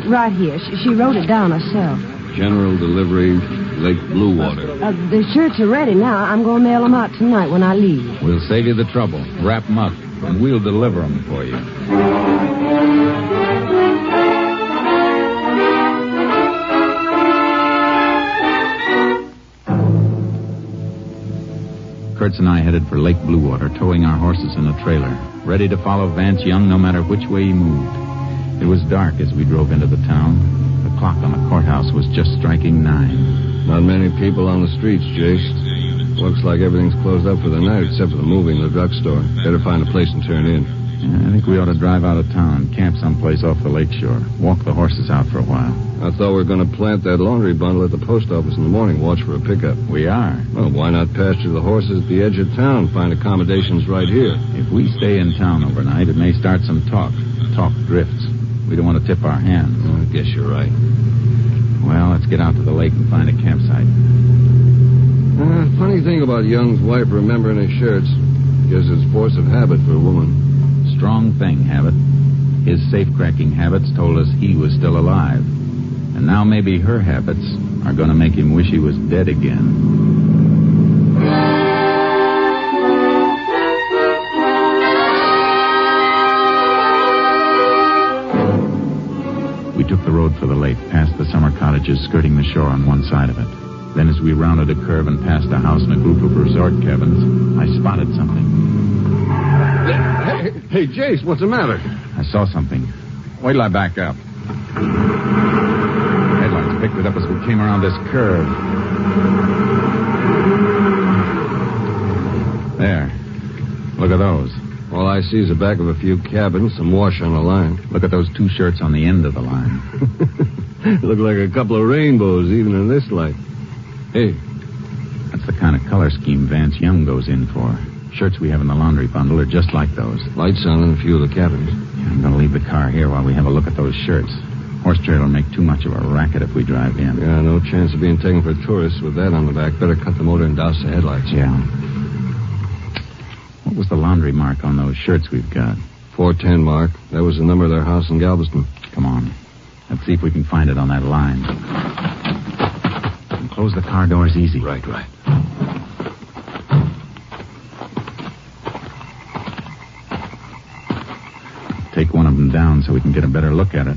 Right here. She wrote it down herself. General delivery, Lake Bluewater. The shirts are ready now. I'm going to mail them out tonight when I leave. We'll save you the trouble. Wrap them up, and we'll deliver them for you. Kurtz and I headed for Lake Bluewater, towing our horses in a trailer, ready to follow Vance Young no matter which way he moved. It was dark as we drove into the town. The clock on the courthouse was just striking 9. Not many people on the streets, Jace. Looks like everything's closed up for the night except for the moving and the drugstore. Better find a place and turn in. Yeah, I think we ought to drive out of town, camp someplace off the lakeshore, walk the horses out for a while. I thought we were going to plant that laundry bundle at the post office in the morning, watch for a pickup. We are. Well, why not pasture the horses at the edge of town, find accommodations right here? If we stay in town overnight, it may start some talk. Talk drifts. We don't want to tip our hands. I guess you're right. Well, let's get out to the lake and find a campsite. Funny thing about Young's wife remembering his shirts. Guess it's force of habit for a woman. Strong thing, Habit. His safe-cracking habits told us he was still alive. And now maybe her habits are going to make him wish he was dead again. We took the road for the lake, past the summer cottages skirting the shore on one side of it. Then as we rounded a curve and passed a house and a group of resort cabins, I spotted something. Hey, Jace, what's the matter? I saw something. Wait till I back up. Headlights picked it up as we came around this curve. There. Look at those. All I see is the back of a few cabins, some wash on the line. Look at those 2 shirts on the end of the line. Look like a couple of rainbows, even in this light. Hey. That's the kind of color scheme Vance Young goes in for. Shirts we have in the laundry bundle are just like those. Lights on in a few of the cabins. I'm going to leave the car here while we have a look at those shirts. Horse trailer will make too much of a racket if we drive in. Yeah, no chance of being taken for tourists with that on the back. Better cut the motor and douse the headlights. Yeah. What was the laundry mark on those shirts we've got? 410 mark. That was the number of their house in Galveston. Come on. Let's see if we can find it on that line. And close the car doors easy. Right. Take one of them down so we can get a better look at it.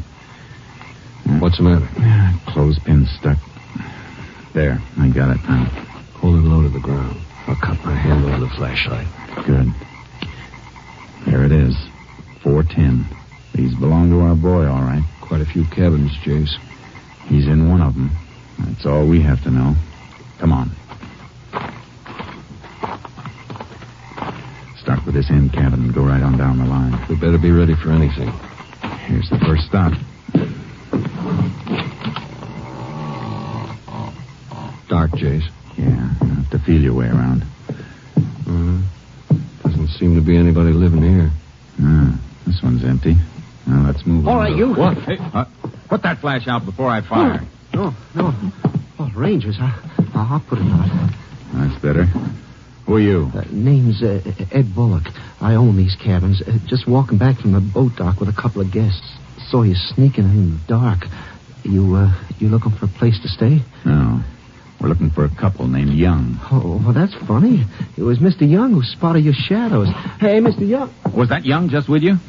What's the matter? Clothespin stuck. There, I got it now. Hold it low to the ground. I'll cut my handle on the flashlight. Good. There it is. 410. These belong to our boy, all right. Quite a few cabins, Jace. He's in one of them. That's all we have to know. Come on. Start with this end cabin and go right on down the line. We better be ready for anything. Here's the first stop. Dark, Jace. Yeah, you have to feel your way around. Doesn't seem to be anybody living here. This one's empty. Now let's move on. All right, you. What? Hey, put that flash out before I fire. No. Oh, Rangers, I'll put it out. That's better. Who are you? Name's Ed Bullock. I own these cabins. Just walking back from the boat dock with a couple of guests. Saw you sneaking in the dark. You looking for a place to stay? No. We're looking for a couple named Young. Oh, well, that's funny. It was Mr. Young who spotted your shadows. Hey, Mr. Young. Was that Young just with you?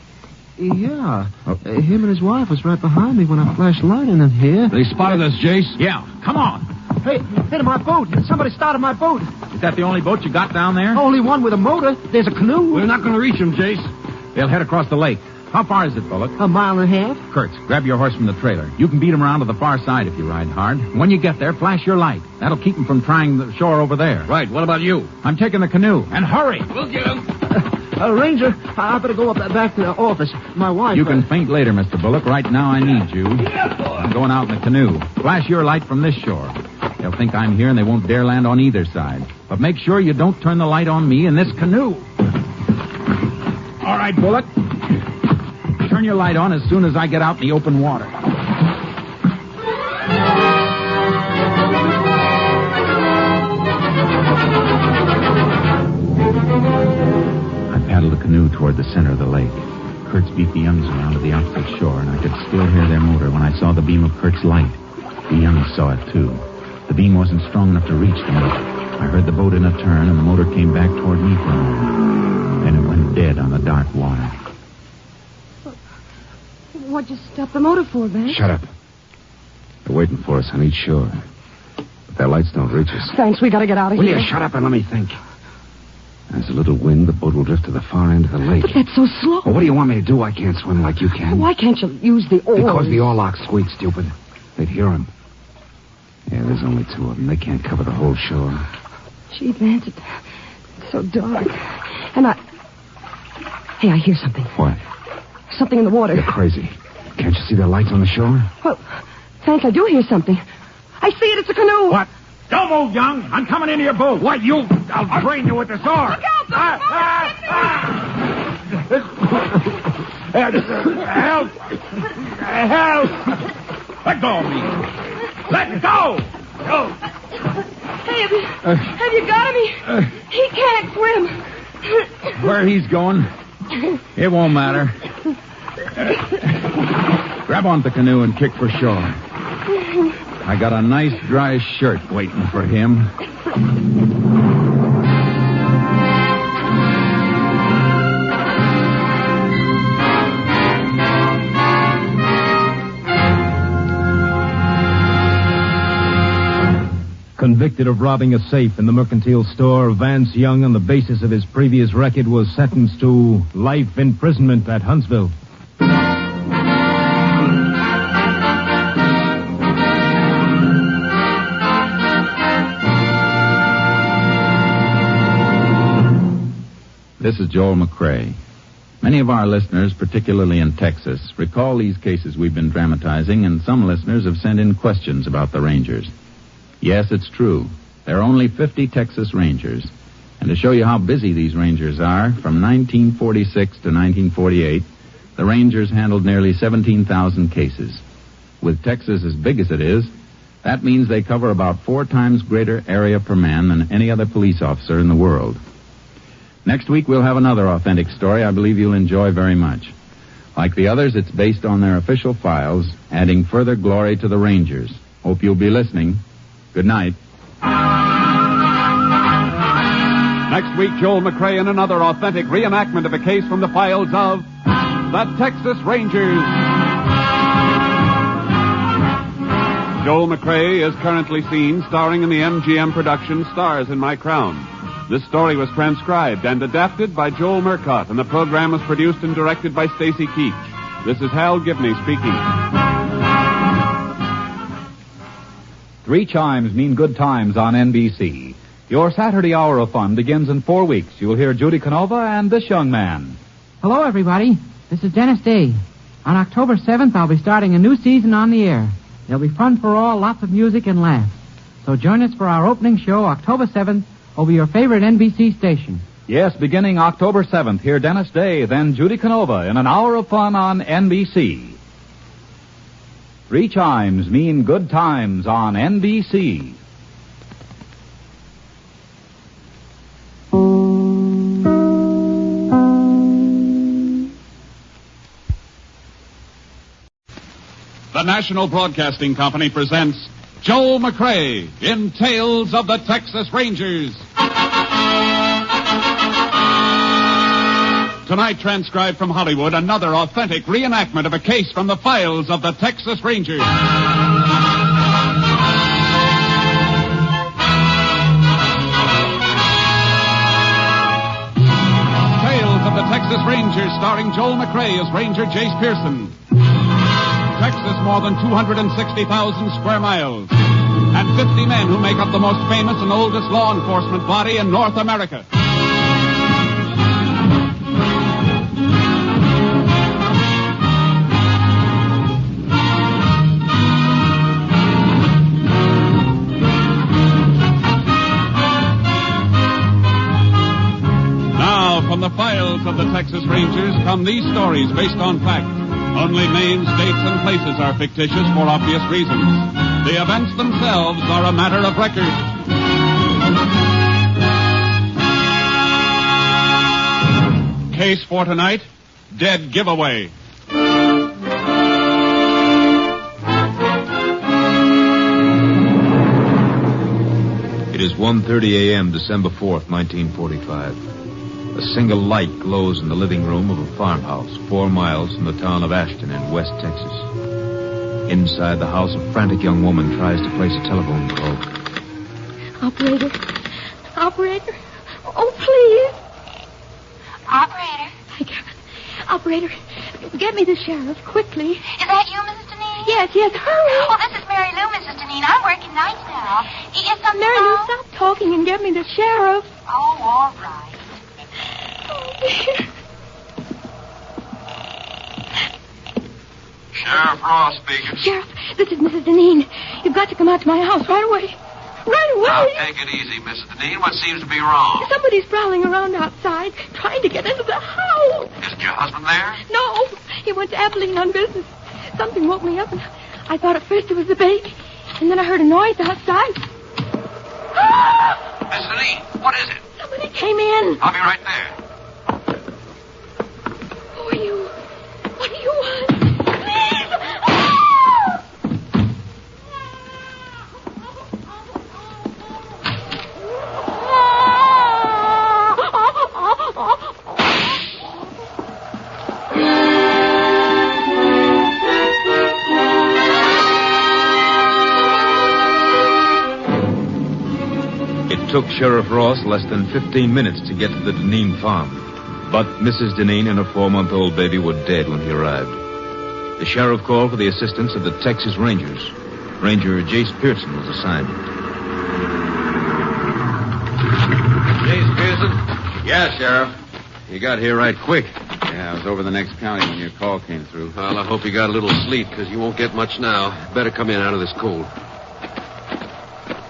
Yeah. Him and his wife was right behind me when I flashed light in here. They spotted us, Jace? Yeah. Come on. Hey, hit my boat. Somebody started my boat. Is that the only boat you got down there? Only one with a motor. There's a canoe. We're not going to reach them, Jace. They'll head across the lake. How far is it, Bullock? A mile and a half. Kurtz, grab your horse from the trailer. You can beat him around to the far side if you ride hard. When you get there, flash your light. That'll keep him from trying the shore over there. Right. What about you? I'm taking the canoe. And hurry! We'll get him. Ranger, I better go up back to the office. My wife... You can faint later, Mr. Bullock. Right now, I need you. I'm going out in the canoe. Flash your light from this shore. They'll think I'm here and they won't dare land on either side. But make sure you don't turn the light on me in this canoe. All right, Bullock. Turn your light on as soon as I get out in the open water. I paddled the canoe toward the center of the lake. Kurtz beat the Youngs around to the opposite shore, and I could still hear their motor when I saw the beam of Kurt's light. The Youngs saw it, too. The beam wasn't strong enough to reach them. I heard the boat in a turn, and the motor came back toward me for a moment. Then it went dead on the dark water. What'd you stop the motor for, Ben? Shut up. They're waiting for us on each shore. But their lights don't reach us. Thanks, we gotta get out of Will here. you shut up and let me think? There's a little wind. The boat will drift to the far end of the lake. But that's so slow. Well, what do you want me to do? I can't swim like you can. Why can't you use the oars? Because the oarlock's squeak, stupid. They'd hear him. Yeah, there's only two of them. They can't cover the whole shore. Gee, Vance, it's so dark. And Hey, I hear something. What? Something in the water. You're crazy. Can't you see their lights on the shore? Well, Vance, I do hear something. I see it. It's a canoe. What? Don't move, Young. I'm coming into your boat. What, you? I'll drain you with this oar. Look out! Help! Help! Let go of me. Let go! Go! Hey, have you got him? He can't swim. Where he's going, it won't matter. Grab onto the canoe and kick for shore. I got a nice dry shirt waiting for him. Convicted of robbing a safe in the mercantile store, Vance Young, on the basis of his previous record, was sentenced to life imprisonment at Huntsville. This is Joel McCrae. Many of our listeners, particularly in Texas, recall these cases we've been dramatizing, and some listeners have sent in questions about the Rangers. Yes, it's true. There are only 50 Texas Rangers. And to show you how busy these Rangers are, from 1946 to 1948, the Rangers handled nearly 17,000 cases. With Texas as big as it is, that means they cover about 4 times greater area per man than any other police officer in the world. Next week, we'll have another authentic story I believe you'll enjoy very much. Like the others, it's based on their official files, adding further glory to the Rangers. Hope you'll be listening. Good night. Next week, Joel McCrae in another authentic reenactment of a case from the files of the Texas Rangers. Joel McCrae is currently seen starring in the MGM production Stars in My Crown. This story was transcribed and adapted by Joel Murcott, and the program was produced and directed by Stacy Keach. This is Hal Gibney speaking. 3 chimes mean good times on NBC. Your Saturday hour of fun begins in 4 weeks. You'll hear Judy Canova and this young man. Hello, everybody. This is Dennis Day. On October 7th, I'll be starting a new season on the air. There'll be fun for all, lots of music and laughs. So join us for our opening show, October 7th, over your favorite NBC station. Yes, beginning October 7th, hear Dennis Day, then Judy Canova in an hour of fun on NBC. 3 chimes mean good times on NBC. The National Broadcasting Company presents Joel McCrae in Tales of the Texas Rangers. Tonight, transcribed from Hollywood, another authentic reenactment of a case from the files of the Texas Rangers. Tales of the Texas Texas Rangers, starring Joel McRae as Ranger Jace Pearson. Texas, more than 260,000 square miles. And 50 men who make up the most famous and oldest law enforcement body in North America. From the files of the Texas Rangers come these stories based on fact. Only names, dates, and places are fictitious for obvious reasons. The events themselves are a matter of record. Case for tonight, Dead Giveaway. It is 1:30 a.m., December 4th, 1945. A single light glows in the living room of a farmhouse 4 miles from the town of Ashton in West Texas. Inside the house, a frantic young woman tries to place a telephone call. Operator. Operator. Oh, please. Operator. Thank heaven. Operator, get me the sheriff, quickly. Is that you, Mrs. Deneen? Yes, hurry. Oh, this is Mary Lou, Mrs. Deneen. I'm working nights now. Is something Mary Lou, wrong? stop talking and get me the sheriff. Oh, all right. Sheriff Ross speaking. Sheriff, this is Mrs. Deneen. You've got to come out to my house right away. Right away. Now, take it easy, Mrs. Deneen. What seems to be wrong? Somebody's prowling around outside, trying to get into the house. Isn't your husband there? No, he went to Abilene on business. Something woke me up, and I thought at first it was the baby. And then I heard a noise outside. Mrs. Deneen, what is it? Somebody came in. I'll be right there. Who are you? What do you want? Please! It took Sheriff Ross less than 15 minutes to get to the Deneen farm. But Mrs. Deneen and her 4-month-old baby were dead when he arrived. The sheriff called for the assistance of the Texas Rangers. Ranger Jace Pearson was assigned. Jace Pearson? Yeah, Sheriff. You got here right quick. Yeah, I was over the next county when your call came through. Well, I hope you got a little sleep, because you won't get much now. Better come in out of this cold.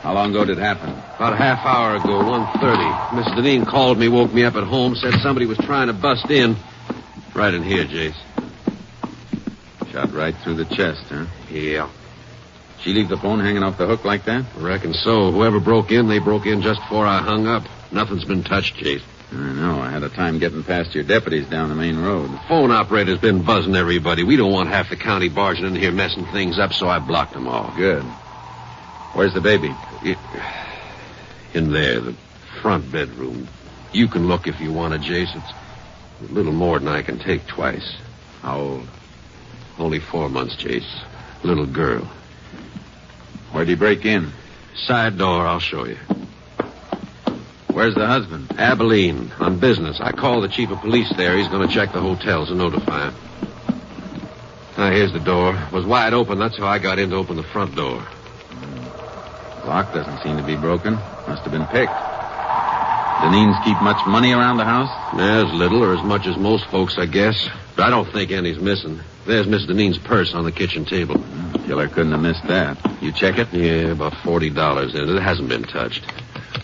How long ago did it happen? About a half hour ago, 1:30. Miss Deneen called me, woke me up at home, said somebody was trying to bust in. Right in here, Jace. Shot right through the chest, huh? Yeah. She leave the phone hanging off the hook like that? Reckon so. Whoever broke in, they broke in just before I hung up. Nothing's been touched, Jace. I know. I had a time getting past your deputies down the main road. The phone operator's been buzzing everybody. We don't want half the county barging in here messing things up, so I blocked them all. Good. Where's the baby? In there, the front bedroom. You can look if you want to, Jace. It's a little more than I can take twice. How old? Only 4 months, Jace. Little girl. Where'd he break in? Side door, I'll show you. Where's the husband? Abilene, on business. I called the chief of police there. He's going to check the hotels and notify him. Now, here's the door. It was wide open. That's how I got in to open the front door. Lock doesn't seem to be broken. Must have been picked. Deneens keep much money around the house? As little or as much as most folks, I guess. But I don't think any's missing. There's Miss Deneen's purse on the kitchen table. Killer couldn't have missed that. You check it? Yeah, about $40 in it. It hasn't been touched.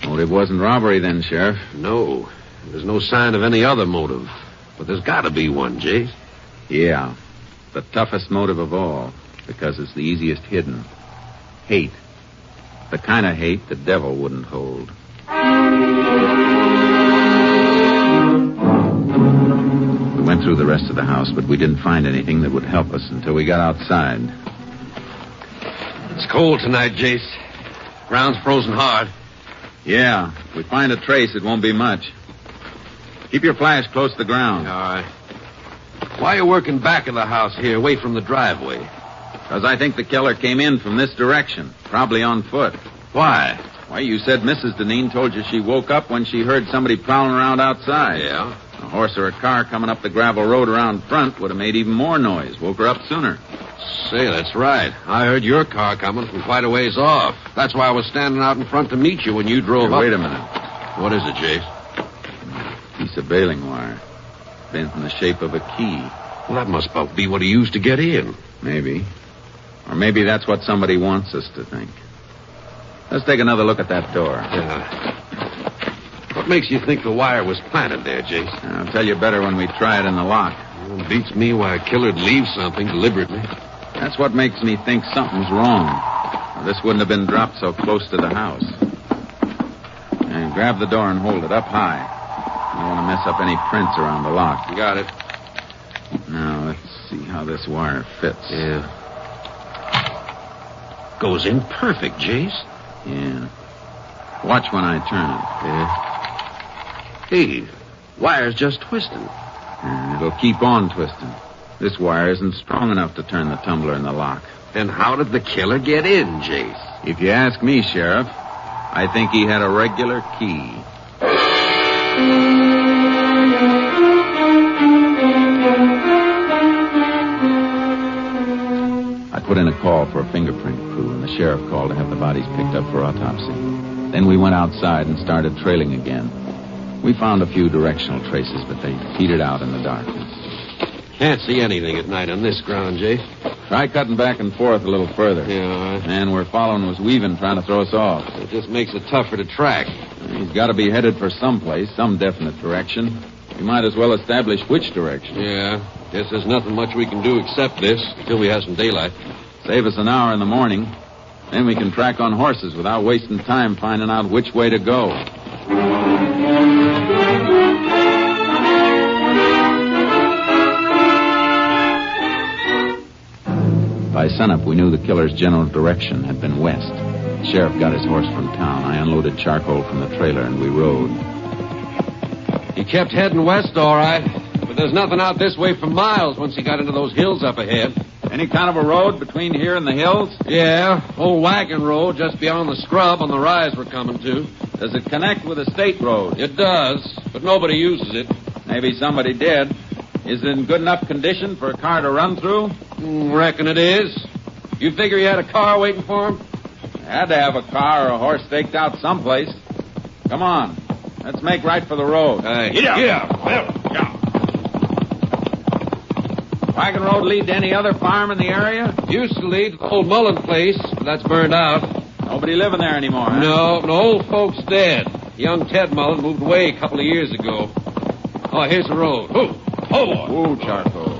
Motive wasn't robbery then, Sheriff. No. There's no sign of any other motive. But there's got to be one, Jace. Yeah. The toughest motive of all. Because it's the easiest hidden. Hate. The kind of hate the devil wouldn't hold. We went through the rest of the house, but we didn't find anything that would help us until we got outside. It's cold tonight, Jace. Ground's frozen hard. Yeah. If we find a trace, it won't be much. Keep your flash close to the ground. All right. Why are you working back of the house here, away from the driveway? Because I think the killer came in from this direction, probably on foot. Why? Why, you said Mrs. Deneen told you she woke up when she heard somebody prowling around outside. Yeah? A horse or a car coming up the gravel road around front would have made even more noise. Woke her up sooner. Say, that's right. I heard your car coming from quite a ways off. That's why I was standing out in front to meet you when you drove up. Wait a minute. What is it, Jace? Piece of baling wire. Bent in the shape of a key. Well, that must be what he used to get in. Maybe. Or maybe that's what somebody wants us to think. Let's take another look at that door. Yeah. What makes you think the wire was planted there, Jace? I'll tell you better when we try it in the lock. Well, beats me why a killer'd leave something deliberately. That's what makes me think something's wrong. Now, this wouldn't have been dropped so close to the house. And grab the door and hold it up high. You don't want to mess up any prints around the lock. You got it. Now, let's see how this wire fits. Yeah. Goes in perfect, Jace. Yeah. Watch when I turn it. Yeah. Hey, wire's just twisting. And it'll keep on twisting. This wire isn't strong enough to turn the tumbler in the lock. Then how did the killer get in, Jace? If you ask me, Sheriff, I think he had a regular key. I put in a call for a fingerprint crew, and the sheriff called to have the bodies picked up for autopsy. Then we went outside and started trailing again. We found a few directional traces, but they petered out in the darkness. Can't see anything at night on this ground, Jace. Try cutting back and forth a little further. Yeah, all right. Man we're following was weaving, trying to throw us off. It just makes it tougher to track. He's got to be headed for someplace, some definite direction. We might as well establish which direction. Yeah. Guess there's nothing much we can do except this until we have some daylight. Save us an hour in the morning. Then we can track on horses without wasting time finding out which way to go. By sunup, we knew the killer's general direction had been west. The sheriff got his horse from town. I unloaded charcoal from the trailer, and we rode. He kept heading west, all right. But there's nothing out this way for miles once he got into those hills up ahead. Any kind of a road between here and the hills? Yeah, old wagon road just beyond the scrub on the rise we're coming to. Does it connect with a state road? It does, but nobody uses it. Maybe somebody did. Is it in good enough condition for a car to run through? Reckon it is. You figure he had a car waiting for him? Had to have a car or a horse staked out someplace. Come on. Let's make right for the road. Yeah. Wagon road lead to any other farm in the area? Used to lead to the old Mullen place, but that's burned out. Nobody living there anymore, huh? No, old folks dead. Young Ted Mullen moved away a couple of years ago. Oh, here's the road. Oh, boy. Ooh, charcoal.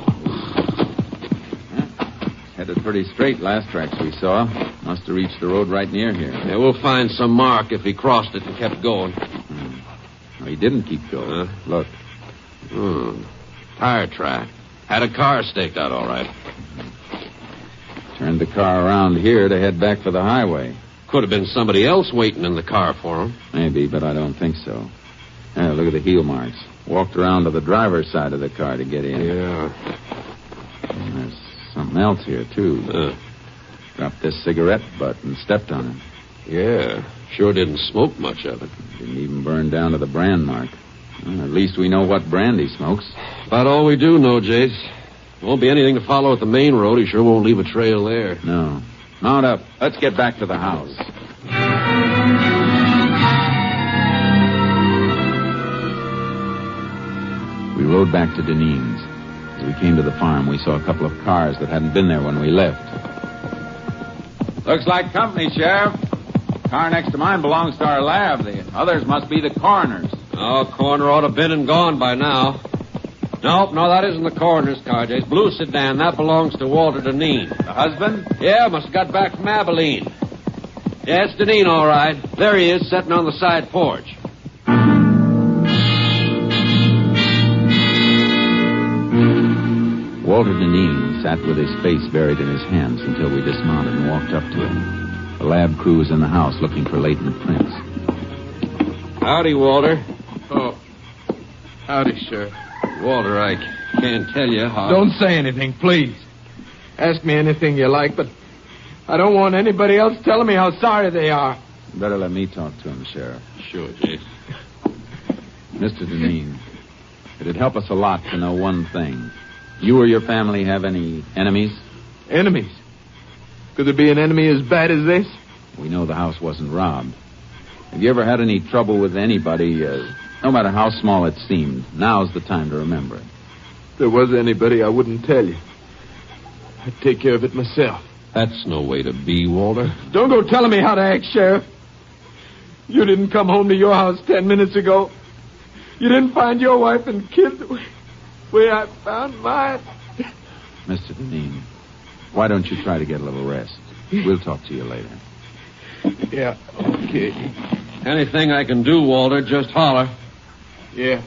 Headed pretty straight last tracks we saw. Must have reached the road right near here. Yeah, we'll find some mark if he crossed it and kept going. No, he didn't keep going. Look. Tire track. Had a car staked out all right. Turned the car around here to head back for the highway. Could have been somebody else waiting in the car for him. Maybe, but I don't think so. Look at the heel marks. Walked around to the driver's side of the car to get in. Yeah. And there's something else here, too. Dropped this cigarette butt and stepped on it. Yeah. Sure didn't smoke much of it. Didn't even burn down to the brand mark. Well, at least we know what brand he smokes. About all we do know, Jace. Won't be anything to follow at the main road. He sure won't leave a trail there. No. Mount up. Let's get back to the house. We rode back to Deneen's. As we came to the farm, we saw a couple of cars that hadn't been there when we left. Looks like company, Sheriff. The car next to mine belongs to our lab. The others must be the coroner's. Oh, coroner ought to have been and gone by now. Nope, no, that isn't the coroner's car, Jace. Blue sedan, that belongs to Walter Deneen. The husband? Yeah, must have got back from Abilene. Yeah, it's Deneen, all right. There he is, sitting on the side porch. Walter Deneen sat with his face buried in his hands until we dismounted and walked up to him. The lab crew was in the house looking for latent prints. Howdy, Walter. Oh. Howdy, Sheriff. Walter, I can't tell you how... Don't say anything, please. Ask me anything you like, but I don't want anybody else telling me how sorry they are. You better let me talk to him, Sheriff. Sure, Jace. Mr. Deneen, It'd help us a lot to know one thing. You or your family have any enemies? Enemies? Could there be an enemy as bad as this? We know the house wasn't robbed. Have you ever had any trouble with anybody, no matter how small it seemed? Now's the time to remember it. If there was anybody, I wouldn't tell you. I'd take care of it myself. That's no way to be, Walter. Don't go telling me how to act, Sheriff. You didn't come home to your house 10 minutes ago. You didn't find your wife and kid the way I found mine. Mr. Deneen, why don't you try to get a little rest? We'll talk to you later. Yeah, okay. Anything I can do, Walter, just holler. Yeah.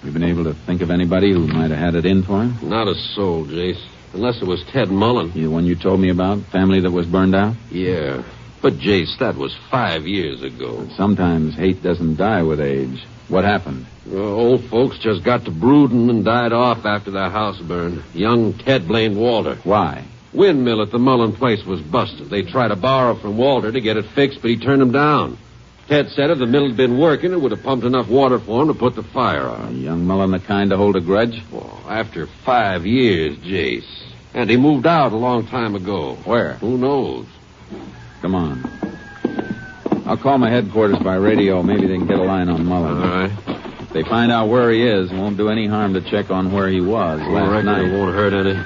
You been able to think of anybody who might have had it in for him? Not a soul, Jace. Unless it was Ted Mullen. The one you told me about? Family that was burned out? Yeah. But, Jace, that was 5 years ago. But sometimes hate doesn't die with age. What happened? Old folks just got to brooding and died off after their house burned. Young Ted blamed Walter. Why? Windmill at the Mullen place was busted. They tried to borrow from Walter to get it fixed, but he turned them down. Ted said if the mill had been working, it would have pumped enough water for him to put the fire on. Young Mullen the kind to hold a grudge? Well, after 5 years, Jace. And he moved out a long time ago. Where? Who knows? Come on. I'll call my headquarters by radio. Maybe they can get a line on Mullen. All right. If they find out where he is, it won't do any harm to check on where he was last night. It won't hurt any.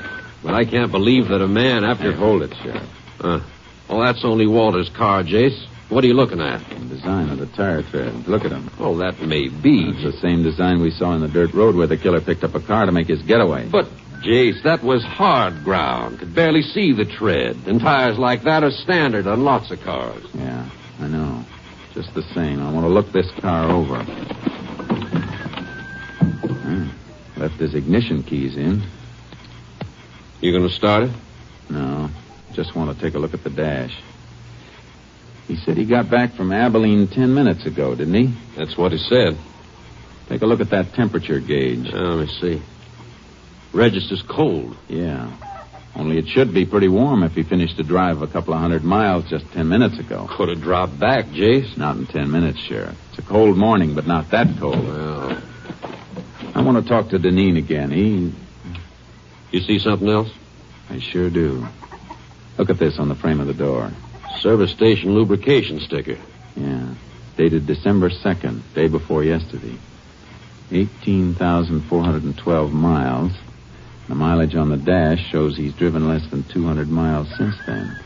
But I can't believe that a man after... Hey, hold it, Sheriff. Well, that's only Walter's car, Jace. What are you looking at? The design of the tire tread. Look at him. Oh, that may be. It's the same design we saw in the dirt road where the killer picked up a car to make his getaway. But, Jace, that was hard ground. Could barely see the tread. And tires like that are standard on lots of cars. Yeah, I know. Just the same, I want to look this car over. Left his ignition keys in. You going to start it? No. Just want to take a look at the dash. He said he got back from Abilene 10 minutes ago, didn't he? That's what he said. Take a look at that temperature gauge. Let me see. Register's cold. Yeah. Only it should be pretty warm if he finished the drive a couple of 100 miles just 10 minutes ago. Could have dropped back, Jace. Not in 10 minutes, Sheriff. It's a cold morning, but not that cold. Well... I want to talk to Deneen again. You see something else? I sure do. Look at this on the frame of the door. Service station lubrication sticker. Yeah. Dated December 2nd, day before yesterday. 18,412 miles. The mileage on the dash shows he's driven less than 200 miles since then.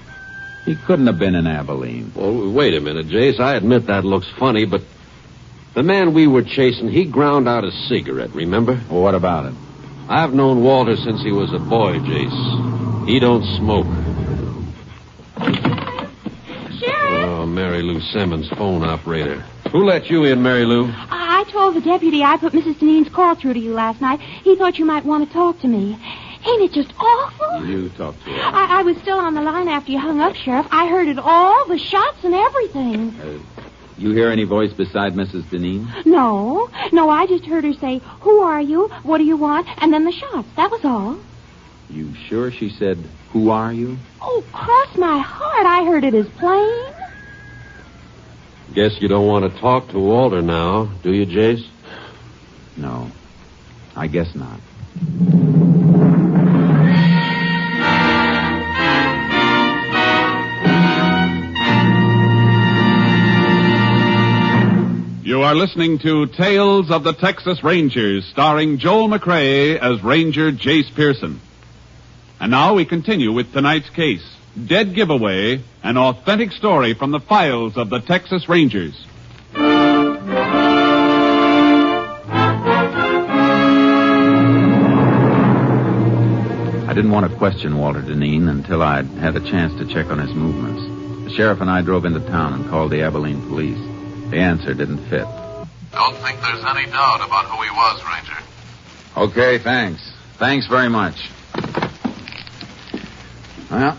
He couldn't have been in Abilene. Well, wait a minute, Jace. I admit that looks funny, but the man we were chasing, he ground out a cigarette, remember? Well, what about it? I've known Walter since he was a boy, Jace. He don't smoke. Sheriff! Oh, Mary Lou Simmons, phone operator. Who let you in, Mary Lou? I told the deputy I put Mrs. Deneen's call through to you last night. He thought you might want to talk to me. Ain't it just awful? You talk to her. I was still on the line after you hung up, Sheriff. I heard it all, the shots and everything. You hear any voice beside Mrs. Deneen? No, I just heard her say, "Who are you? What do you want?" And then the shots. That was all. You sure she said, "Who are you"? Oh, cross my heart. I heard it as plain. Guess you don't want to talk to Walter now, do you, Jace? No, I guess not. You are listening to Tales of the Texas Rangers, starring Joel McRae as Ranger Jace Pearson. And now we continue with tonight's case, Dead Giveaway, an authentic story from the files of the Texas Rangers. I didn't want to question Walter Deneen until I'd had a chance to check on his movements. The sheriff and I drove into town and called the Abilene police. The answer didn't fit. Don't think there's any doubt about who he was, Ranger. Okay, thanks. Thanks very much. Well,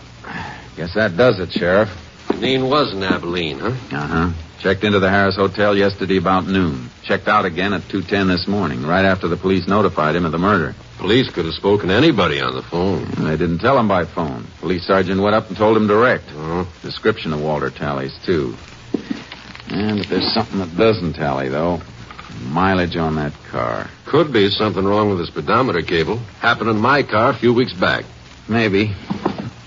guess that does it, Sheriff. Deneen was in Abilene, huh? Uh-huh. Checked into the Harris Hotel yesterday about noon. Checked out again at 2:10 this morning, right after the police notified him of the murder. Police could have spoken to anybody on the phone. They didn't tell him by phone. Police sergeant went up and told him direct. Oh. Description of Walter tallies, too. But there's something that doesn't tally, though. Mileage on that car. Could be something wrong with the speedometer cable. Happened in my car a few weeks back. Maybe.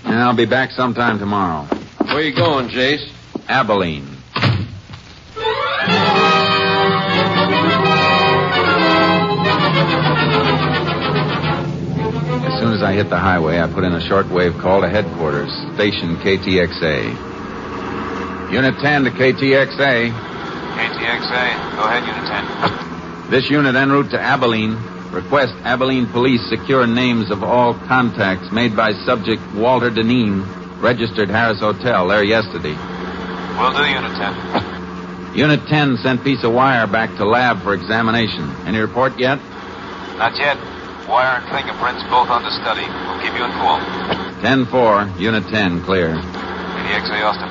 And I'll be back sometime tomorrow. Where you going, Jace? Abilene. As soon as I hit the highway, I put in a shortwave call to headquarters, station KTXA. Unit 10 to KTXA. KTXA. Go ahead, Unit 10. This unit en route to Abilene. Request Abilene police secure names of all contacts made by subject Walter Deneen, registered Harris Hotel, there yesterday. Will do, Unit 10. Unit 10 sent piece of wire back to lab for examination. Any report yet? Not yet. Wire and fingerprints both under study. We'll keep you informed. 10-4, Unit 10, clear. KTXA, Austin.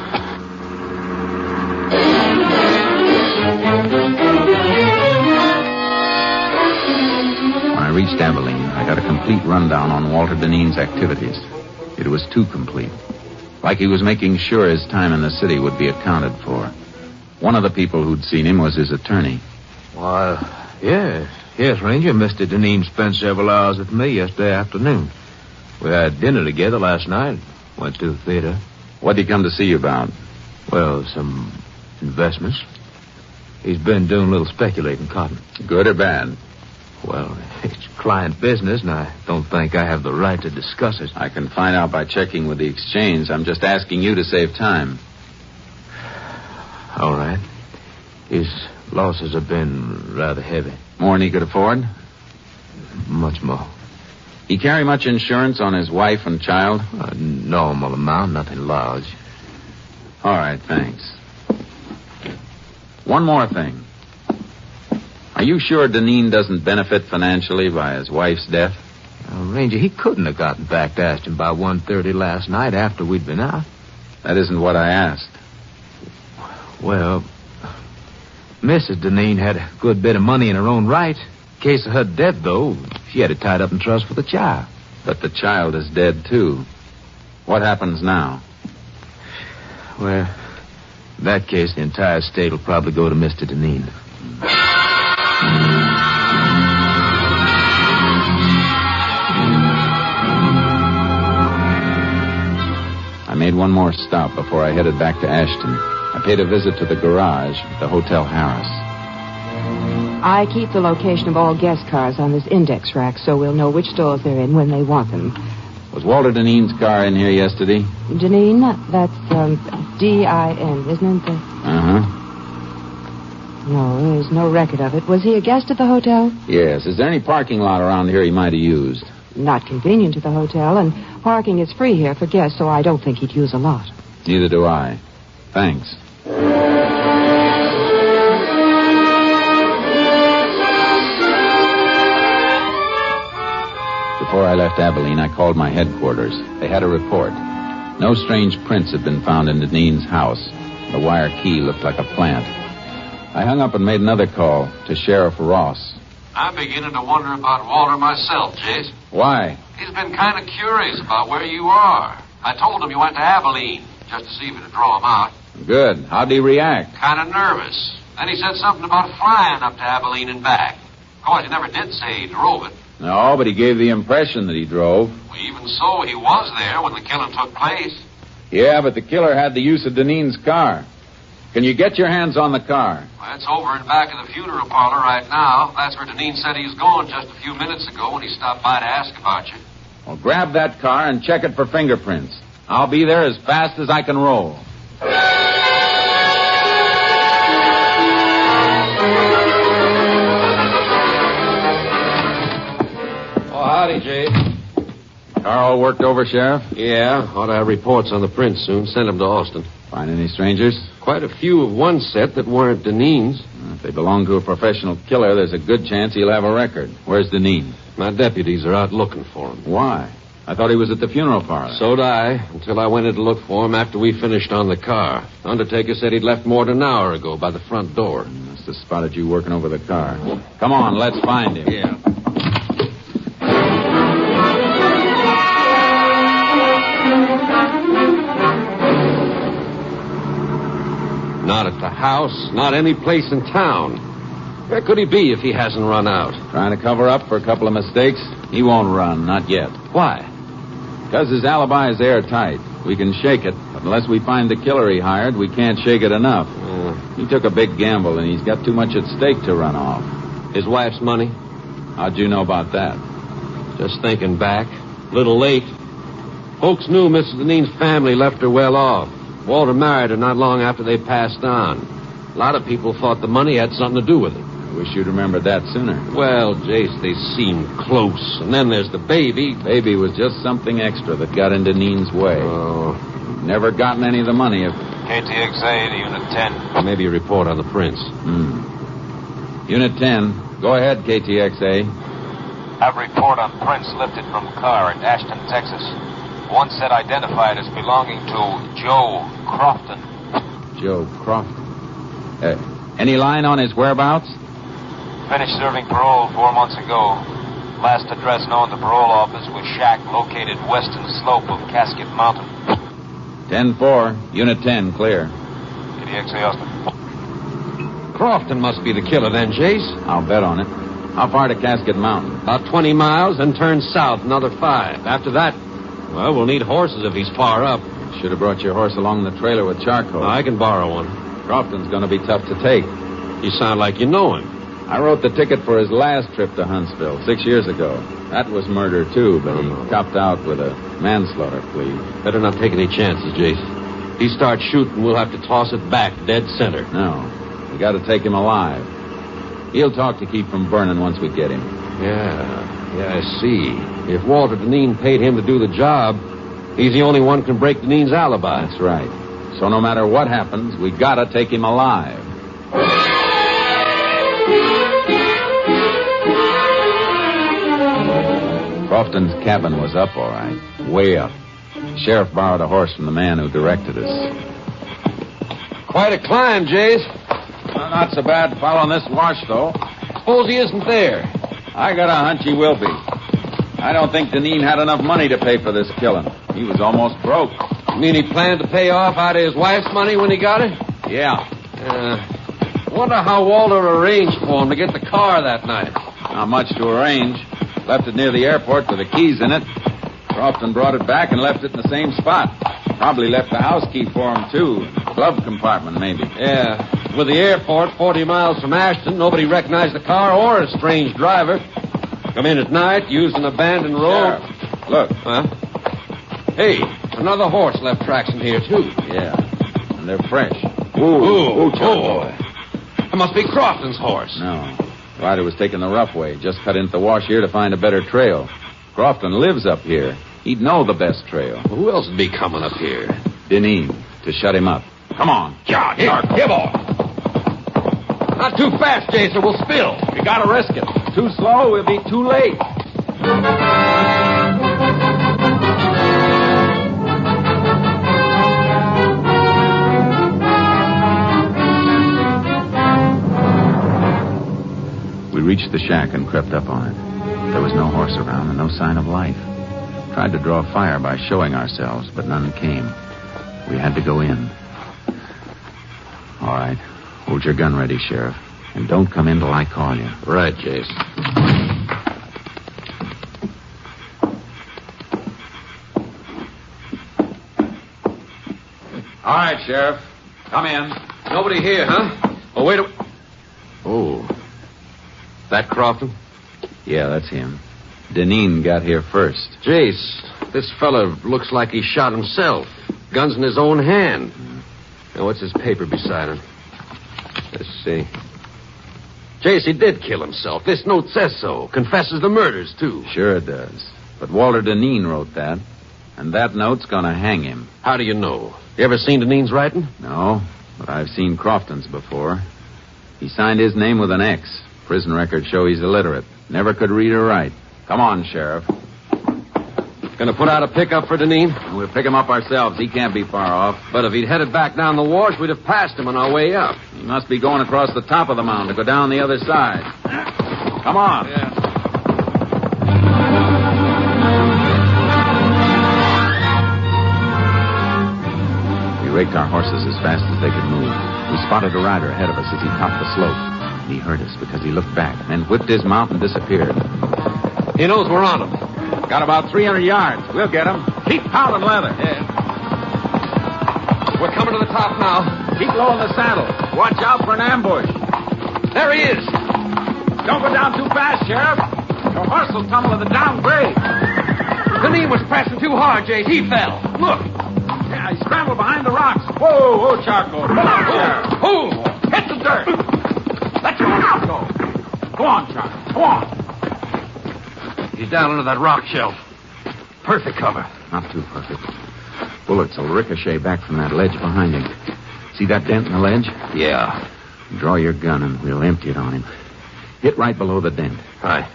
When I reached Abilene, I got a complete rundown on Walter Deneen's activities. It was too complete. Like he was making sure his time in the city would be accounted for. One of the people who'd seen him was his attorney. Why, yes, Ranger. Mr. Deneen spent several hours with me yesterday afternoon. We had dinner together last night. Went to the theater. What'd he come to see you about? Well, some investments. He's been doing a little speculating cotton. Good or bad? Well, it's client business, and I don't think I have the right to discuss it. I can find out by checking with the exchange. I'm just asking you to save time. All right. His losses have been rather heavy. More than he could afford? Much more. He carry much insurance on his wife and child? A normal amount, nothing large. All right, thanks. One more thing. Are you sure Deneen doesn't benefit financially by his wife's death? Ranger, he couldn't have gotten back to Ashton by 1:30 last night after we'd been out. That isn't what I asked. Well, Mrs. Deneen had a good bit of money in her own right. In case of her death, though, she had it tied up in trust for the child. But the child is dead, too. What happens now? Well, in that case, the entire estate will probably go to Mr. Deneen. I made one more stop before I headed back to Ashton. I paid a visit to the garage at the Hotel Harris. I keep the location of all guest cars on this index rack so we'll know which stores they're in when they want them. Was Walter Deneen's car in here yesterday? Deneen? That's D-I-N, isn't it? Uh-huh. No, there's no record of it. Was he a guest at the hotel? Yes. Is there any parking lot around here he might have used? Not convenient to the hotel, and parking is free here for guests, so I don't think he'd use a lot. Neither do I. Thanks. Before I left Abilene, I called my headquarters. They had a report. No strange prints had been found in Deneen's house. The wire key looked like a plant. I hung up and made another call to Sheriff Ross. I'm beginning to wonder about Walter myself, Jace. Why? He's been kind of curious about where you are. I told him you went to Abilene, just to see if it'd draw him out. Good. How'd he react? Kind of nervous. Then he said something about flying up to Abilene and back. Of course, he never did say he drove it. No, but he gave the impression that he drove. Well, even so, he was there when the killing took place. Yeah, but the killer had the use of Deneen's car. Can you get your hands on the car? Well, it's over in back of the funeral parlor right now. That's where Deneen said he was going just a few minutes ago when he stopped by to ask about you. Well, grab that car and check it for fingerprints. I'll be there as fast as I can roll. Oh, howdy, Jay. Car all worked over, Sheriff? Yeah, ought to have reports on the prints soon. Send them to Austin. Find any strangers? Quite a few of one set that weren't Deneen's. If they belong to a professional killer, there's a good chance he'll have a record. Where's Deneen? My deputies are out looking for him. Why? I thought he was at the funeral parlor. So'd I, until I went in to look for him after we finished on the car. The undertaker said he'd left more than an hour ago by the front door. Must have spotted you working over the car. Come on, let's find him. Yeah. Not at the house, not any place in town. Where could he be if he hasn't run out? Trying to cover up for a couple of mistakes? He won't run, not yet. Why? Because his alibi is airtight. We can shake it, but unless we find the killer he hired, we can't shake it enough. He took a big gamble, and he's got too much at stake to run off. His wife's money? How'd you know about that? Just thinking back. A little late. Folks knew Mrs. Deneen's family left her well off. Walter married her not long after they passed on. A lot of people thought the money had something to do with it. I wish you'd remembered that sooner. Well, Jace, they seemed close. And then there's the baby. Baby was just something extra that got in Deneen's way. Oh. Never gotten any of the money if... KTXA to Unit 10. Maybe a report on the prince. Unit 10. Go ahead, KTXA. Have a report on prints lifted from car in Ashton, Texas. One set identified as belonging to Joe Crofton. Joe Crofton. Any line on his whereabouts? Finished serving parole 4 months ago. Last address known to parole office was shack located western slope of Casket Mountain. 10-4. Unit 10, clear. KTXA Austin. Crofton must be the killer then, Jace. I'll bet on it. How far to Casket Mountain? About 20 miles, then turn south another 5. After that, well, we'll need horses if he's far up. Should have brought your horse along the trailer with charcoal. I can borrow one. Crofton's going to be tough to take. You sound like you know him. I wrote the ticket for his last trip to Huntsville 6 years ago. That was murder, too, but he copped out with a manslaughter plea. Better not take any chances, Jace. If he starts shooting, we'll have to toss it back dead center. No. We got to take him alive. He'll talk to keep from burning once we get him. Yeah, I see. If Walter Deneen paid him to do the job, he's the only one who can break Deneen's alibi. That's right. So no matter what happens, we got to take him alive. Crofton's cabin was up, all right. Way up. The sheriff borrowed a horse from the man who directed us. Quite a climb, Jace. Well, not so bad following this wash, though. Suppose he isn't there. I got a hunch he will be. I don't think Deneen had enough money to pay for this killing. He was almost broke. You mean he planned to pay off out of his wife's money when he got it? Yeah. Wonder how Walter arranged for him to get the car that night. Not much to arrange. Left it near the airport with the keys in it. Crofton brought it back and left it in the same spot. Probably left the house key for him, too. Glove compartment, maybe. Yeah. With the airport 40 miles from Ashton, nobody recognized the car or a strange driver. Come in at night, used an abandoned road. Sheriff, look. Huh? Hey, another horse left tracks in here, too. Yeah. And they're fresh. Ooh, boy. That must be Crofton's horse. No. The rider was taking the rough way. Just cut into the wash here to find a better trail. Crofton lives up here. He'd know the best trail. Who else would be coming up here? Deneen, to shut him up. Come on. Yeah, here, boy. Not too fast, Jace, or we'll spill. You gotta risk it. Too slow, we'll be too late. We reached the shack and crept up on it. There was no horse around and no sign of life. Tried to draw fire by showing ourselves, but none came. We had to go in. All right. Hold your gun ready, Sheriff. And don't come in till I call you. Right, Jace. All right, Sheriff. Come in. Nobody here, huh? Oh, wait a... Oh. That Crofton? Yeah, that's him. Deneen got here first. Jace, this fella looks like he shot himself. Gun's in his own hand. Now, what's his paper beside him? Let's see. Jace, he did kill himself. This note says so. Confesses the murders, too. Sure it does. But Walter Deneen wrote that. And that note's gonna hang him. How do you know? You ever seen Deneen's writing? No, but I've seen Crofton's before. He signed his name with an X. Prison records show he's illiterate. Never could read or write. Come on, Sheriff. Gonna put out a pickup for Deneen? We'll pick him up ourselves. He can't be far off. But if he'd headed back down the wash, we'd have passed him on our way up. He must be going across the top of the mountain to go down the other side. Come on. Yeah. We raked our horses as fast as they could move. We spotted a rider ahead of us as he topped the slope. He heard us because he looked back, then whipped his mount and disappeared. He knows we're on him. Got about 300 yards. We'll get him. Keep pounding leather. Yeah. We're coming to the top now. Keep low in the saddle. Watch out for an ambush. There he is. Don't go down too fast, Sheriff. Your horse will tumble in the downgrade. Dineen was pressing too hard, Jace. He fell. Look. Yeah, he scrambled behind the rocks. Whoa, Charcoal. Come on, Sheriff. Who? Hit the dirt. Let your horse go. Go on, Charlie. Go on. He's down under that rock shelf. Perfect cover. Not too perfect. Bullets will ricochet back from that ledge behind him. See that dent in the ledge? Yeah. Draw your gun and we'll empty it on him. Hit right below the dent. Aye.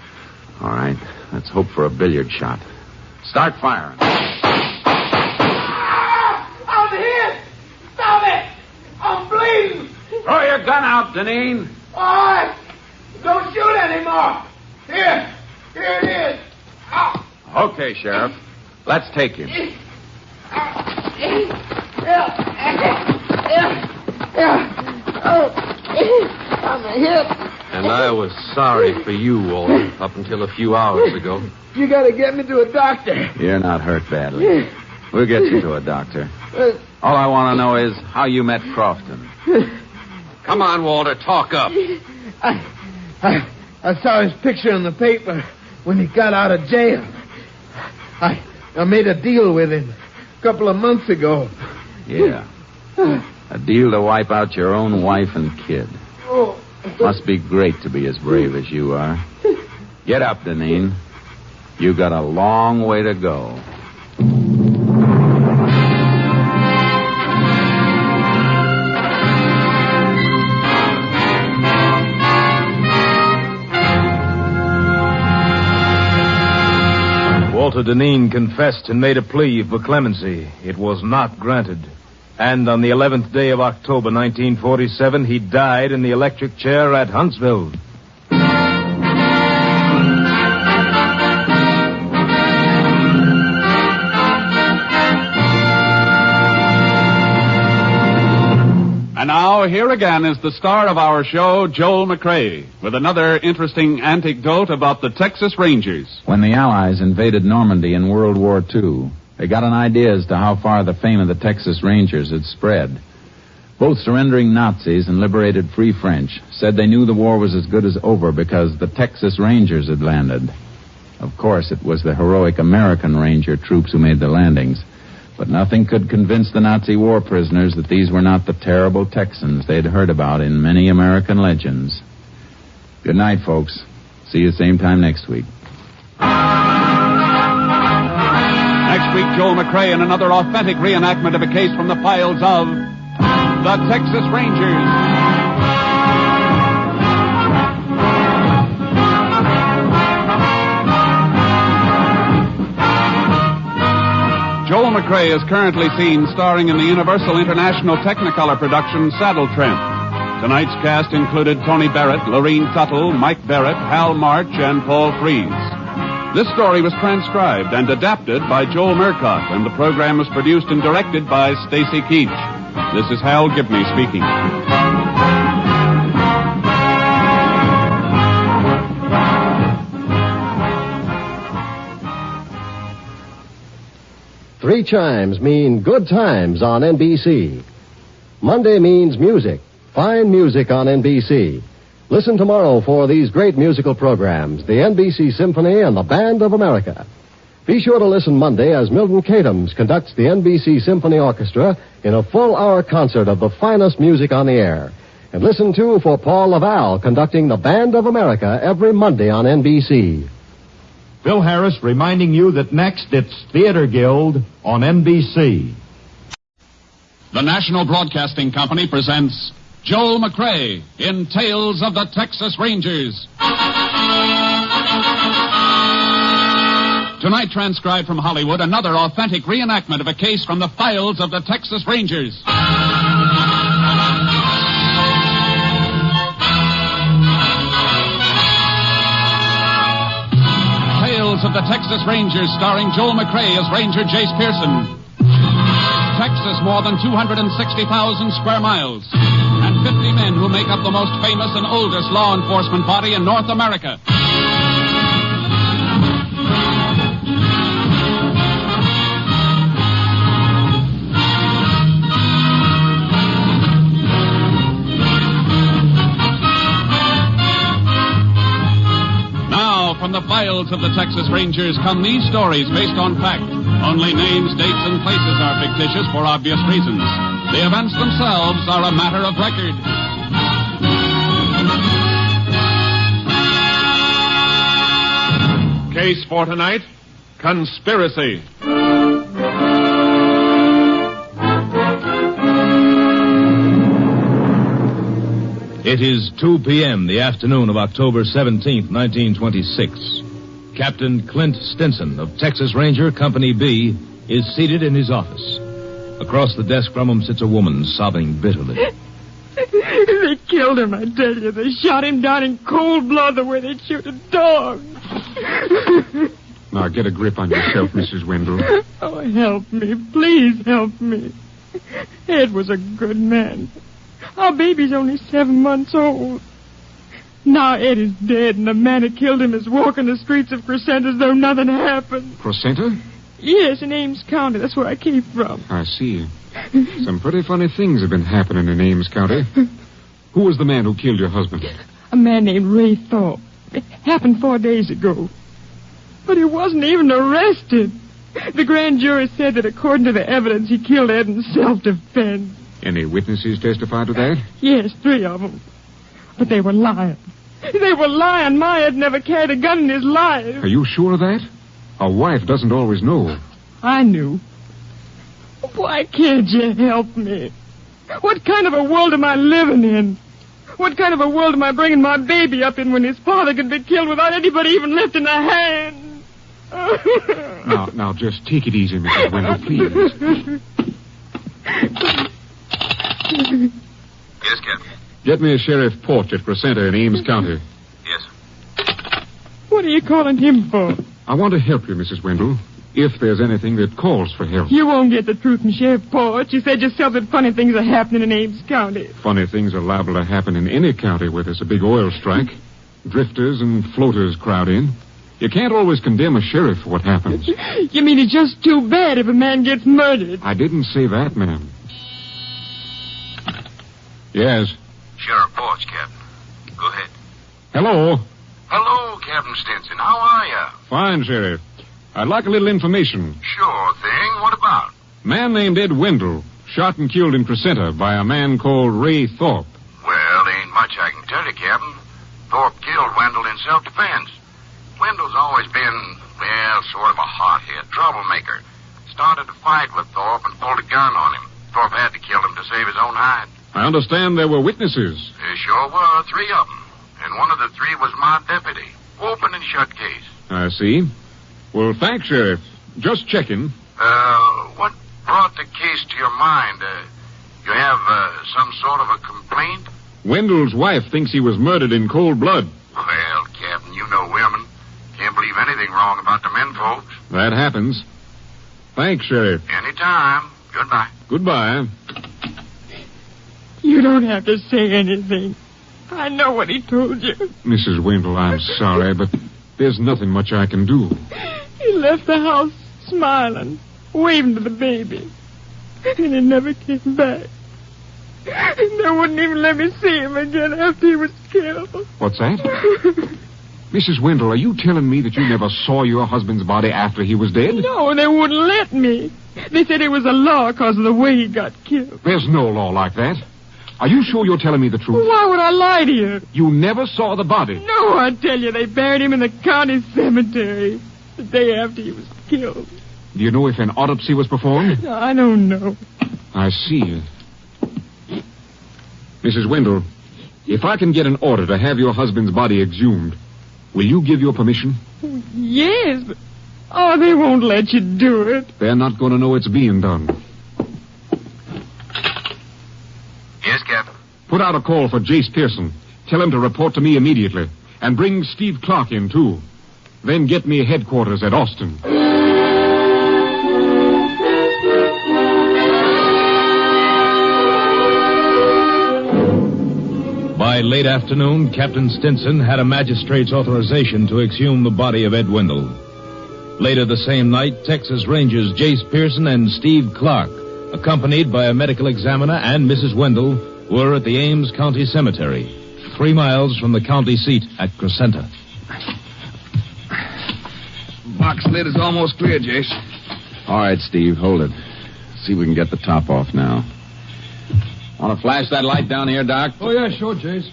All right. Let's hope for a billiard shot. Start firing. I'm hit! Stop it! I'm bleeding! Throw your gun out, Dineen. All right! Don't shoot anymore! Here it is! Ow. Okay, Sheriff. Let's take him. I'm hit. And I was sorry for you, Walter, up until a few hours ago. You gotta get me to a doctor. You're not hurt badly. We'll get you to a doctor. All I want to know is how you met Crofton. Come on, Walter, talk up. I saw his picture in the paper when he got out of jail. I made a deal with him a couple of months ago. Yeah. A deal to wipe out your own wife and kid. Oh. Must be great to be as brave as you are. Get up, Dineen. You got a long way to go. Walter Dineen confessed and made a plea for clemency. It was not granted. And on the 11th day of October, 1947, he died in the electric chair at Huntsville. And now, here again is the star of our show, Joel McCrea, with another interesting anecdote about the Texas Rangers. When the Allies invaded Normandy in World War II, they got an idea as to how far the fame of the Texas Rangers had spread. Both surrendering Nazis and liberated Free French said they knew the war was as good as over because the Texas Rangers had landed. Of course, it was the heroic American Ranger troops who made the landings. But nothing could convince the Nazi war prisoners that these were not the terrible Texans they'd heard about in many American legends. Good night, folks. See you same time next week. Next week, Joel McCrea in another authentic reenactment of a case from the files of the Texas Rangers. Joel McCrea is currently seen starring in the Universal International Technicolor production Saddle Tramp. Tonight's cast included Tony Barrett, Lorene Tuttle, Mike Barrett, Hal March, and Paul Frees. This story was transcribed and adapted by Joel Murcott, and the program was produced and directed by Stacy Keach. This is Hal Gibney speaking. Three chimes mean good times on NBC. Monday means music, fine music on NBC. Listen tomorrow for these great musical programs, the NBC Symphony and the Band of America. Be sure to listen Monday as Milton Katims conducts the NBC Symphony Orchestra in a full-hour concert of the finest music on the air. And listen, too, for Paul Laval conducting the Band of America every Monday on NBC. Phil Harris reminding you that next it's Theater Guild on NBC. The National Broadcasting Company presents Joel McCrea in Tales of the Texas Rangers. Tonight, transcribed from Hollywood, another authentic reenactment of a case from the files of the Texas Rangers. Tales of the Texas Rangers, starring Joel McCrea as Ranger Jace Pearson. Texas, more than 260,000 square miles. and 50 men who make up the most famous and oldest law enforcement body in North America. Now, from the files of the Texas Rangers come these stories based on fact. Only names, dates, and places are fictitious for obvious reasons. The events themselves are a matter of record. Case for tonight, conspiracy. It is 2 p.m., the afternoon of October 17th, 1926. Captain Clint Stinson of Texas Ranger Company B is seated in his office. Across the desk from him sits a woman sobbing bitterly. They killed him, I tell you. They shot him down in cold blood the way they'd shoot a dog. Now, get a grip on yourself, Mrs. Wendell. Oh, help me. Please help me. Ed was a good man. Our baby's only 7 months old. Now Ed is dead, and the man who killed him is walking the streets of Crescent as though nothing happened. Crescenta? Yes, in Ames County. That's where I came from. I see. Some pretty funny things have been happening in Ames County. Who was the man who killed your husband? A man named Ray Thorpe. It happened 4 days ago. But he wasn't even arrested. The grand jury said that according to the evidence, he killed Ed in self-defense. Any witnesses testify to that? Yes, 3 of them. But they were lying. They were lying. My Ed never carried a gun in his life. Are you sure of that? A wife doesn't always know. I knew. Why can't you help me? What kind of a world am I living in? What kind of a world am I bringing my baby up in when his father could be killed without anybody even lifting a hand? Now, just take it easy, Mrs. Wendell, please. Yes, Captain. Get me a Sheriff Porch at Crescenta in Ames County. Yes. What are you calling him for? I want to help you, Mrs. Wendell, if there's anything that calls for help. You won't get the truth from Sheriff Porch. You said yourself that funny things are happening in Ames County. Funny things are liable to happen in any county where there's a big oil strike. Drifters and floaters crowd in. You can't always condemn a sheriff for what happens. You mean it's just too bad if a man gets murdered? I didn't say that, ma'am. Yes. Sheriff Porch, Captain. Go ahead. Hello. Hello, Captain Stinson. How are you? Fine, Sheriff. I'd like a little information. Sure thing. What about? Man named Ed Wendell, shot and killed in Crescenta by a man called Ray Thorpe. Well, there ain't much I can tell you, Captain. Thorpe killed Wendell in self-defense. Wendell's always been, well, sort of a hothead, troublemaker. Started to fight with Thorpe and pulled a gun on him. Thorpe had to kill him to save his own hide. I understand there were witnesses. There sure were, 3 of them. And one of the 3 was my deputy. Open and shut case. I see. Well, thanks, Sheriff. Just checking. What brought the case to your mind? You have some sort of a complaint? Wendell's wife thinks he was murdered in cold blood. Well, Captain, you know women. Can't believe anything wrong about the men folks. That happens. Thanks, Sheriff. Anytime. Goodbye. Goodbye. You don't have to say anything. I know what he told you. Mrs. Wendell, I'm sorry, but there's nothing much I can do. He left the house smiling, waving to the baby. And he never came back. And they wouldn't even let me see him again after he was killed. What's that? Mrs. Wendell, are you telling me that you never saw your husband's body after he was dead? No, they wouldn't let me. They said it was a law because of the way he got killed. There's no law like that. Are you sure you're telling me the truth? Why would I lie to you? You never saw the body? No, I tell you, they buried him in the county cemetery the day after he was killed. Do you know if an autopsy was performed? No, I don't know. I see. Mrs. Wendell, if I can get an order to have your husband's body exhumed, will you give your permission? Yes, but... Oh, they won't let you do it. They're not going to know it's being done. Yes, Captain. Put out a call for Jace Pearson. Tell him to report to me immediately. And bring Steve Clark in, too. Then get me headquarters at Austin. By late afternoon, Captain Stinson had a magistrate's authorization to exhume the body of Ed Wendell. Later the same night, Texas Rangers Jace Pearson and Steve Clark, accompanied by a medical examiner and Mrs. Wendell, were at the Ames County Cemetery, 3 miles from the county seat at Crescenta. Box lid is almost clear, Jace. All right, Steve, hold it. See if we can get the top off now. Want to flash that light down here, Doc? Oh, yeah, sure, Jace.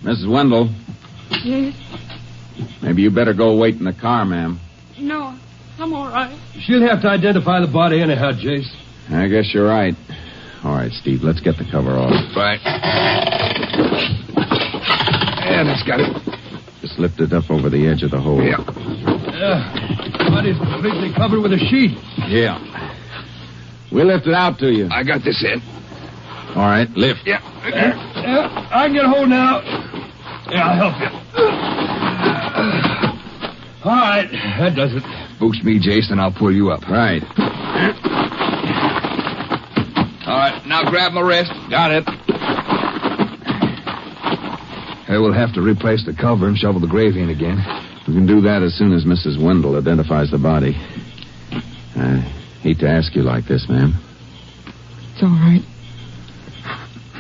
Mrs. Wendell, Yes? maybe you better go wait in the car, ma'am. No, I'm all right. She'll have to identify the body anyhow, Jace. I guess you're right. All right, Steve, let's get the cover off. Right. And it's got it. Just lift it up over the edge of the hole. Yeah. Body's completely covered with a sheet. Yeah. We'll lift it out to you. I got this end. All right, lift. Yeah. I can get a hold now. Yeah, I'll help you. All right, that does it. Boost me, Jace, and I'll pull you up. Right. All right, now grab my wrist. Got it. We'll have to replace the cover and shovel the grave in again. We can do that as soon as Mrs. Wendell identifies the body. I hate to ask you like this, ma'am. It's all right.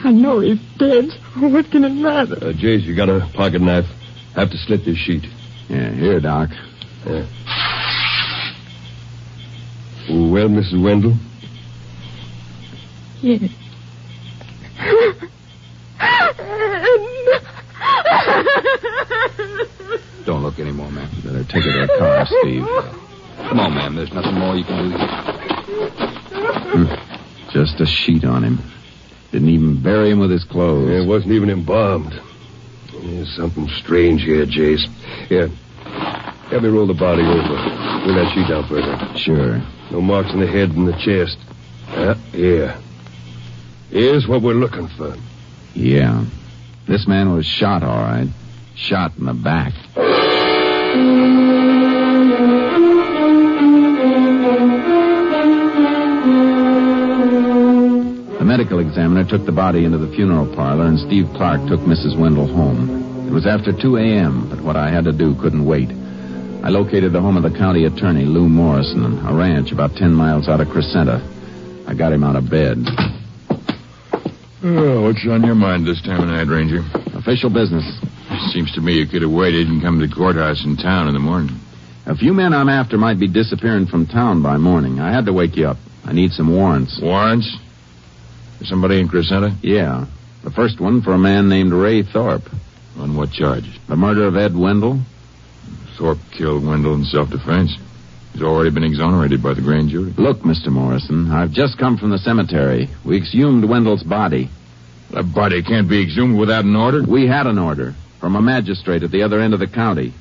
I know he's dead. What can it matter? Jace, you got a pocket knife. Have to slit this sheet. Yeah, here, Doc. Yeah. Well, Mrs. Wendell? Yes. Don't look anymore, ma'am. You better take her to the car, Steve. Come on, ma'am. There's nothing more you can do. Just a sheet on him. Didn't even bury him with his clothes. Yeah, it wasn't even embalmed. There's something strange here, Jace. Here. Have me roll the body over. Pull that sheet down further. Sure. No marks on the head and the chest. Here. Here's what we're looking for. Yeah. This man was shot, all right. Shot in the back. The medical examiner took the body into the funeral parlor, and Steve Clark took Mrs. Wendell home. It was after 2 a.m., but what I had to do couldn't wait. I located the home of the county attorney, Lou Morrison, a ranch about 10 miles out of Crescenta. I got him out of bed. Oh, what's on your mind this time of night, Ranger? Official business. Seems to me you could have waited and come to the courthouse in town in the morning. A few men I'm after might be disappearing from town by morning. I had to wake you up. I need some warrants. Warrants? For somebody in Crescenta? Yeah. The first one for a man named Ray Thorpe. On what charge? The murder of Ed Wendell. Thorpe killed Wendell in self-defense. He's already been exonerated by the grand jury. Look, Mr. Morrison, I've just come from the cemetery. We exhumed Wendell's body. That body can't be exhumed without an order? We had an order from a magistrate at the other end of the county.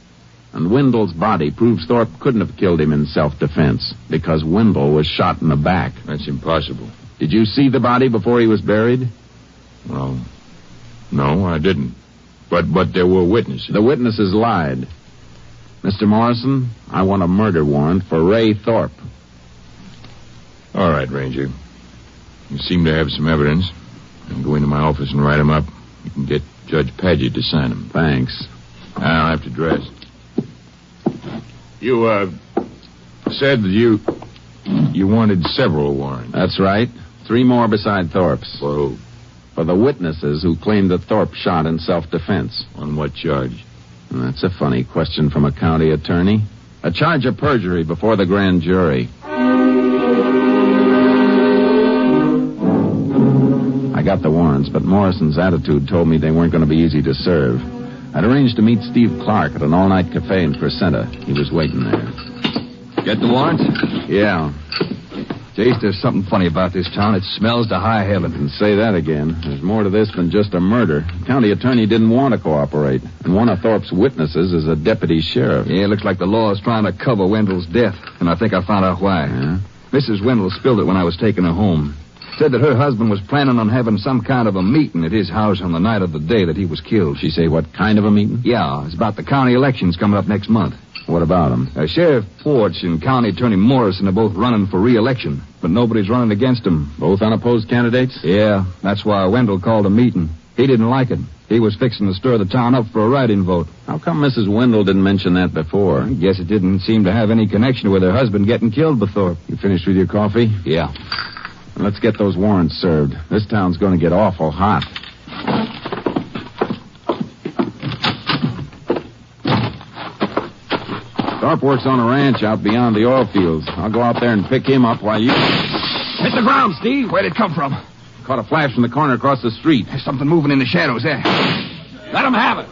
And Wendell's body proves Thorpe couldn't have killed him in self-defense because Wendell was shot in the back. That's impossible. Did you see the body before he was buried? Well, no, I didn't. But there were witnesses. The witnesses lied. Mr. Morrison, I want a murder warrant for Ray Thorpe. All right, Ranger. You seem to have some evidence. I'll go into my office and write them up. You can get Judge Paget to sign them. Thanks. I'll have to dress. You, said that you wanted several warrants. That's right. 3 more beside Thorpe's. For who? For the witnesses who claimed that Thorpe shot in self-defense. On what charge? That's a funny question from a county attorney. A charge of perjury before the grand jury. I got the warrants, but Morrison's attitude told me they weren't going to be easy to serve. I'd arranged to meet Steve Clark at an all-night cafe in Crescenta. He was waiting there. Get the warrants? Yeah. Jace, there's something funny about this town. It smells to high heaven. And say that again. There's more to this than just a murder. The county attorney didn't want to cooperate. And one of Thorpe's witnesses is a deputy sheriff. Yeah, it looks like the law is trying to cover Wendell's death. And I think I found out why. Yeah? Mrs. Wendell spilled it when I was taking her home. Said that her husband was planning on having some kind of a meeting at his house on the night of the day that he was killed. She say what kind of a meeting? Yeah, it's about the county elections coming up next month. What about him? Sheriff Porch and County Attorney Morrison are both running for re-election, but nobody's running against them. Both unopposed candidates? Yeah, that's why Wendell called a meeting. He didn't like it. He was fixing to stir the town up for a write-in vote. How come Mrs. Wendell didn't mention that before? I guess it didn't seem to have any connection with her husband getting killed by Thorpe. You finished with your coffee? Yeah. Let's get those warrants served. This town's going to get awful hot. Thorpe works on a ranch out beyond the oil fields. I'll go out there and pick him up while you... Hit the ground, Steve. Where'd it come from? Caught a flash from the corner across the street. There's something moving in the shadows there. Let him have it.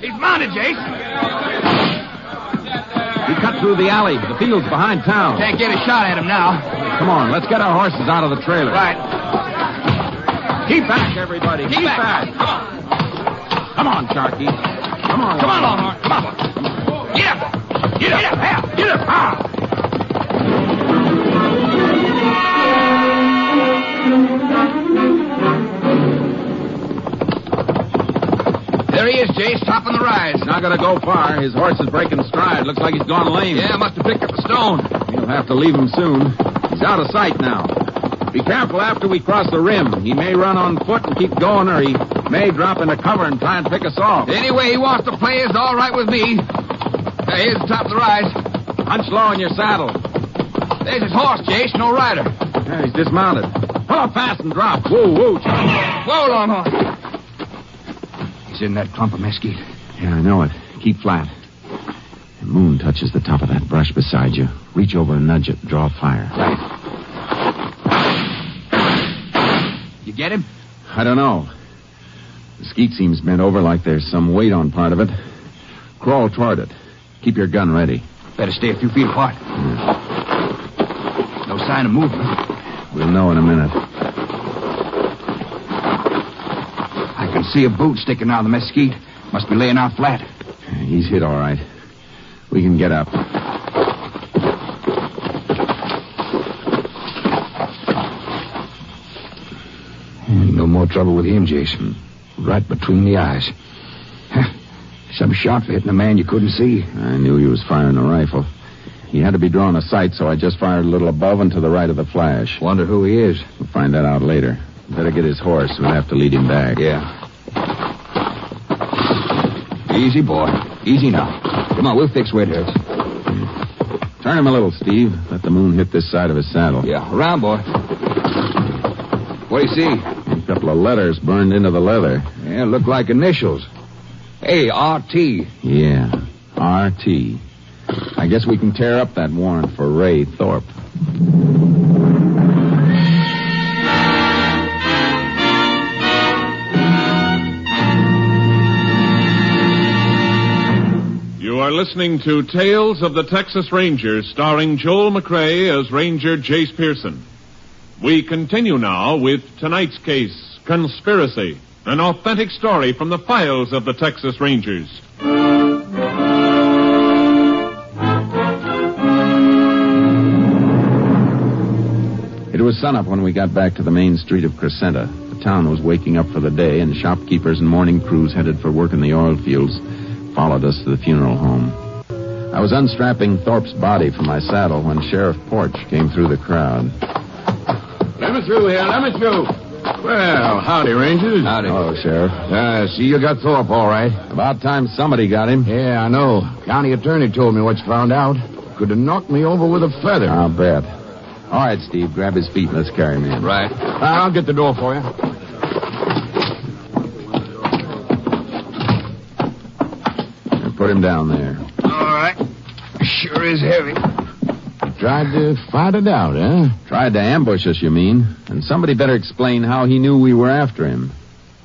He's mounted, Jace. He cut through the alley. The field's behind town. Can't get a shot at him now. Come on, let's get our horses out of the trailer. Right. Keep back, everybody. Keep back. Come on, Sharky. Come on. Come on, Longhorn. Come on. Get up. Get up. Get up. Get up. Ah. There he is, Jace, topping the rise. Not going to go far. His horse is breaking stride. Looks like he's gone lame. Yeah, must have picked up a stone. We'll have to leave him soon. He's out of sight now. Be careful after we cross the rim. He may run on foot and keep going, or he may drop into cover and try and pick us off. Any way he wants to play is all right with me. Here's the top of the rise. Hunch low in your saddle. There's his horse, Jace, no rider. Yeah, he's dismounted. Pull up fast and drop. Whoa, whoa, Charlie. Whoa, Longhorn. He's in that clump of mesquite. Yeah, I know it. Keep flat. The moon touches the top of that brush beside you. Reach over and nudge it. Draw fire. Right. You get him? I don't know. The skeet seems bent over like there's some weight on part of it. Crawl toward it. Keep your gun ready. Better stay a few feet apart. Yeah. No sign of movement. We'll know in a minute. I can see a boot sticking out of the mesquite. Must be laying out flat. He's hit all right. We can get up. No more trouble with him, Jason. Right between the eyes. Some shot for hitting a man you couldn't see. I knew he was firing a rifle. He had to be drawing a sight, so I just fired a little above and to the right of the flash. Wonder who he is. We'll find that out later. Better get his horse. We'll have to lead him back. Yeah. Easy, boy. Easy now. Come on, we'll fix where it hurts. Turn him a little, Steve. Let the moon hit this side of his saddle. Yeah, around, boy. What do you see? A couple of letters burned into the leather. Yeah, look like initials. A-R-T. Yeah, R-T. I guess we can tear up that warrant for Ray Thorpe. You are listening to Tales of the Texas Rangers, starring Joel McRae as Ranger Jace Pearson. We continue now with tonight's case, Conspiracy, an authentic story from the files of the Texas Rangers. It was sunup when we got back to the main street of Crescenta. The town was waking up for the day, and shopkeepers and morning crews headed for work in the oil fields followed us to the funeral home. I was unstrapping Thorpe's body from my saddle when Sheriff Porch came through the crowd. Let me through here. Let me through. Well, howdy, Rangers. Howdy. Hello, Sheriff. See, you got Thorpe all right. About time somebody got him. Yeah, I know. County attorney told me what you found out. Could have knocked me over with a feather. I'll bet. All right, Steve, grab his feet and let's carry him in. Right. I'll get the door for you. Put him down there. All right. Sure is heavy. Tried to fight it out, huh? Tried to ambush us, you mean? And somebody better explain how he knew we were after him.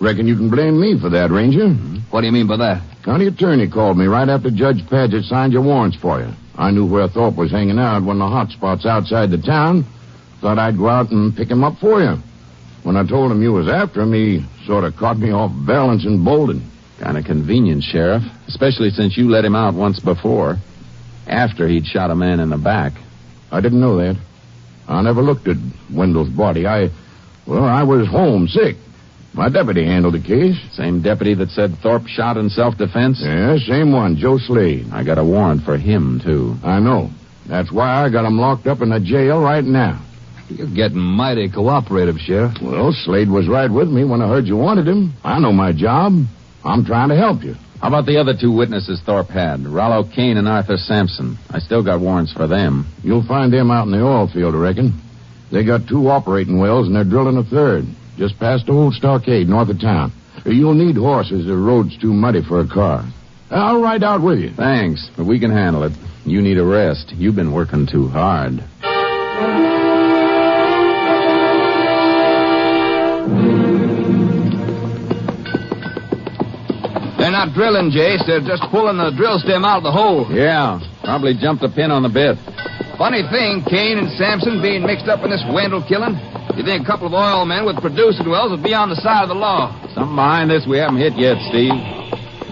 Reckon you can blame me for that, Ranger. What do you mean by that? County attorney called me right after Judge Paget signed your warrants for you. I knew where Thorpe was hanging out, one of the hot spots outside the town. Thought I'd go out and pick him up for you. When I told him you was after him, he sort of caught me off balance and bolted. Kind of convenient, Sheriff. Especially since you let him out once before. After he'd shot a man in the back. I didn't know that. I never looked at Wendell's body. I was home sick. My deputy handled the case. Same deputy that said Thorpe shot in self-defense? Yeah, same one, Joe Slade. I got a warrant for him, too. I know. That's why I got him locked up in the jail right now. You're getting mighty cooperative, Sheriff. Well, Slade was right with me when I heard you wanted him. I know my job. I'm trying to help you. How about the other two witnesses Thorpe had? Rollo Kane and Arthur Sampson. I still got warrants for them. You'll find them out in the oil field, I reckon. They got 2 operating wells, and they're drilling a 3rd, just past the old stockade north of town. You'll need horses. The road's too muddy for a car. I'll ride out with you. Thanks, but we can handle it. You need a rest. You've been working too hard. They're not drilling, Jace. They're just pulling the drill stem out of the hole. Yeah, probably jumped the pin on the bit. Funny thing, Kane and Sampson being mixed up in this Wendell killing. You think a couple of oil men with producing wells would be on the side of the law? Something behind this we haven't hit yet, Steve.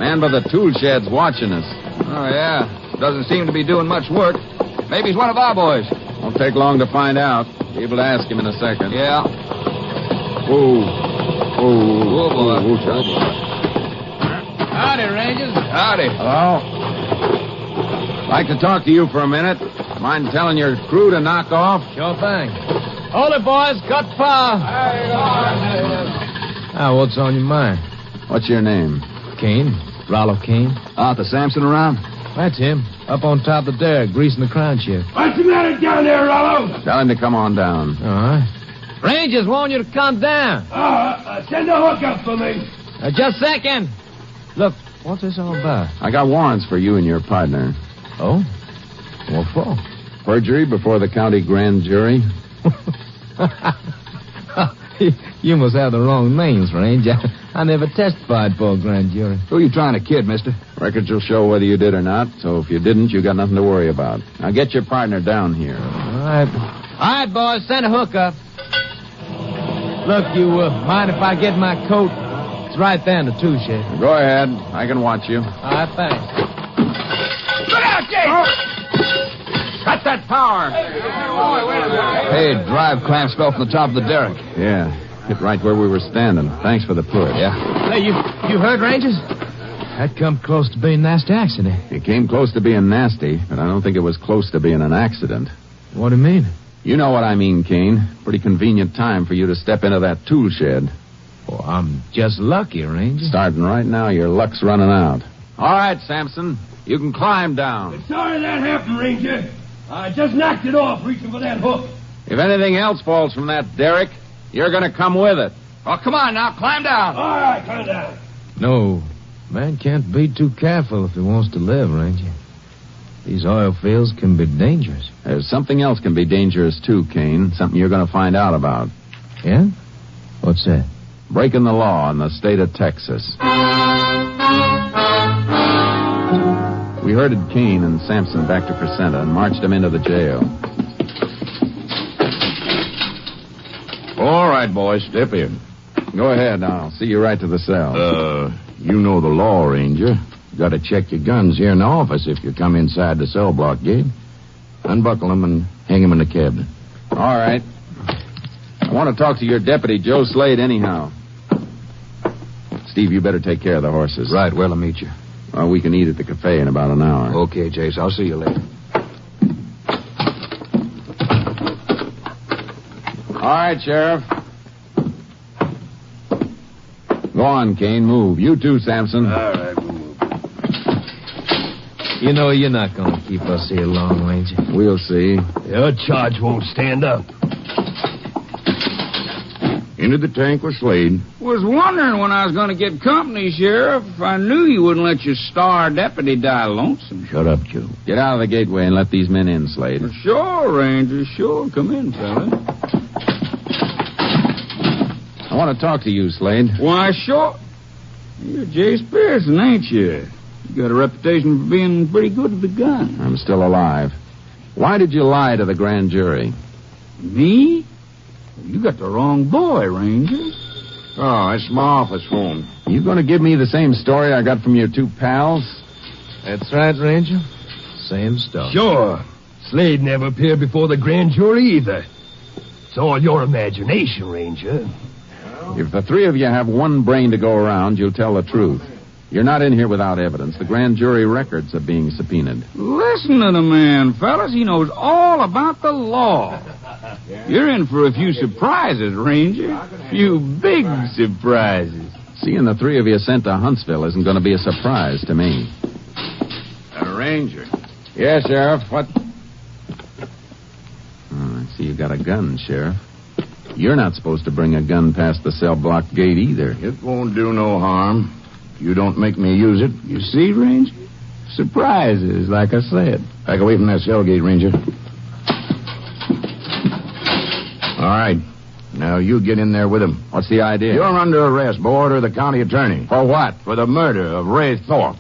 Man by the tool shed's watching us. Oh, yeah. Doesn't seem to be doing much work. Maybe he's one of our boys. Won't take long to find out. Be able to ask him in a second. Yeah. Whoa, boy. Howdy, Rangers. Howdy. Hello. Like to talk to you for a minute. Mind telling your crew to knock off? Sure thing. Hold it, boys. Cut fire. What's on your mind? What's your name? Kane. Rollo Kane. Arthur Sampson around? That's him. Up on top of the derrick, greasing the crown shift. What's the matter down there, Rollo? Tell him to come on down. All right. Rangers want you to come down. Send a hook up for me. Just a second. Look, what's this all about? I got warrants for you and your partner. Oh? What for? Perjury before the county grand jury. You must have the wrong names, Range. I never testified for a grand jury. Who are you trying to kid, mister? Records will show whether you did or not, so if you didn't, you got nothing to worry about. Now get your partner down here. All right, boys, send a hook up. Look, you mind if I get my coat? It's right there in the tool shed. Go ahead. I can watch you. All right, thanks. Look out, Jake! Oh. Cut that power! Hey, drive clamps fell from the top of the derrick. Yeah, hit right where we were standing. Thanks for the push. Yeah. Hey, you heard, Rangers? That come close to being a nasty accident. It came close to being nasty, but I don't think it was close to being an accident. What do you mean? You know what I mean, Kane. Pretty convenient time for you to step into that tool shed. Well, I'm just lucky, Ranger. Starting right now, your luck's running out. All right, Sampson. You can climb down. Sorry that happened, Ranger. I just knocked it off reaching for that hook. If anything else falls from that derrick, you're going to come with it. Oh, come on now. Climb down. All right, climb down. No, man can't be too careful if he wants to live, Ranger. These oil fields can be dangerous. There's something else can be dangerous, too, Kane. Something you're going to find out about. Yeah? What's that? Breaking the law in the state of Texas. We herded Kane and Sampson back to Crescenta and marched them into the jail. All right, boys, step in. Go ahead. I'll see you right to the cell. You know the law, Ranger. Got to check your guns here in the office if you come inside the cell block gate. Unbuckle them and hang them in the cabinet. All right. I want to talk to your deputy, Joe Slade, anyhow. Steve, you better take care of the horses. Right, where'll I meet you? Well, we can eat at the cafe in about an hour. Okay, Jace. I'll see you later. All right, Sheriff. Go on, Kane. Move. You too, Sampson. All right, we'll move. You know you're not going to keep us here long, Ranger. We'll see. Your charge won't stand up. Into the tank with Slade. Was wondering when I was going to get company, Sheriff. I knew you wouldn't let your star deputy die lonesome. Shut up, Joe. Get out of the gateway and let these men in, Slade. Sure, Ranger, sure. Come in, fella. I want to talk to you, Slade. Why, sure. You're Jace Pearson, ain't you? You got a reputation for being pretty good with the gun. I'm still alive. Why did you lie to the grand jury? Me? You got the wrong boy, Ranger. Oh, that's my office phone. You going to give me the same story I got from your two pals? That's right, Ranger. Same stuff. Sure. Slade never appeared before the grand jury either. It's all your imagination, Ranger. If the three of you have one brain to go around, you'll tell the truth. You're not in here without evidence. The grand jury records are being subpoenaed. Listen to the man, fellas. He knows all about the law. You're in for a few surprises, Ranger. Few big surprises. Seeing the three of you sent to Huntsville isn't going to be a surprise to me. Ranger. Yes, Sheriff. What? Oh, I see you got a gun, Sheriff. You're not supposed to bring a gun past the cell block gate either. It won't do no harm. You don't make me use it. You see, Ranger? Surprises, like I said. Back away from that cell gate, Ranger. All right. Now you get in there with him. What's the idea? You're under arrest by order of the county attorney. For what? For the murder of Ray Thorpe.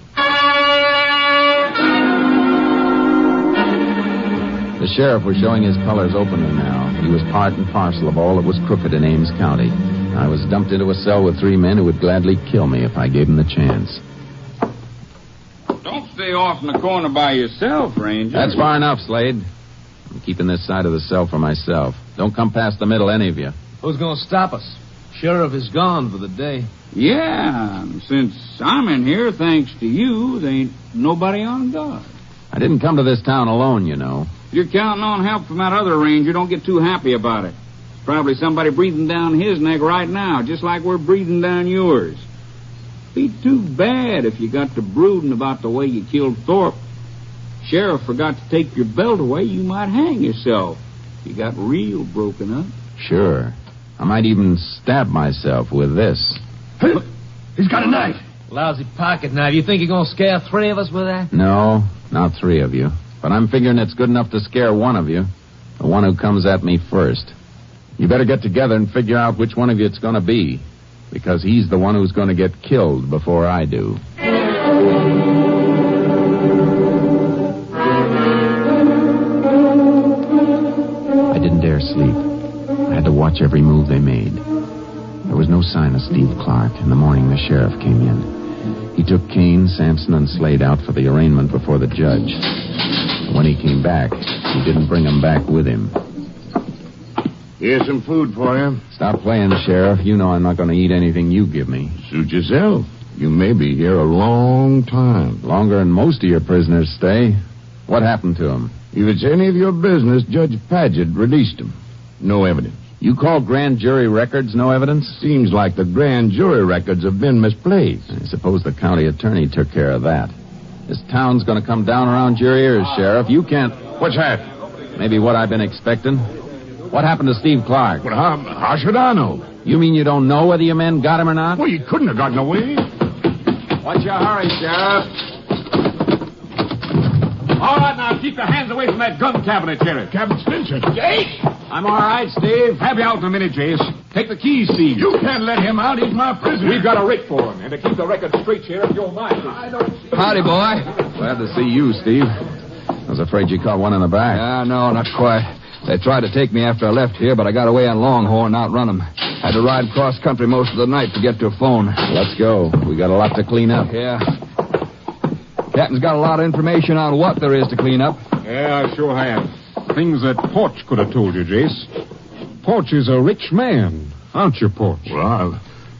The sheriff was showing his colors openly now. He was part and parcel of all that was crooked in Ames County. I was dumped into a cell with three men who would gladly kill me if I gave them the chance. Don't stay off in the corner by yourself, Ranger. That's far enough, Slade. I'm keeping this side of the cell for myself. Don't come past the middle, any of you. Who's going to stop us? Sheriff is gone for the day. Yeah, since I'm in here, thanks to you, there ain't nobody on guard. I didn't come to this town alone, you know. If you're counting on help from that other ranger, don't get too happy about it. Probably somebody breathing down his neck right now, just like we're breathing down yours. Be too bad if you got to brooding about the way you killed Thorpe. Sheriff forgot to take your belt away, you might hang yourself. You got real broken up. Sure. I might even stab myself with this. He's got a knife. Lousy pocket knife. You think you're going to scare three of us with that? No, not three of you. But I'm figuring it's good enough to scare one of you. The one who comes at me first. You better get together and figure out which one of you it's going to be. Because he's the one who's going to get killed before I do. I didn't dare sleep. I had to watch every move they made. There was no sign of Steve Clark. In the morning, the sheriff came in. He took Kane, Sampson, and Slade out for the arraignment before the judge. And when he came back, he didn't bring them back with him. Here's some food for you. Stop playing, Sheriff. You know I'm not going to eat anything you give me. Suit yourself. You may be here a long time. Longer than most of your prisoners stay. What happened to him? If it's any of your business, Judge Paget released him. No evidence. You call grand jury records no evidence? Seems like the grand jury records have been misplaced. I suppose the county attorney took care of that. This town's going to come down around your ears, Sheriff. You can't... What's that? Maybe what I've been expecting. What happened to Steve Clark? Well, how should I know? You mean you don't know whether your men got him or not? Well, you couldn't have gotten away. What's your hurry, Sheriff? All right, now keep your hands away from that gun cabinet, Sheriff. Captain Spencer. Jace! I'm all right, Steve. Have you out in a minute, Jace. Take the keys, Steve. You can't let him out. He's my prisoner. We've got a writ for him. And to keep the record straight, Sheriff, you're mine. Howdy, boy. Glad to see you, Steve. I was afraid you caught one in the back. No, not quite. They tried to take me after I left here, but I got away on Longhorn, outrun them. Had to ride cross country most of the night to get to a phone. Let's go. We got a lot to clean up. Yeah. Captain's got a lot of information on what there is to clean up. Yeah, I sure have. Things that Porch could have told you, Jace. Porch is a rich man, aren't you, Porch? Well,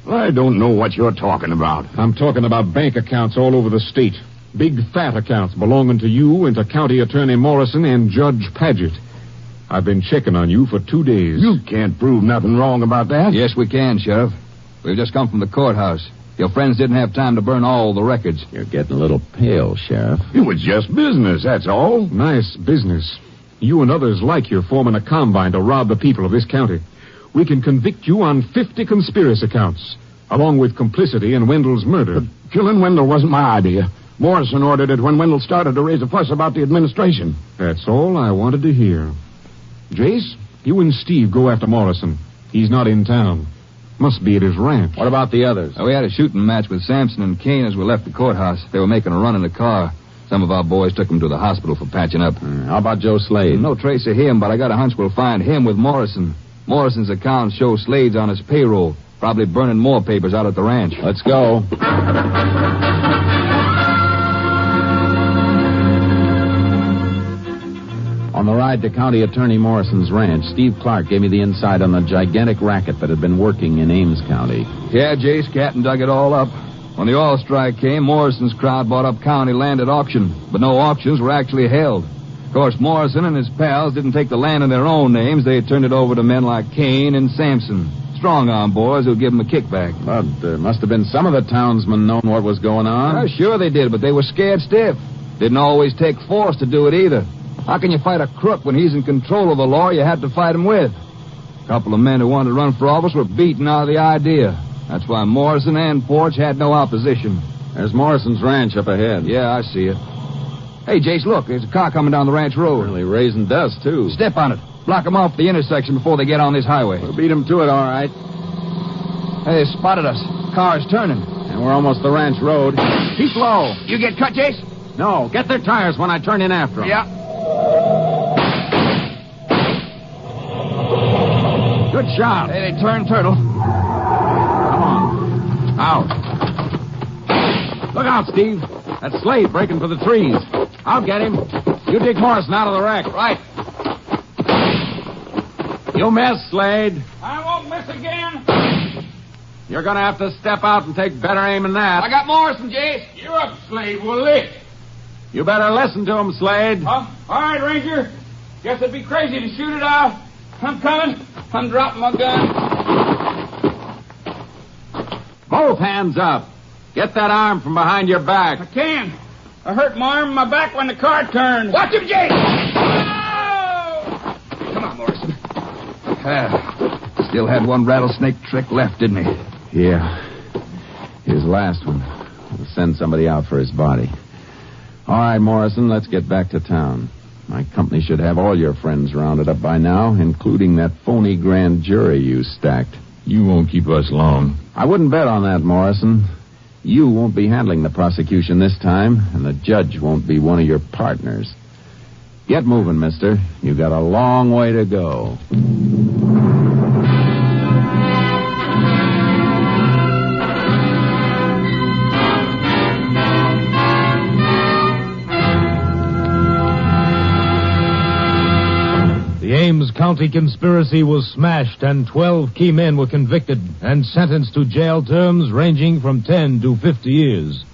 I don't know what you're talking about. I'm talking about bank accounts all over the state. Big, fat accounts belonging to you and to County Attorney Morrison and Judge Paget. I've been checking on you for 2 days. You can't prove nothing wrong about that. Yes, we can, Sheriff. We've just come from the courthouse. Your friends didn't have time to burn all the records. You're getting a little pale, Sheriff. It was just business, that's all. Nice business. You and others like you forming a combine to rob the people of this county. We can convict you on 50 conspiracy counts, along with complicity in Wendell's murder. But killing Wendell wasn't my idea. Morrison ordered it when Wendell started to raise a fuss about the administration. That's all I wanted to hear. Jace, you and Steve go after Morrison. He's not in town. Must be at his ranch. What about the others? We had a shooting match with Sampson and Kane as we left the courthouse. They were making a run in the car. Some of our boys took him to the hospital for patching up. How about Joe Slade? No trace of him, but I got a hunch we'll find him with Morrison. Morrison's accounts show Slade's on his payroll, probably burning more papers out at the ranch. Let's go. On the ride to County Attorney Morrison's ranch, Steve Clark gave me the inside on the gigantic racket that had been working in Ames County. Yeah, Jace, Captain dug it all up. When the oil strike came, Morrison's crowd bought up county land at auction, but no auctions were actually held. Of course, Morrison and his pals didn't take the land in their own names. They turned it over to men like Kane and Sampson. Strong-arm boys who'd give them a kickback. But there must have been some of the townsmen known what was going on. Sure they did, but they were scared stiff. Didn't always take force to do it either. How can you fight a crook when he's in control of the law you had to fight him with? A couple of men who wanted to run for office were beaten out of the idea. That's why Morrison and Porch had no opposition. There's Morrison's ranch up ahead. Yeah, I see it. Hey, Jace, look, there's a car coming down the ranch road. Really raising dust, too. Step on it. Block them off the intersection before they get on this highway. We'll beat them to it, all right. Hey, they spotted us. Car's turning. And we're almost the ranch road. Keep low. You get cut, Jace? No, get their tires when I turn in after them. Yeah. Good shot. Hey, they turned turtle. Come on. Out. Look out, Steve. That's Slade breaking for the trees. I'll get him. You dig Morrison out of the wreck. Right. You missed, Slade. I won't miss again. You're going to have to step out and take better aim than that. I got Morrison, Jace. You're up, Slade. We'll lick. You better listen to him, Slade. All right, Ranger. Guess it'd be crazy to shoot it out. I'm coming. I'm dropping my gun. Both hands up. Get that arm from behind your back. I can. I hurt my arm and my back when the car turned. Watch him, Jace! Oh! Come on, Morrison. Still had one rattlesnake trick left, didn't he? Yeah. His last one. We'll send somebody out for his body. All right, Morrison, let's get back to town. My company should have all your friends rounded up by now, including that phony grand jury you stacked. You won't keep us long. I wouldn't bet on that, Morrison. You won't be handling the prosecution this time, and the judge won't be one of your partners. Get moving, mister. You've got a long way to go. The Ames County conspiracy was smashed, and 12 key men were convicted and sentenced to jail terms ranging from 10 to 50 years.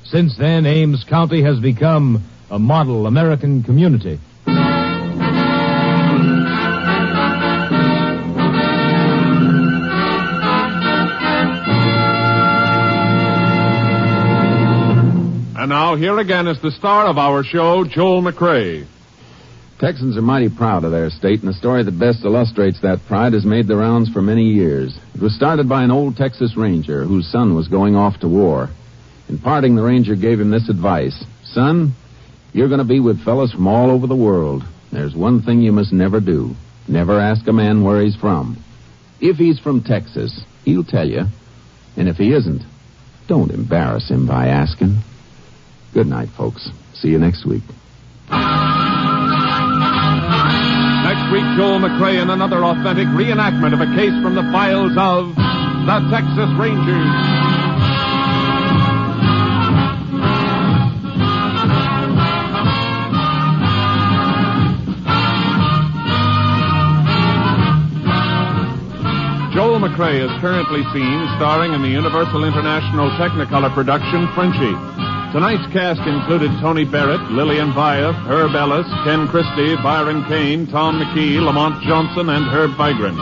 Since then, Ames County has become a model American community. And now, here again is the star of our show, Joel McRae. Texans are mighty proud of their state, and the story that best illustrates that pride has made the rounds for many years. It was started by an old Texas ranger whose son was going off to war. In parting, the ranger gave him this advice. Son, you're going to be with fellas from all over the world. There's one thing you must never do. Never ask a man where he's from. If he's from Texas, he'll tell you. And if he isn't, don't embarrass him by asking. Good night, folks. See you next week. Next week, Joel McRae in another authentic reenactment of a case from the files of the Texas Rangers. Joel McRae is currently seen starring in the Universal International Technicolor production Frenchie. Tonight's cast included Tony Barrett, Lillian Vyeth, Herb Ellis, Ken Christie, Byron Kane, Tom McKee, Lamont Johnson, and Herb Vigran.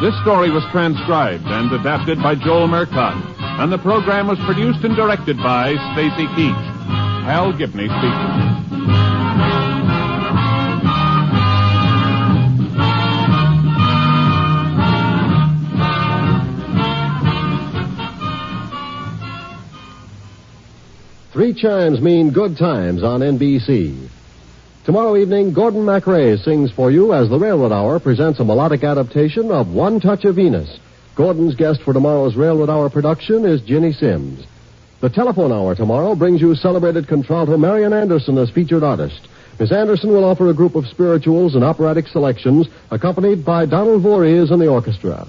This story was transcribed and adapted by Joel Murcott, and the program was produced and directed by Stacy Keach. Hal Gibney speaking. 3 chimes mean good times on NBC. Tomorrow evening, Gordon MacRae sings for you as the Railroad Hour presents a melodic adaptation of One Touch of Venus. Gordon's guest for tomorrow's Railroad Hour production is Ginny Sims. The Telephone Hour tomorrow brings you celebrated contralto Marian Anderson as featured artist. Miss Anderson will offer a group of spirituals and operatic selections accompanied by Donald Voorhees and the orchestra.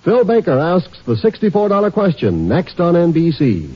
Phil Baker asks the $64 question next on NBC.